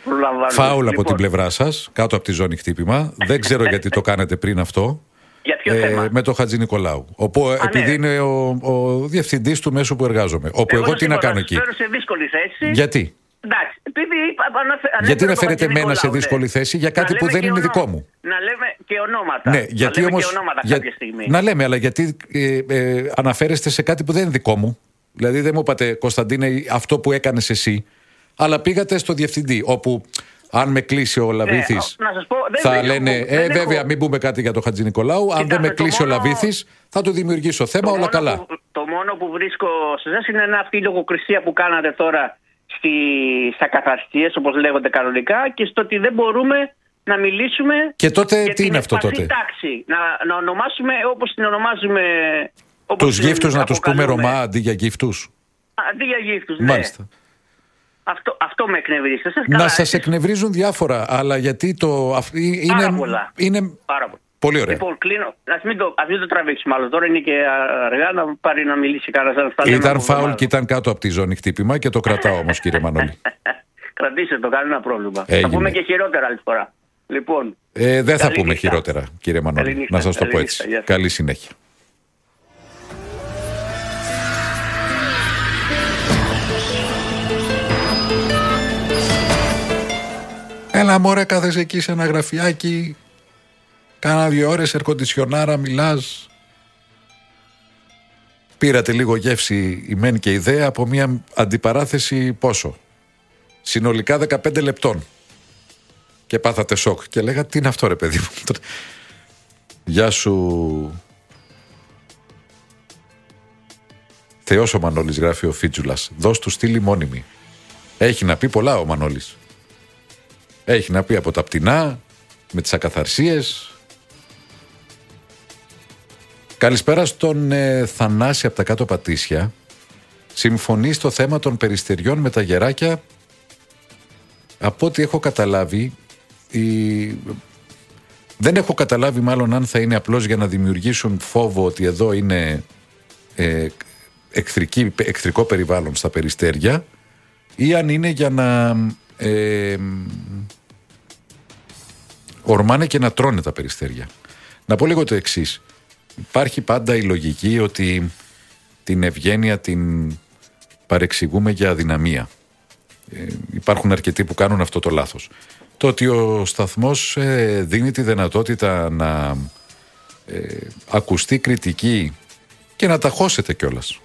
Speaker 21: προλαμβάνουν.
Speaker 1: Φάουλ από την πλευρά σας, κάτω από τη ζώνη χτύπημα. Δεν ξέρω γιατί το κάνετε πριν αυτό.
Speaker 21: Για ποιο θέμα?
Speaker 1: Με τον Χατζη Νικολάου. Επειδή είναι ο διευθυντής του μέσου που εργάζομαι. Όπου εγώ τι να κάνω εκεί?
Speaker 21: Φέρω σε δύσκολη θέση.
Speaker 1: Γιατί?
Speaker 21: Εντάξει,
Speaker 1: γιατί να φέρετε εμένα σε δύσκολη θέση για κάτι που δεν είναι δικό μου?
Speaker 21: Να λέμε και ονόματα.
Speaker 1: Ναι, γιατί όμως.
Speaker 21: Κάποια στιγμή.
Speaker 1: Να λέμε, αλλά γιατί αναφέρεστε σε κάτι που δεν είναι δικό μου? Δηλαδή δεν μου είπατε, Κωνσταντίνε, αυτό που έκανες εσύ, αλλά πήγατε στο διευθυντή, όπου αν με κλείσει ο Λαβίθης θα λένε βέβαια μην πούμε κάτι για τον Χατζη Νικολάου. Αν δεν με κλείσει ο Λαβίθης θα του δημιουργήσω θέμα, όλα καλά.
Speaker 21: Το μόνο που βρίσκω σε εσάς είναι αυτή η λογοκρισία που κάνατε τώρα στα καθαρσίες, όπως λέγονται κανονικά, και στο ότι δεν μπορούμε να μιλήσουμε.
Speaker 1: Και τότε
Speaker 21: για
Speaker 1: τι είναι αυτό τότε?
Speaker 21: Τάξη. Να ονομάσουμε όπως την ονομάζουμε.
Speaker 1: Τους γύφτους να τους πούμε Ρωμά αντί για γύφτους.
Speaker 21: Αντί για γύφτους, ναι.
Speaker 1: Μάλιστα.
Speaker 21: Αυτό με εκνευρίζει.
Speaker 1: Να σας εκνευρίζουν διάφορα, αλλά γιατί είναι
Speaker 21: πάρα πολλά.
Speaker 1: Πολύ ωραία.
Speaker 21: Λοιπόν, κλείνω. Ας μην το τραβήξουμε άλλο. Τώρα είναι και αργά να πάρει να μιλήσει κανένας.
Speaker 1: Ήταν φάουλ και ήταν κάτω από τη ζώνη χτύπημα και το κρατάω όμως, κύριε Μανώλη.
Speaker 21: Κρατήστε το, κανένα πρόβλημα.
Speaker 1: Έγινε.
Speaker 21: Θα πούμε και χειρότερα άλλη φορά. Λοιπόν,
Speaker 1: δεν θα πούμε χειρότερα, κύριε Μανώλη. Να σας το πω έτσι. Καλή συνέχεια. Έλα μωρέ, κάθεσαι εκεί σε ένα γραφιάκι, κάνα 2 ώρες ερκοντισιονάρα, μιλάς. Πήρατε λίγο γεύση η μεν και η δε από μια αντιπαράθεση πόσο? Συνολικά 15 λεπτών. Και πάθατε σοκ. Και λέγα, τι είναι αυτό ρε παιδί μου? Γεια σου. Θεός ο Μανώλης, γράφει ο Φίτζουλας. Δώσ' του στήλη μόνιμη. Έχει να πει πολλά ο Μανώλης. Έχει να πει από τα πτηνά, με τις ακαθαρσίες. Καλησπέρα στον Θανάση από τα κάτω Πατήσια. Συμφωνεί στο θέμα των περιστεριών με τα γεράκια. Από ό,τι έχω καταλάβει, δεν έχω καταλάβει μάλλον αν θα είναι απλώς για να δημιουργήσουν φόβο ότι εδώ είναι εχθρικό περιβάλλον στα περιστέρια, ή αν είναι για να ορμάνε και να τρώνε τα περιστέρια. Να πω λίγο το εξής. Υπάρχει πάντα η λογική ότι την ευγένεια την παρεξηγούμε για αδυναμία. Υπάρχουν αρκετοί που κάνουν αυτό το λάθος. Το ότι ο σταθμός δίνει τη δυνατότητα να ακουστεί κριτική και να τα χώσετε κιόλας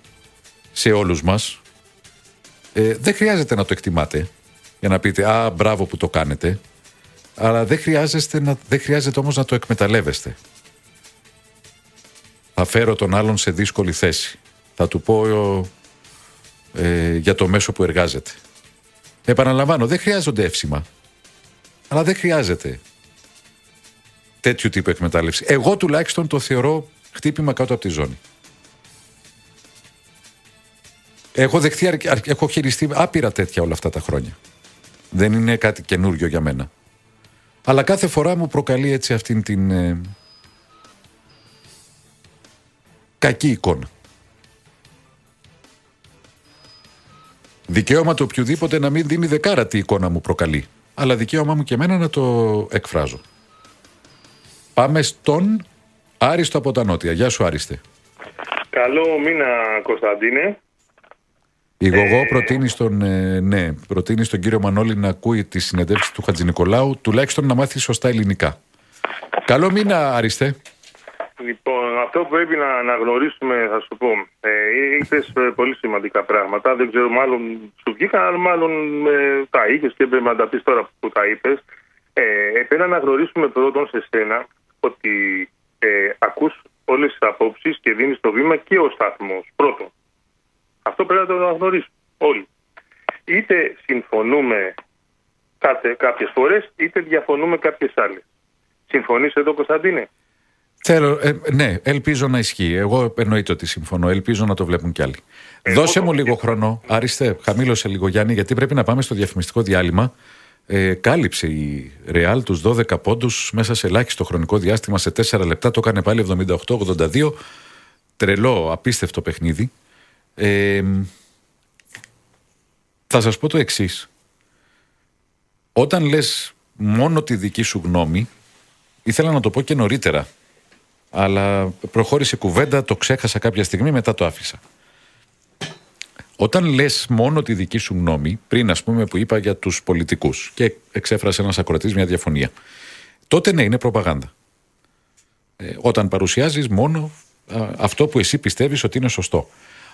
Speaker 1: σε όλους μας, δεν χρειάζεται να το εκτιμάτε για να πείτε «Α, μπράβο που το κάνετε», αλλά δεν χρειάζεται όμως να το εκμεταλλεύεστε. Θα φέρω τον άλλον σε δύσκολη θέση. Θα του πω για το μέσο που εργάζεται. Επαναλαμβάνω, δεν χρειάζονται εύσημα. Αλλά δεν χρειάζεται τέτοιου τύπου εκμετάλλευση. Εγώ τουλάχιστον το θεωρώ χτύπημα κάτω από τη ζώνη. Έχω χειριστεί άπειρα τέτοια όλα αυτά τα χρόνια. Δεν είναι κάτι καινούριο για μένα. Αλλά κάθε φορά μου προκαλεί έτσι αυτήν την κακή εικόνα. Δικαίωμα του οποιοδήποτε να μην δίνει δεκάρα τι εικόνα μου προκαλεί. Αλλά δικαίωμά μου και εμένα να το εκφράζω. Πάμε στον Άριστο από τα Νότια. Γεια σου, Άριστε.
Speaker 3: Καλό μήνα, Κωνσταντίνε.
Speaker 1: Η Γογό προτείνει στον κύριο Μανώλη να ακούει τη συνεντεύξη του Χατζηνικολάου, τουλάχιστον να μάθει σωστά ελληνικά. Καλό μήνα, Άριστε.
Speaker 3: Λοιπόν, αυτό που πρέπει να αναγνωρίσουμε, θα σου πω, είπες πολύ σημαντικά πράγματα. Δεν ξέρω, μάλλον σου βγήκαν, αλλά μάλλον τα είχες και πρέπει να τα πεις τώρα που τα είπες. Πρέπει να αναγνωρίσουμε πρώτον σε σένα ότι ακούς όλες τις απόψεις και δίνεις το βήμα και ο σταθμός. Πρώτον. Αυτό πρέπει να το αναγνωρίσουμε όλοι. Είτε συμφωνούμε κάποιες φορές, είτε διαφωνούμε κάποιες άλλες. Συμφωνείς εδώ, Κωνσταντίνε?
Speaker 1: Ναι, ελπίζω να ισχύει. Εγώ εννοείται ότι συμφωνώ. Ελπίζω να το βλέπουν κι άλλοι. Δώσε μου λίγο χρόνο. Άριστε, χαμήλωσε λίγο, Γιάννη, γιατί πρέπει να πάμε στο διαφημιστικό διάλειμμα. Κάλυψε η Real τους 12 πόντους μέσα σε ελάχιστο χρονικό διάστημα, σε 4 λεπτά. Το έκανε πάλι 78-82. Τρελό, απίστευτο παιχνίδι. Θα σας πω το εξής. Όταν λες μόνο τη δική σου γνώμη, ήθελα να το πω και νωρίτερα, αλλά προχώρησε κουβέντα, το ξέχασα κάποια στιγμή, μετά το άφησα. Όταν λες μόνο τη δική σου γνώμη, πριν ας πούμε που είπα για τους πολιτικούς και εξέφρασε ένας ακροατής μια διαφωνία, τότε ναι, είναι προπαγάνδα. Όταν παρουσιάζεις μόνο αυτό που εσύ πιστεύεις ότι είναι σωστό.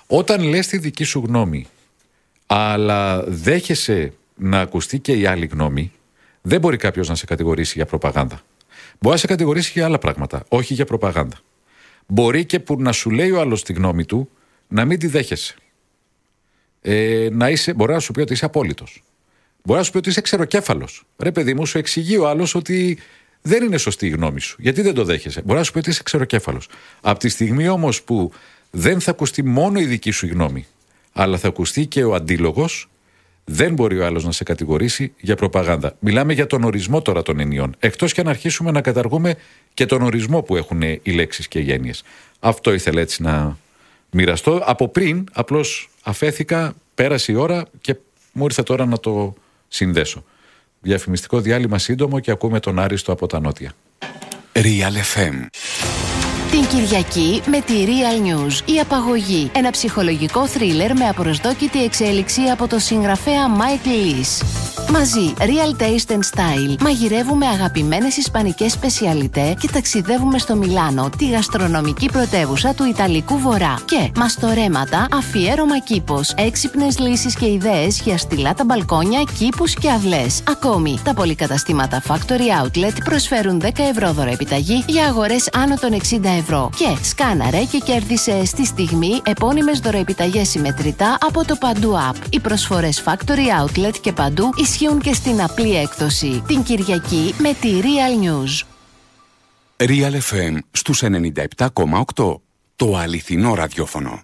Speaker 1: Όταν λες τη δική σου γνώμη, αλλά δέχεσαι να ακουστεί και η άλλη γνώμη, δεν μπορεί κάποιος να σε κατηγορήσει για προπαγάνδα. Μπορεί να σε κατηγορήσει για άλλα πράγματα, όχι για προπαγάνδα. Μπορεί και που να σου λέει ο άλλος τη γνώμη του, να μην τη δέχεσαι. Μπορεί να σου πει ότι είσαι απόλυτος. Μπορεί να σου πει ότι είσαι ξεροκέφαλος. Ρε παιδί μου, σου εξηγεί ο άλλος ότι δεν είναι σωστή η γνώμη σου. Γιατί δεν το δέχεσαι? Μπορεί να σου πει ότι είσαι ξεροκέφαλος. Από τη στιγμή όμως που δεν θα ακουστεί μόνο η δική σου γνώμη, αλλά θα ακουστεί και ο αντίλογος, δεν μπορεί ο άλλος να σε κατηγορήσει για προπαγάνδα. Μιλάμε για τον ορισμό τώρα των ενιών. Εκτός και αν αρχίσουμε να καταργούμε και τον ορισμό που έχουν οι λέξεις και οι έννοιες. Αυτό ήθελα έτσι να μοιραστώ. Από πριν, απλώς αφέθηκα, πέρασε η ώρα και μου ήρθε τώρα να το συνδέσω. Διαφημιστικό διάλειμμα σύντομο και ακούμε τον Άριστο από τα Νότια.
Speaker 5: Real FM.
Speaker 10: Την Κυριακή με τη Real News, η απαγωγή. Ένα ψυχολογικό θρίλερ με απροσδόκητη εξέλιξη από το συγγραφέα Mike Lees. Μαζί, Real Taste and Style, μαγειρεύουμε αγαπημένες ισπανικές σπεσιαλιτέ και ταξιδεύουμε στο Μιλάνο, τη γαστρονομική πρωτεύουσα του Ιταλικού Βορρά. Και μαστορέματα, αφιέρωμα κήπος, έξυπνες λύσεις και ιδέες για στιλάτα μπαλκόνια, κήπους και αυλές. Ακόμη, τα πολυκαταστήματα Factory Outlet προσφέρουν 10 ευρώ δωρεοεπιταγή για αγορές άνω των 60 ευρώ. Και σκάναρε και κέρδισε στη στιγμή επώνυμες δωρεοεπιταγές συμμετρητά από το Παντού App. Οι προσφορές Factory Outlet και Παντού ισχύουν και στην απλή έκδοση. Την Κυριακή με τη Real News.
Speaker 5: Real FM στους 97,8. Το αληθινό ραδιόφωνο.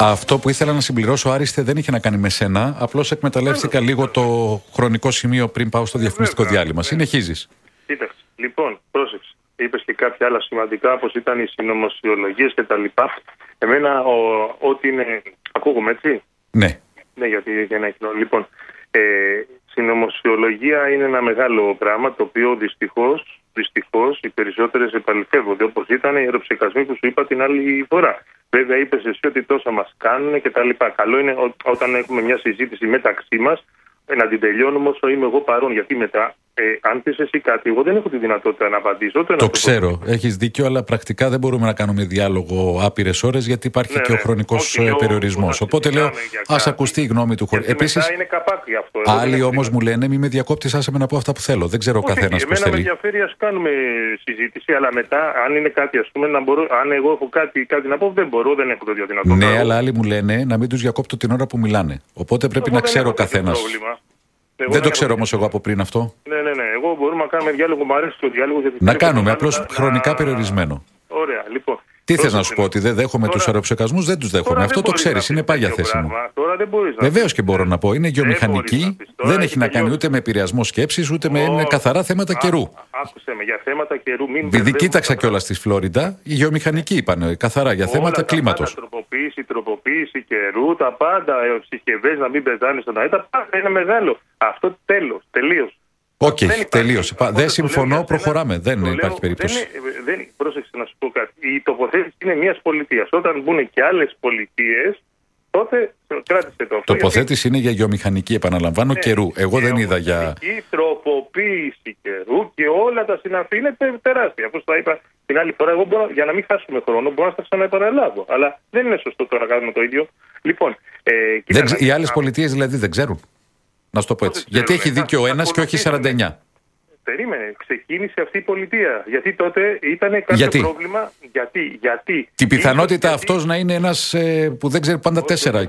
Speaker 1: Αυτό που ήθελα να συμπληρώσω, Άριστε, δεν είχε να κάνει με σένα. Απλώς εκμεταλλεύτηκα λίγο το χρονικό σημείο πριν πάω στο διαφημιστικό διάλειμμα. Συνεχίζεις.
Speaker 3: Κοίταξε. Λοιπόν, πρόσεξε. Είπες και κάποια άλλα σημαντικά, όπως ήταν οι συνωμοσιολογίες και τα λοιπά. Εμένα, ό,τι είναι. Ακούγομαι, έτσι.
Speaker 1: Ναι.
Speaker 3: Ναι, γιατί για ένα κοινό. Λοιπόν, συνωμοσιολογία είναι ένα μεγάλο πράγμα, το οποίο δυστυχώς δυστυχώς οι περισσότερες επαληθεύονται, όπως ήταν οι αεροψεκασμοί που σου είπα την άλλη φορά. Βέβαια, είπες εσύ ότι τόσα μας κάνουν κτλ. Καλό είναι όταν έχουμε μια συζήτηση μεταξύ μας να την τελειώνουμε όσο είμαι εγώ παρόν. Γιατί μετά, αν πεις εσύ κάτι, εγώ δεν έχω τη δυνατότητα να απαντήσω.
Speaker 1: Το ξέρω, έχεις δίκιο, αλλά πρακτικά δεν μπορούμε να κάνουμε διάλογο άπειρες ώρες γιατί υπάρχει και ο χρονικός περιορισμός. Οπότε λέω, ας ακουστεί η γνώμη του χωρίς. Επίσης,
Speaker 3: είναι καπάκι αυτό.
Speaker 1: άλλοι όμως μου λένε, μη με διακόπτεις, άσε με να πω αυτά που θέλω. Δεν ξέρω ο καθένας πώς θέλει.
Speaker 3: Εμένα με ενδιαφέρει, ας κάνουμε συζήτηση, αλλά μετά, αν είναι κάτι, ας πούμε, αν εγώ έχω κάτι να πω, δεν μπορώ, δεν έχω τέτοια δυνατότητα.
Speaker 1: Ναι, αλλά άλλοι μου λένε να μην τους διακόπτω την ώρα που μιλάνε. Οπότε πρέπει να ξέρω ο καθένας. Δεν το ξέρω όμως εγώ από πριν αυτό.
Speaker 3: Ναι. Εγώ μπορούμε να κάνουμε διάλογο, μου αρέσει το διάλογο.
Speaker 1: Να κάνουμε, απλώς χρονικά περιορισμένο.
Speaker 3: Ωραία, λοιπόν.
Speaker 1: Τι θες να σου πω, ότι δεν δέχομαι τους αεροψεκασμούς, δεν τους δέχομαι. Αυτό το ξέρεις, είναι πάγια θέση μου. Βεβαίως και μπορώ να πω, είναι γεωμηχανική, δεν έχει να κάνει ούτε με επηρεασμό σκέψης, ούτε με καθαρά θέματα καιρού.
Speaker 3: Άκουσε με, για θέματα καιρού.
Speaker 1: Επειδή κοίταξα κιόλας στη Φλόριντα, οι γεωμηχανικοί είπαν καθαρά για θέματα κλίματος.
Speaker 3: Τροποποίηση καιρού, τα πάντα, συσκευές να μην πετάνε στον αέρα, τα πάντα είναι μεγάλο. Αυτό τελείως.
Speaker 1: Οκ, τελείωσε. Δεν συμφωνώ, προχωράμε. Δεν υπάρχει περίπτωση.
Speaker 3: Πρόσεξε να σου πω κάτι. Η τοποθέτηση είναι μιας πολιτείας. Όταν μπουν και άλλες πολιτείες, τότε κράτησε το αυτό.
Speaker 1: Τοποθέτηση είναι για γεωμηχανική, επαναλαμβάνω, καιρού. Εγώ δεν είδα για.
Speaker 3: Η τροποποίηση καιρού και όλα τα συναφή είναι τεράστια. Όπως τα είπα την άλλη φορά, εγώ μπορώ, για να μην χάσουμε χρόνο, μπορώ να στα ξαναεπαναλάβω. Αλλά δεν είναι σωστό τώρα να κάνουμε το ίδιο. Λοιπόν,
Speaker 1: οι άλλες πολιτείες δηλαδή δεν ξέρουν. Να σου το πω έτσι. Γιατί έχει δίκιο ο ένας και όχι 49.
Speaker 3: Περίμενε, ξεκίνησε αυτή η πολιτεία. Γιατί τότε ήταν κάποιο πρόβλημα. Γιατί.
Speaker 1: Την πιθανότητα αυτός να είναι ένας που δεν ξέρει πάντα 4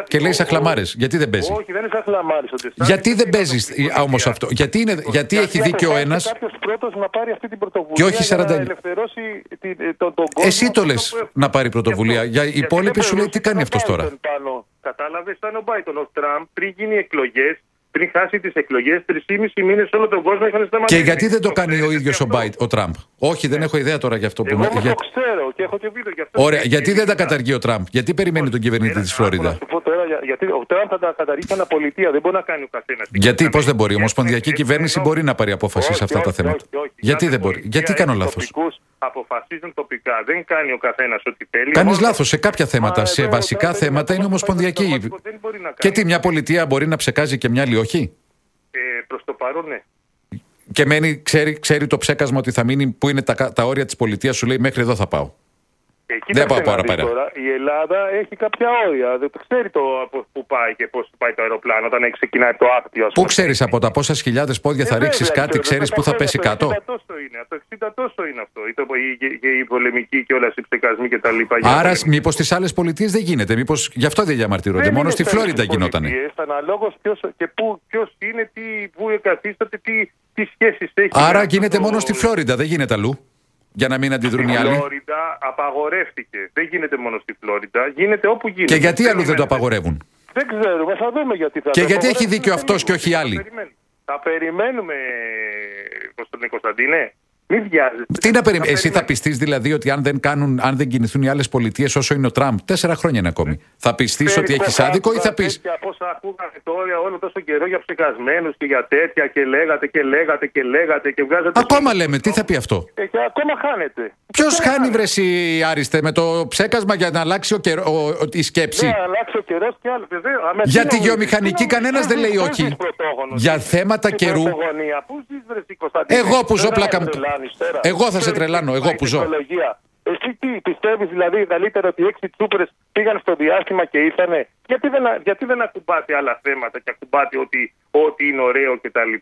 Speaker 1: και λέει σαχλαμάρες. Γιατί δεν παίζει.
Speaker 3: Όχι, δεν είναι σαχλαμάρες.
Speaker 1: Γιατί δεν παίζει όμως αυτό. Γιατί έχει δίκιο ο ένας.
Speaker 3: Κάποιος πρώτος να πάρει αυτή την πρωτοβουλία.
Speaker 1: Και όχι 49.
Speaker 3: Για να ελευθερώσει τον κόσμο.
Speaker 1: Εσύ το λες να πάρει πρωτοβουλία. Για οι υπόλοιποι σου λέει τι κάνει αυτός τώρα.
Speaker 3: Κατάλαβε, ήταν ο Μπάιντον. Ο Τραμπ πριν γίνει εκλογές, πριν χάσει τις εκλογές, 3,5 μήνες όλο τον κόσμο είχαν σταματήσει.
Speaker 1: Και γιατί δεν το κάνει ο ίδιος ο Τραμπ. Όχι, δεν έχω ιδέα τώρα για αυτό που
Speaker 3: εγώ το ξέρω και έχω και βίντεο γι' αυτό.
Speaker 1: Ωραία, γιατί δεν τα καταργεί ο Τραμπ, γιατί περιμένει τον κυβερνήτη της Φλόριντα.
Speaker 3: Να σου πω τώρα, γιατί ο Τραμπ θα τα καταργήσει αναπολιτεία, δεν μπορεί να κάνει ο καθένας.
Speaker 1: Γιατί, πώς δεν μπορεί, η ομοσπονδιακή κυβέρνηση μπορεί να πάρει απόφαση σε αυτά τα θέματα. Γιατί δεν μπορεί, γιατί κάνω λάθος.
Speaker 3: Αποφασίζουν τοπικά, δεν κάνει ο καθένας ό,τι θέλει.
Speaker 1: Κάνεις λάθος σε κάποια θέματα, σε βασικά θέματα είναι ομοσπονδιακή. Και τι, μια πολιτεία μπορεί να ψεκάζει και μια άλλη όχι.
Speaker 3: Προς το παρόν, ναι.
Speaker 1: Και ξέρει το ψέκασμα ότι θα μείνει, που είναι τα όρια της πολιτείας, σου λέει μέχρι εδώ θα πάω. Δεν πάω παραπέρα.
Speaker 3: Η Ελλάδα έχει κάποια όρια. Δεν ξέρει πού πάει και πώς πάει το αεροπλάνο όταν ξεκινάει το άκτιο.
Speaker 1: Πού ξέρεις από τα πόσες χιλιάδες πόδια θα ρίξεις κάτι, ξέρεις πού θα πέσει κάτω.
Speaker 3: Το 60 τόσο είναι αυτό. Η πολεμική και όλα οι ψεκασμοί κτλ.
Speaker 1: Άρα, μήπως στις άλλες πολιτείες δεν γίνεται. Μήπως γι' αυτό δεν διαμαρτύρονται. Μόνο στη Φλόριντα γινότανε.
Speaker 3: Αναλόγως ποιος είναι, πού εκαθίσταται, τι σχέσεις έχει.
Speaker 1: Άρα γίνεται μόνο στη Φλόριντα, δεν γίνεται αλλού. Για να μην αντιδρούν οι άλλοι.
Speaker 3: Στη Φλόριντα απαγορεύτηκε. Δεν γίνεται μόνο στη Φλόριντα, γίνεται όπου γίνεται.
Speaker 1: Και γιατί αλλού δεν το απαγορεύουν.
Speaker 3: Δεν ξέρουμε, θα δούμε γιατί θα.
Speaker 1: Και γιατί έχει δίκιο αυτός και όχι οι άλλοι.
Speaker 3: Θα περιμένουμε, Κωνσταντίνε. Μην βιάζεσαι.
Speaker 1: Τι να περιμένει, εσύ θα πιστείς δηλαδή ότι αν δεν κινηθούν οι άλλες πολιτείες όσο είναι ο Τραμπ, 4 χρόνια είναι ακόμη. Θα πιστείς ότι έχεις άδικο ή θα πεις.
Speaker 3: Πώς ακούγανε τώρα όλο τόσο καιρό για ψεκασμένους και για τέτοια και λέγατε και βγάζατε.
Speaker 1: Ακόμα λέμε, τι θα πει αυτό.
Speaker 3: Και ακόμα χάνετε.
Speaker 1: Ποιος χάνει, βρε εσύ, Άριστε, με το ψέκασμα για να αλλάξει η σκέψη.
Speaker 3: Ναι, αλλάξει ο καιρός και άλλο.
Speaker 1: Για τη γεωμηχανική κανένας δεν λέει όχι. Για θέματα καιρού. Εγώ που ζω πλάκα μου. Εγώ θα σε τρελάνω, εγώ που ζω.
Speaker 3: Εσύ τι πιστεύεις δηλαδή καλύτερα ότι οι 6 τσούπρες πήγαν στο διάστημα και ήρθανε. Γιατί δεν ακουμπάτε άλλα θέματα και ακουμπάτε ότι είναι ωραίο κτλ.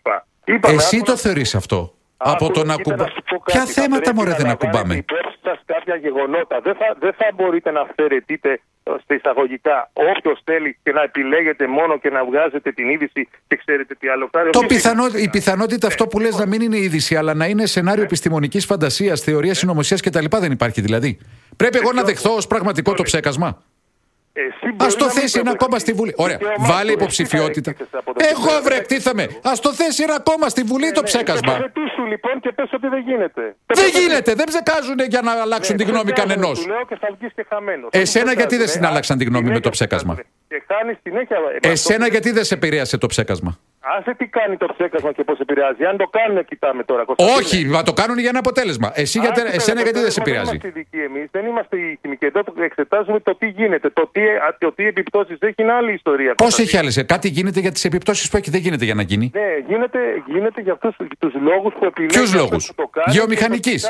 Speaker 1: Εσύ το θεωρείς αυτό. Από το να ακουμπάμε. Ποια θέματα μωρέ δεν ακουμπάμε.
Speaker 3: Υπόψη σας κάποια γεγονότα. Δεν θα μπορείτε να αυθαιρετείτε στα εισαγωγικά όποιος θέλει και να επιλέγετε μόνο και να βγάζετε την είδηση και ξέρετε τι άλλο κάνει.
Speaker 1: Η πιθανότητα αυτό που λες να μην είναι είδηση, αλλά να είναι σενάριο επιστημονικής φαντασίας, θεωρίας συνωμοσίας κτλ. Δεν υπάρχει δηλαδή. Πρέπει εγώ να δεχθώ ως πραγματικό το ψέκασμα. Ας το θέσει ένα κόμμα στη Βουλή. Ωραία, βάλε υποψηφιότητα. Εγώ βρεκτήθαμε. Ας το θέσει ένα κόμμα στη Βουλή το ψέκασμα.
Speaker 3: Λοιπόν και πες ότι δεν γίνεται.
Speaker 1: Δεν γίνεται, δεν ψεκάζουν για να αλλάξουν τη γνώμη κανενός. Εσένα γιατί δεν συνάλλαξαν τη γνώμη με το ψέκασμα. Εσένα γιατί δεν σε επηρέασε το ψέκασμα.
Speaker 3: Άσε τι κάνει το ψέκασμα και πώς επηρεάζει. Αν το κάνουν, κοιτάμε τώρα.
Speaker 1: Όχι, μα το κάνουν για ένα αποτέλεσμα. Εσένα γιατί δεν σε επηρεάζει.
Speaker 3: Δεν είμαστε ειδικοί εμείς, δεν είμαστε οι χημικοί. Εδώ εξετάζουμε το τι γίνεται. Το τι επιπτώσεις έχει είναι άλλη ιστορία.
Speaker 1: Πώς έχει άλλες, κάτι γίνεται για τις επιπτώσεις που έχει, δεν γίνεται για να γίνει.
Speaker 3: Ναι, γίνεται για αυτούς τους λόγους που επιλέγει.
Speaker 1: Ποιους λόγους, γεωμηχανικής.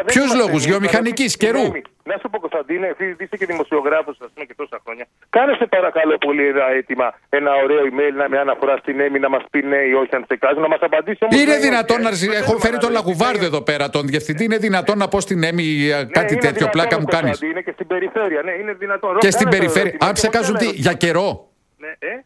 Speaker 1: Ποιους λόγους, γεωμηχανικής, καιρού.
Speaker 3: Να σου πω, Κωνσταντίνε, επειδή είσαι και δημοσιογράφος, ας πούμε, και τόσα χρόνια, κάνε σε παρακαλώ πολύ ένα αίτημα, ένα ωραίο email με αναφορά στην ΕΜΗ να μας πει ναι ή όχι, αν σε κάζουν, να μας απαντήσει όμως.
Speaker 1: Είναι δυνατόν να. Έχω φέρει τον Λαγουβάρδο εδώ πέρα, τον διευθυντή. Είναι δυνατόν να πω στην ΕΜΗ κάτι τέτοιο, πλάκα μου κάνεις.
Speaker 3: Είναι και στην περιφέρεια, ναι, είναι δυνατόν.
Speaker 1: Και στην περιφέρεια. Αν ψεκάζουν τι, για καιρό.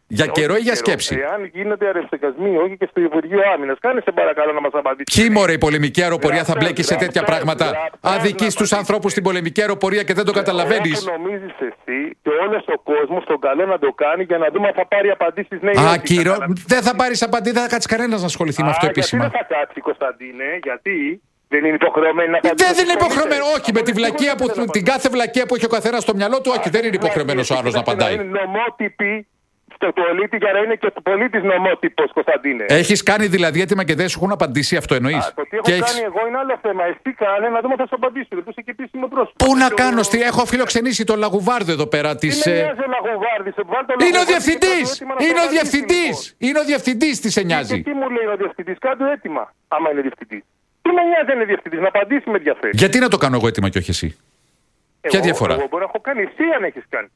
Speaker 1: Για καιρό ή για σκέψη.
Speaker 3: Εάν γίνονται αρευστεκασμοί, όχι και στο Υπουργείο Άμυνας, κάνε σε παρακαλώ να μας απαντήσει.
Speaker 1: Ποιοι μωρέ, η πολεμική αεροπορία θα μπλέκει σε τέτοια πράγματα. Αδικείς τους ανθρώπους στην πολεμική αεροπορία και δεν το καταλαβαίνεις.
Speaker 3: Νομίζεις εσύ και όλος ο κόσμος τον καλό να το κάνει για να δούμε αν θα πάρει απαντήσεις ναι ή όχι.
Speaker 1: Κύριο, δεν θα πάρεις απαντήσεις, δεν θα κάτσει κανένας να ασχοληθεί με αυτό επίσημα.
Speaker 3: Γιατί δεν θα κάτσει, Κωνσταντίνε, γιατί. Δεν είναι υποχρεωμένοι να
Speaker 1: απαντήσουν. Δεν είναι υποχρεωμένο, όχι. Με την κάθε βλακεία που έχει ο καθένας στο μυαλό του, όχι, δεν είναι υποχρεωμένος ο άλλος να απαντάει.
Speaker 3: Είναι νομότυποι στο πολίτη για να είναι και ο πολίτης νομότυπος, Κωνσταντίνε.
Speaker 1: Έχεις κάνει δηλαδή έτοιμα και δεν σου έχουν απαντήσει, αυτό εννοείς.
Speaker 3: Το τι έχω κάνει εγώ είναι άλλο θέμα. Εσύ κάνε να δούμε θα σου απαντήσω. Που είσαι και επίσημο πρόσωπο.
Speaker 1: Πού να κάνω, έχω φιλοξενήσει τον Λαγουβάρδο εδώ πέρα της. Είναι ο διευθυντής! Είναι ο διευθυντής της σε νοιάζει.
Speaker 3: Τι μου λέει ο διευθυντής, κάτω έτοιμα, άμα είναι διευθυντής. Τι με νοιάζει είναι διευθυντής, να απαντήσει με ενδιαφέρει.
Speaker 1: Γιατί να το κάνω εγώ έτοιμα και όχι εσύ. Ποια διαφορά.
Speaker 3: Εγώ μπορώ να έχω κάνει, εσύ αν έχεις κάνει.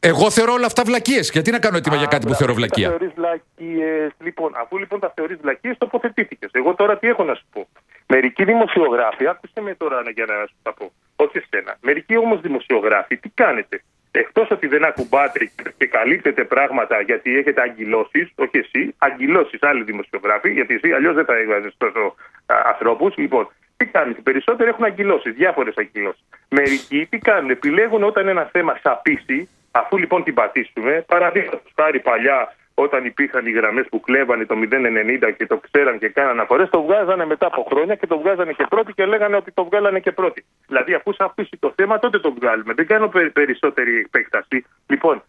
Speaker 1: Εγώ θεωρώ όλα αυτά βλακίες. Γιατί να κάνω έτοιμα για κάτι που θεωρώ βλακεία.
Speaker 3: Θεωρείς βλακίες. Λοιπόν, αφού λοιπόν τα θεωρείς βλακίες, τοποθετήθηκες. Εγώ τώρα τι έχω να σου πω. Μερικοί δημοσιογράφοι, άκουσε με τώρα για να σου τα πω. Όχι εσένα. Μερικοί όμως δημοσιογράφοι, τι κάνετε. Εκτός ότι δεν ακουμπάτε και καλύπτετε πράγματα γιατί έχετε αγκυλώσεις, όχι εσύ, αγκυλώσεις άλλοι δημοσιογράφοι, γιατί εσύ αλλιώς δεν θα έβγαζες τόσο ανθρώπους. Λοιπόν, τι κάνουν, οι περισσότεροι έχουν αγκυλώσεις, διάφορες αγκυλώσεις. Μερικοί τι κάνουν, επιλέγουν όταν ένα θέμα σαπίσει, αφού λοιπόν την πατήσουμε, παραδείγματος χάρη παλιά, όταν υπήρχαν οι γραμμές που κλέβανε το 0,90 και το ξέραν και κάναν αναφορές, το βγάζανε μετά από χρόνια και το βγάζανε και πρώτοι και λέγανε ότι το βγάλανε και πρώτοι. Δηλαδή, αφού σαπίσει το θέμα, τότε το βγάλουμε. Δεν κάνω περισσότερη επέκταση. Λοιπόν,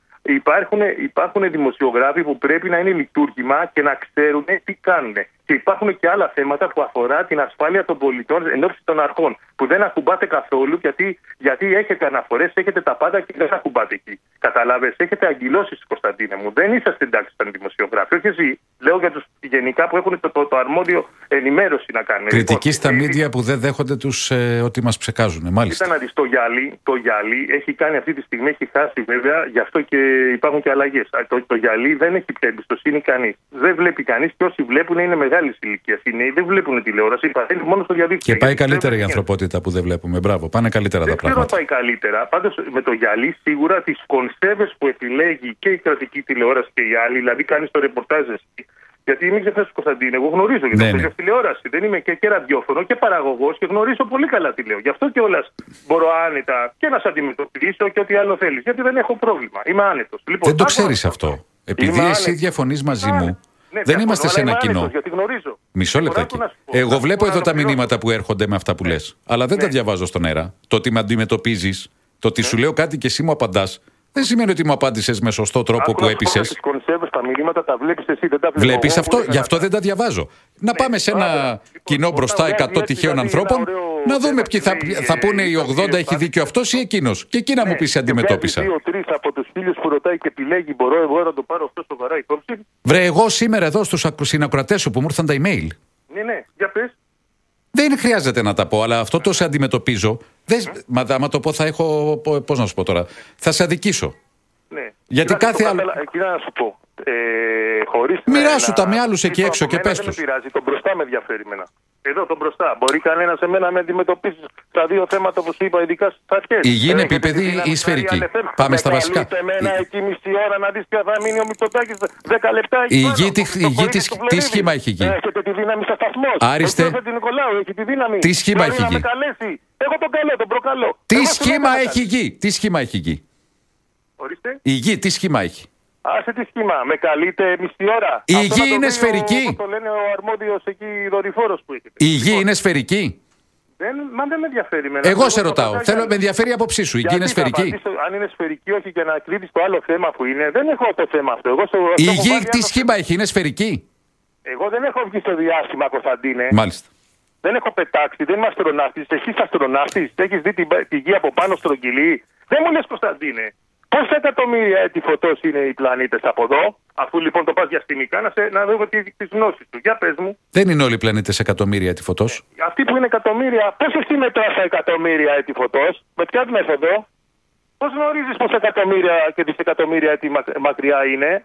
Speaker 3: υπάρχουν δημοσιογράφοι που πρέπει να είναι λειτουργήμα και να ξέρουν τι κάνουν. Και υπάρχουν και άλλα θέματα που αφορά την ασφάλεια των πολιτών ενώπιση των αρχών. Που δεν ακουμπάτε καθόλου γιατί έχετε αναφορές, έχετε τα πάντα και δεν ακουμπάτε εκεί. Καταλάβες, έχετε αγκυλώσεις, Κωνσταντίνε μου. Δεν είσαστε εντάξει σαν δημοσιογράφοι. Όχι εσύ. Λέω για τους γενικά που έχουν το αρμόδιο ενημέρωση να κάνουν.
Speaker 1: Κριτική στα μίντια που δεν δέχονται ότι μας ψεκάζουν. Μάλιστα.
Speaker 3: Ήταν να δεις το γυαλί έχει κάνει αυτή τη στιγμή, έχει χάσει βέβαια, γι' αυτό και υπάρχουν και αλλαγές. Το γυαλί δεν έχει πια εμπιστοσύνη κανείς. Δεν βλέπει κανείς και όσοι βλέπουν είναι μεγάλη ηλικία. Οι νέοι δεν βλέπουν τηλεόραση, παθαίνουν μόνο στο διαδίκτυο.
Speaker 1: Και πάει καλύτερα η ανθρωπότητα που δεν βλέπουμε. Μπράβο, πάνε καλύτερα τα πράγματα.
Speaker 3: Δεν πάει καλύτερα. Πάντως με το γυαλί σίγουρα τις κονσέρβες που επιλέγει και η κρατική τηλεόραση και οι άλλοι, δηλαδή κάνει το ρεπορτάζ. Γιατί μην ξεχνάς, Κωνσταντίνε, εγώ γνωρίζω γιατί το τηλεόραση. Δεν είμαι και ραδιόφωνο και παραγωγός και γνωρίζω πολύ καλά τι λέω. Γι' αυτό κιόλας μπορώ άνετα και να σε αντιμετωπίσω και ό,τι άλλο θέλεις. Γιατί δεν έχω πρόβλημα. Είμαι άνετος. Λοιπόν,
Speaker 1: δεν το ξέρεις αυτό. Επειδή εσύ διαφωνείς μαζί μου. Ναι, δεν είμαστε σε ένα κοινό. Μισό λεπτάκι. Εγώ βλέπω εδώ τα μηνύματα που έρχονται με αυτά που λες. Αλλά δεν τα διαβάζω στον αέρα. Το ότι με αντιμετωπίζεις, το ότι σου λέω κάτι και εσύ μου απαντάς, δεν σημαίνει ότι μου απάντησες με σωστό τρόπο που έπεισες.
Speaker 3: Τα μηνύματα τα βλέπεις εσύ, δεν τα
Speaker 1: βλέπεις αυτό, γι' αυτό δεν τα διαβάζω. Να πάμε σε ένα κοινό μπροστά 100 τυχαίων ανθρώπων, να δούμε ποιοι θα πούνε οι 80 έχει δίκιο αυτός ή εκείνος. Και εκεί να μου πεις αντιμετώπισα.
Speaker 3: 2-3 από τους φίλους που ρωτάει και επιλέγει, μπορώ εγώ να το πάρω αυτό σοβαρά υπόψη.
Speaker 1: Βρε, εγώ σήμερα εδώ στους συνακροατές σου που μου ήρθαν τα email.
Speaker 3: Ναι, για πες.
Speaker 1: Δεν χρειάζεται να τα πω, αλλά αυτό το σε αντιμετωπίζω. Μα άμα το πω θα έχω. Πώς να σου πω τώρα. Θα σε αδικήσω.
Speaker 3: Ναι.
Speaker 1: Γιατί κάθε άλλο.
Speaker 3: Κοίτα να σου πω.
Speaker 1: Μοιράσου τα με άλλους εκεί έξω και πες τους.
Speaker 3: Δεν με πειράζει, τον μπροστά με ενδιαφέρει εμένα. Εδώ τον μπροστά. Μπορεί κανένα σε μένα να με αντιμετωπίσει στα δύο θέματα που σου είπα, ειδικά στις αρχές.
Speaker 1: Η γη είναι επίπεδη ή σφαιρική. Πάμε στα βασικά.
Speaker 3: Εμένα εκεί μισή ώρα να δεις ποια θα μείνει ο Μητσοτάκης 10 λεπτά.
Speaker 1: Η γη τι σχήμα έχει γη.
Speaker 3: Έχετε τη δύναμη σε σταθμός.
Speaker 1: Άριστε. Τι σχήμα έχει γη.
Speaker 3: Εγώ τον καλώ, τον προκαλώ.
Speaker 1: Τι σχήμα έχει γη. Τι σχήμα έχει γη.
Speaker 3: Ορίστε.
Speaker 1: Η γη τι σχήμα έχει.
Speaker 3: Άσε τι σχήμα, με καλείτε μισή ώρα.
Speaker 1: Η γη είναι σφαιρική.
Speaker 3: Το λένε ο αρμόδιος εκεί δορυφόρος που έχετε.
Speaker 1: Η γη είναι σφαιρική.
Speaker 3: Μα δεν με ενδιαφέρει.
Speaker 1: Εγώ σε ρωτάω. Με ενδιαφέρει η άποψή σου. Η γη είναι σφαιρική.
Speaker 3: Αν είναι σφαιρική, όχι, και να κρύβει το άλλο θέμα που είναι. Δεν έχω το θέμα αυτό.
Speaker 1: Η γη τι σχήμα έχει, είναι σφαιρική.
Speaker 3: Εγώ δεν έχω βγει στο διάστημα, Κωνσταντίνε.
Speaker 1: Μάλιστα.
Speaker 3: Δεν έχω πετάξει, δεν είμαι αστροναύτης. Εσύ είσαι αστροναύτης, έχεις δει τη γη από πάνω στρογγυλή. Δεν μου λες, Κωνσταντίνε, πόσα εκατομμύρια έτη φωτός είναι οι πλανήτες από εδώ, αφού λοιπόν το πας διαστημικά, να δω τις γνώσεις του. Για πες μου.
Speaker 1: Δεν είναι όλοι οι πλανήτες εκατομμύρια έτη φωτός.
Speaker 3: Αυτοί που είναι εκατομμύρια, πώς εσύ μετράς τα εκατομμύρια έτη φωτός, με ποια μέθοδο, πώς γνωρίζεις πόσα εκατομμύρια και δισεκατομμύρια έτη μακριά είναι,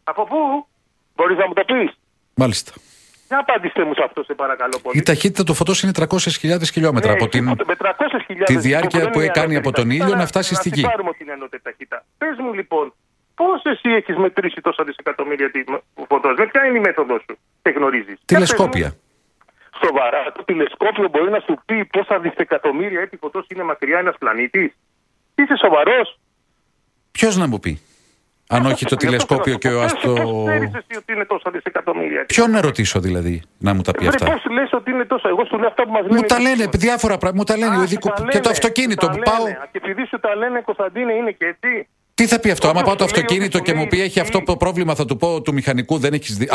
Speaker 3: από πού, μπορείς να μου το πεις.
Speaker 1: Μάλιστα.
Speaker 3: Για απάντηστε μου σε αυτό, σε παρακαλώ πολύ.
Speaker 1: Η ταχύτητα του φωτός είναι 300.000 χιλιόμετρα. Από τη διάρκεια που κάνει από τον ήλιο να φτάσει στη γη.
Speaker 3: Να πάρουμε την ενότητα ταχύτητα. Πες μου λοιπόν, πώς εσύ έχεις μετρήσει τόσα δισεκατομμύρια φωτός, με ποια είναι η μέθοδος σου, δεν γνωρίζεις.
Speaker 1: Τηλεσκόπια.
Speaker 3: Σοβαρά, το τηλεσκόπιο μπορεί να σου πει πόσα δισεκατομμύρια έτη φωτός είναι μακριά ένας πλανήτης. Είσαι σοβαρός.
Speaker 1: Ποιος να μου πει. Αν όχι το τηλεσκόπιο και ο αστρο...
Speaker 3: Πώς ξέρεις εσύ ότι είναι τόσα δισεκατομμύρια.
Speaker 1: Ποιον να ρωτήσω δηλαδή να μου τα πει αυτά.
Speaker 3: Πώς λες ότι είναι τόσα, εγώ σου λέω αυτά που μας λένε.
Speaker 1: Μου τα λένε διάφορα πράγματα, μου τα λένε. Και το αυτοκίνητο που πάω.
Speaker 3: Και επειδή σου τα λένε, Κωνσταντίνε, είναι και έτσι.
Speaker 1: Τι θα πει αυτό, άμα πάω το αυτοκίνητο και μου πει έχει αυτό το πρόβλημα, θα του πω του μηχανικού δεν έχεις δει.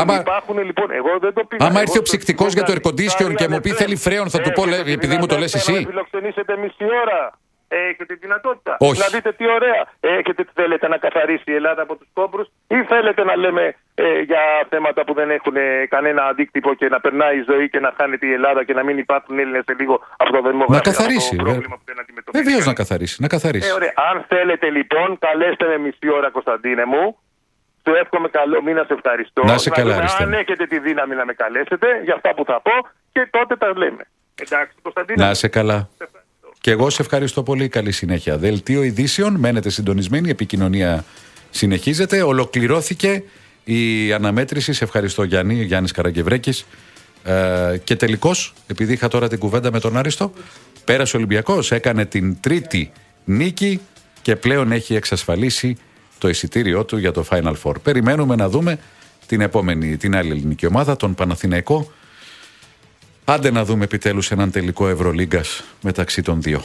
Speaker 1: Άμα έρθει ο ψυκτικός για το air condition και μου πει θέλει φρέον, θα του πω επειδή μου το λες εσύ.
Speaker 3: Να φιλοξενήσετε μισή ώρα. Έχετε δυνατότητα.
Speaker 1: Όχι.
Speaker 3: Να δείτε τι ωραία. Θέλετε να καθαρίσει η Ελλάδα από τους κόμπρους ή θέλετε να λέμε για θέματα που δεν έχουν κανένα αντίκτυπο και να περνάει η ζωή και να χάνεται η Ελλάδα και να μην υπάρχουν Έλληνες σε λίγο από το δημογραφικό πρόβλημα που δεν αντιμετωπίζει.
Speaker 1: Βεβαίως να καθαρίσει.
Speaker 3: Ωραία. Αν θέλετε λοιπόν, καλέστε με μισή ώρα, Κωνσταντίνε μου. Σου εύχομαι καλό μήνα, σε ευχαριστώ.
Speaker 1: Να σε καλά,
Speaker 3: αν έχετε τη δύναμη να με καλέσετε για αυτά που θα πω και τότε τα λέμε. Εντάξει, Κωνσταντίνε.
Speaker 1: Να σε καλά. Και εγώ σε ευχαριστώ πολύ. Καλή συνέχεια. Δελτίο ειδήσεων. Μένετε συντονισμένοι. Η επικοινωνία συνεχίζεται. Ολοκληρώθηκε η αναμέτρηση. Σε ευχαριστώ, Γιάννης Καραγκευρέκης. Και τελικώς, επειδή είχα τώρα την κουβέντα με τον Άριστο, πέρασε ο Ολυμπιακός. Έκανε την τρίτη νίκη και πλέον έχει εξασφαλίσει το εισιτήριό του για το Final Four. Περιμένουμε να δούμε την άλλη ελληνική ομάδα, τον Παναθηναϊκό. Άντε να δούμε επιτέλους έναν τελικό Ευρωλίγκας μεταξύ των δύο.